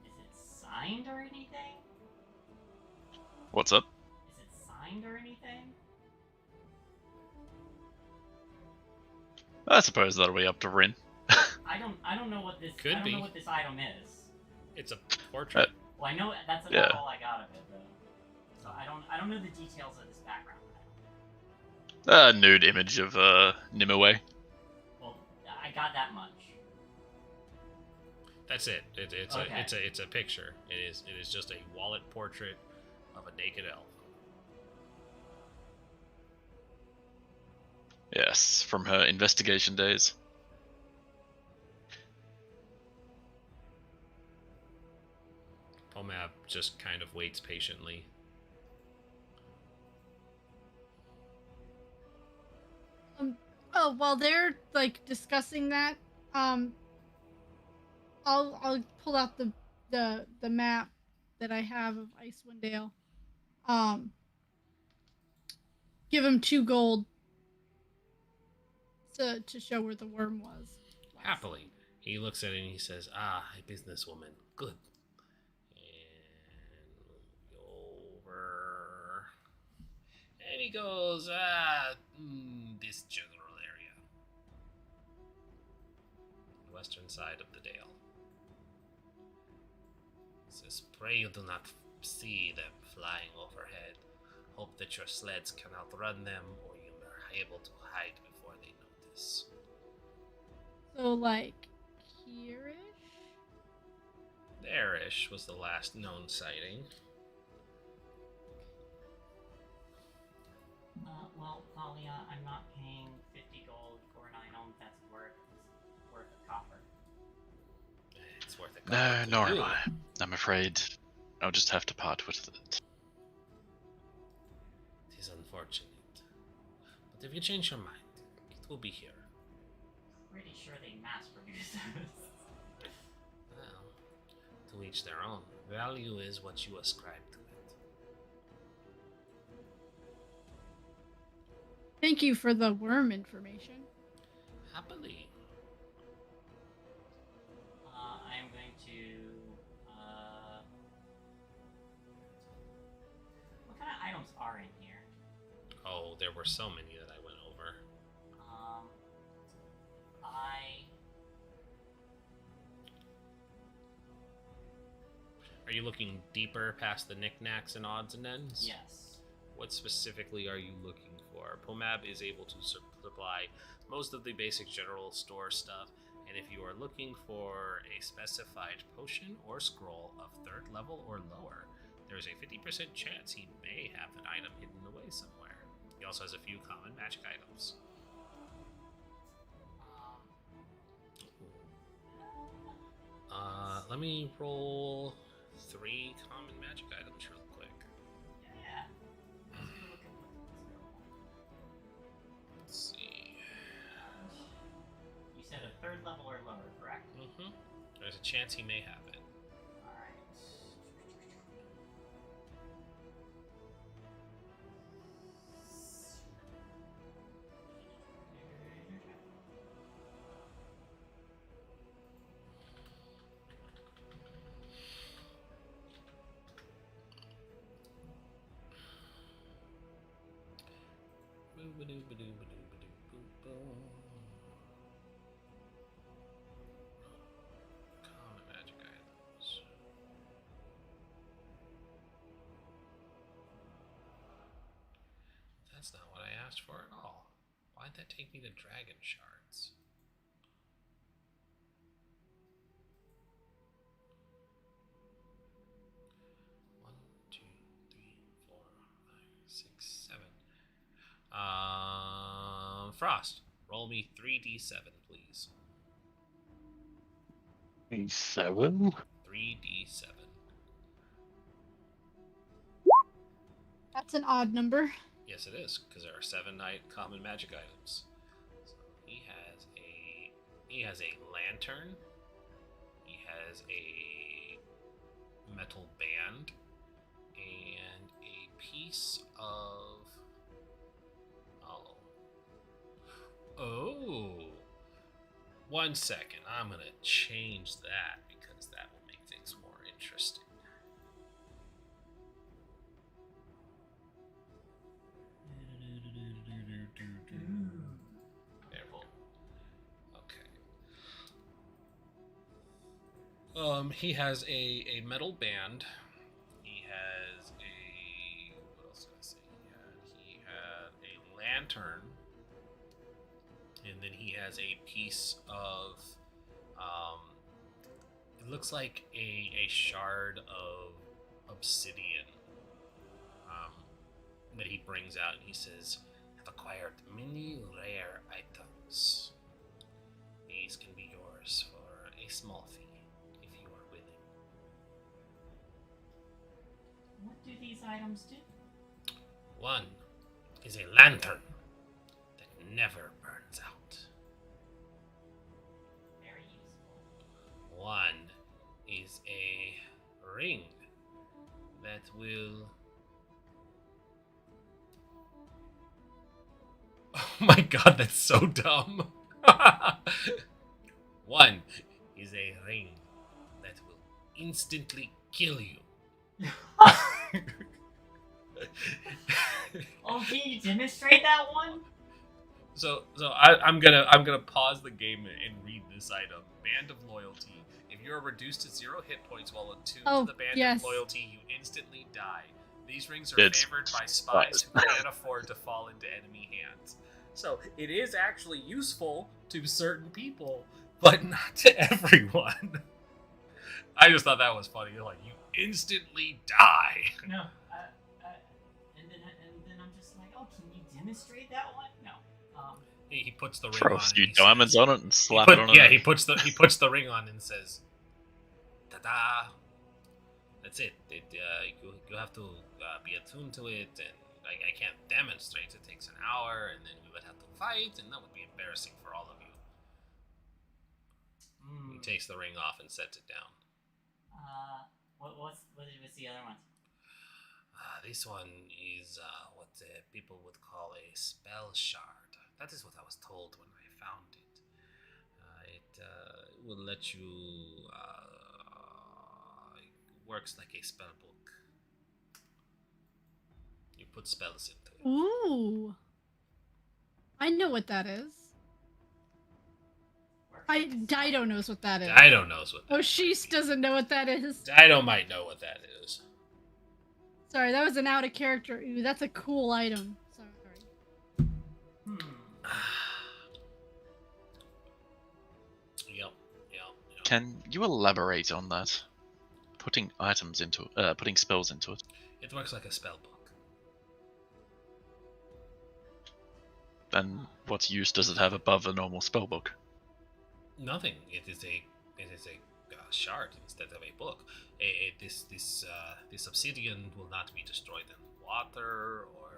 Is it signed or anything? What's up? Is it signed or anything? I suppose that'll be up to Rin. I don't know what this. Could I don't be. know what this item is. It's a portrait. Well, I know that's about Yeah. all I got of it, though. So I don't know the details of this background. Nude image of Nimue. Well, I got that much. That's it. It's Okay. a picture. It is just a wallet portrait of a naked elf. Yes, from her investigation days. Pomab just kind of waits patiently. Oh, while they're like discussing that, I'll pull out the map that I have of Icewind Dale. Give him 2 gold to show where the worm was. Happily, he looks at it and he says, "Ah, a businesswoman. Good." And over. And he goes, this general area. The western side of the dale. He says, "Pray you do not see them flying overhead. Hope that your sleds can outrun them, or you are able to hide before they notice." So like here-ish? There-ish was the last known sighting. Well, Thalia, I'm not paying 50 gold for an item that's worth a copper. It's worth a No, couple to nor am you. I. I'm afraid I'll just have to part with it. It is unfortunate. But if you change your mind, it will be here. Pretty sure they mass produce this. Well, to each their own. Value is what you ascribe to it. Thank you for the worm information. Happily. I'm going to. What kind of items are in here? Oh, there were so many that I went over. Are you looking deeper past the knickknacks and odds and ends? Yes. What specifically are you looking for? Pomab is able to supply most of the basic general store stuff, and if you are looking for a specified potion or scroll of 3rd level or lower, there is a 50% chance he may have an item hidden away somewhere. He also has a few common magic items. Let me roll 3 common magic items real quick. Yeah. Let's see. You said a 3rd level or lower, correct? Mm-hmm. There's a chance he may have it. Alright. Common magic items. That's not what I asked for at all. Why'd that take me to dragon shards? One, two, three, four, five, six, 7. Frost, roll me 3d7, please. A7? 3d7. That's an odd number. Yes, it is, because there are 7 common magic items. So he has a lantern. He has a metal band and a piece of. Oh. 1 second. I'm gonna change that because that will make things more interesting. There we go. He has a metal band. He has a what else did I say? He had a lantern, and then he has a piece of it looks like a shard of obsidian that he brings out, and he says, "I've acquired many rare items. These can be yours for a small fee if you are willing." What do these items do? One is a lantern that never burns out. Very useful. One is a ring that will... Oh my god, that's so dumb. One is a ring that will instantly kill you. Oh, can you demonstrate that one? So I'm gonna pause the game and read this item. Band of Loyalty. If you are reduced to 0 hit points while attuned Oh, to the Band yes. of Loyalty, you instantly die. These rings are It's favored by spies who can't afford to fall into enemy hands. So it is actually useful to certain people, but not to everyone. I just thought that was funny. You're like, you instantly die. No. And then I'm just like, oh, can you demonstrate that one? No. He puts the ring Throw on. a and few he diamonds says, on it and slap it on Yeah, it. he puts the ring on and says, "Ta-da! That's it. You have to be attuned to it, and I can't demonstrate. It takes an hour, and then we would have to fight, and that would be embarrassing for all of you." He takes the ring off and sets it down. What's the other one? This one is what people would call a spell shard. That is what I was told when I found it. It will let you. It works like a spell book. You put spells into it. Ooh. I know what that is. Dido knows what that is. Dido knows what that is. Oshis doesn't know what that is. Dido might know what that is. Sorry, that was an out of character. Ooh, that's a cool item. Sorry. Yep. Can you elaborate on that? Putting spells into it. It works like a spell book. Then what use does it have above a normal spellbook? Nothing. It is a shard instead of a book. This obsidian will not be destroyed in water, or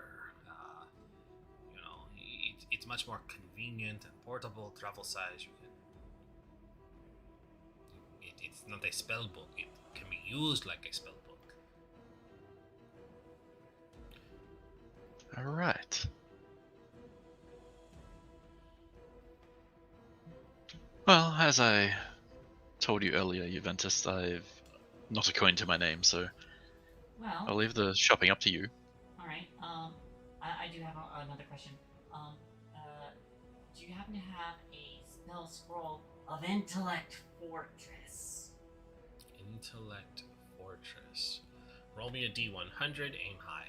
it's much more convenient and portable, travel size. It's not a spell book. It can be used like a spell book. All right. Well, as I told you earlier, Juventus, I've not a coin to my name, so Well, I'll leave the shopping up to you. all right. I do have another question. Do you happen to have a spell scroll of Intellect Fortress? Intellect Fortress. Roll me a D100. Aim high.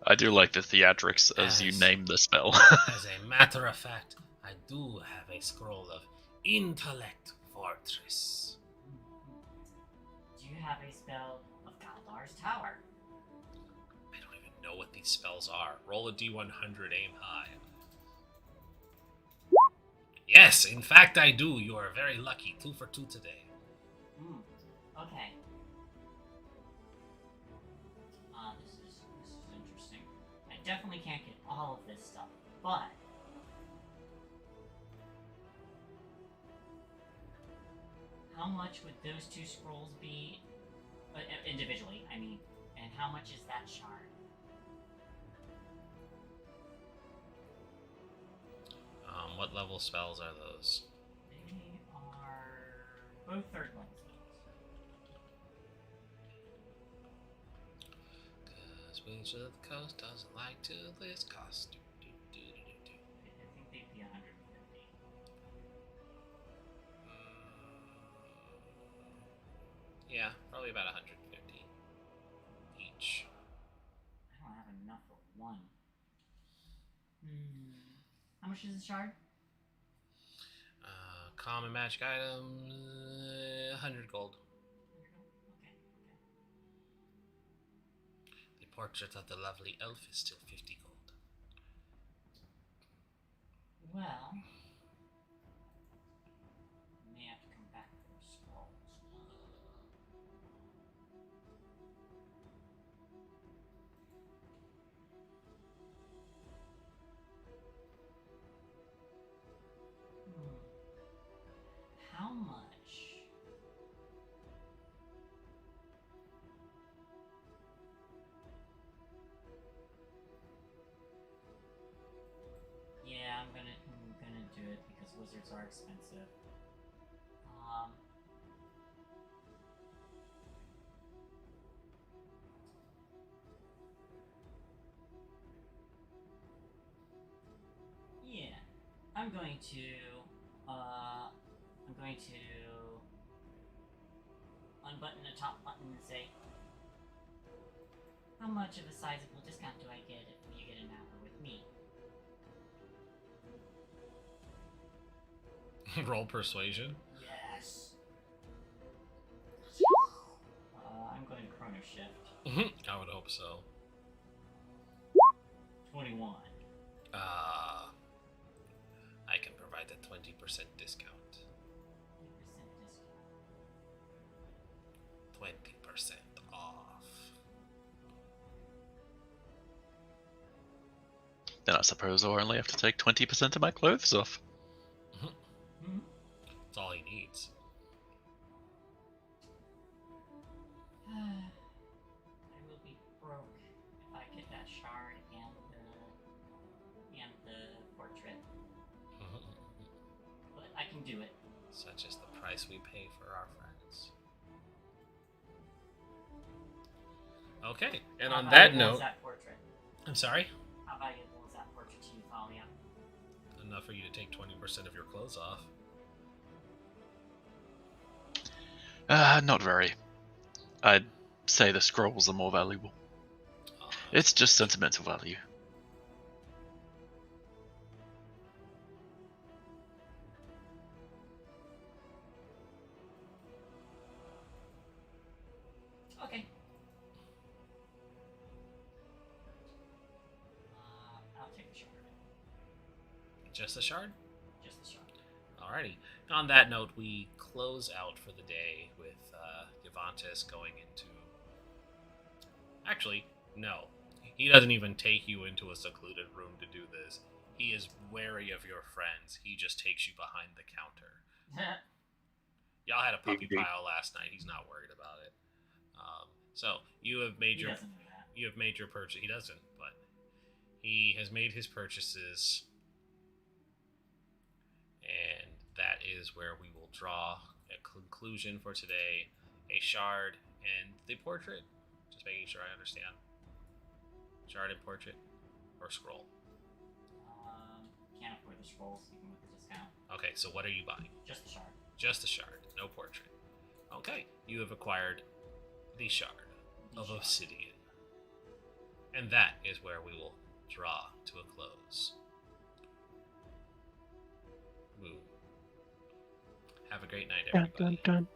I do like the theatrics as you Yes. name the spell. As a matter of fact, I do have a scroll of Intellect Fortress. Do you have a spell of Galdar's Tower? I don't even know what these spells are. Roll a D100, aim high. Yes, in fact I do. You are very lucky. 2 for 2 today. Okay. This is interesting. I definitely can't get all of this stuff, but how much would those two scrolls be individually? I mean, and how much is that shard? What level spells are those? They are both third level spells. Cause Wizard of the Coast doesn't like to list cost. I think they'd be 150. Yeah, probably about 150 each. I don't have enough for one. How much is the shard? Common magic item, 100 gold. Okay. The portrait of the lovely elf is still 50 gold. Well, may have to come back for scrolls. How much? Yeah, I'm gonna do it because wizards are expensive. Yeah, I'm going to unbutton the top button and say, how much of a sizable discount do I get if you get an hour with me? Roll persuasion. Yes. I'm going to chrono shift. I would hope so. 21. I can provide a 20% discount. 20% off. Then I suppose I'll only have to take 20% of my clothes off. That's all he needs. I will be broke if I get that shard and the portrait. But I can do it. Such is the price we pay for our friends. Okay, and How on that valuable note, is that portrait? I'm sorry? How valuable is that portrait to you, Thalia? Enough for you to take 20% of your clothes off. Not very. I'd say the scrolls are more valuable. It's just sentimental value. Okay. I'll take the shard. Just a shard? Just the shard. Alrighty. On that note, we close out for the day with Yavantis going into... Actually, no. He doesn't even take you into a secluded room to do this. He is wary of your friends. He just takes you behind the counter. Y'all had a puppy pile last night. He's not worried about it. So you have made He your doesn't do that. you have made your purchase. He doesn't, but he has made his purchases, and that is where we will draw a conclusion for today. A shard and the portrait. Just making sure I understand. Shard and portrait, or scroll. Can't afford the scrolls even with the discount. Okay, so what are you buying? Just the shard. Just a shard, no portrait. Okay, you have acquired the shard of obsidian. And that is where we will draw to a close. Woo. Have a great night, everybody. Dun, dun, dun.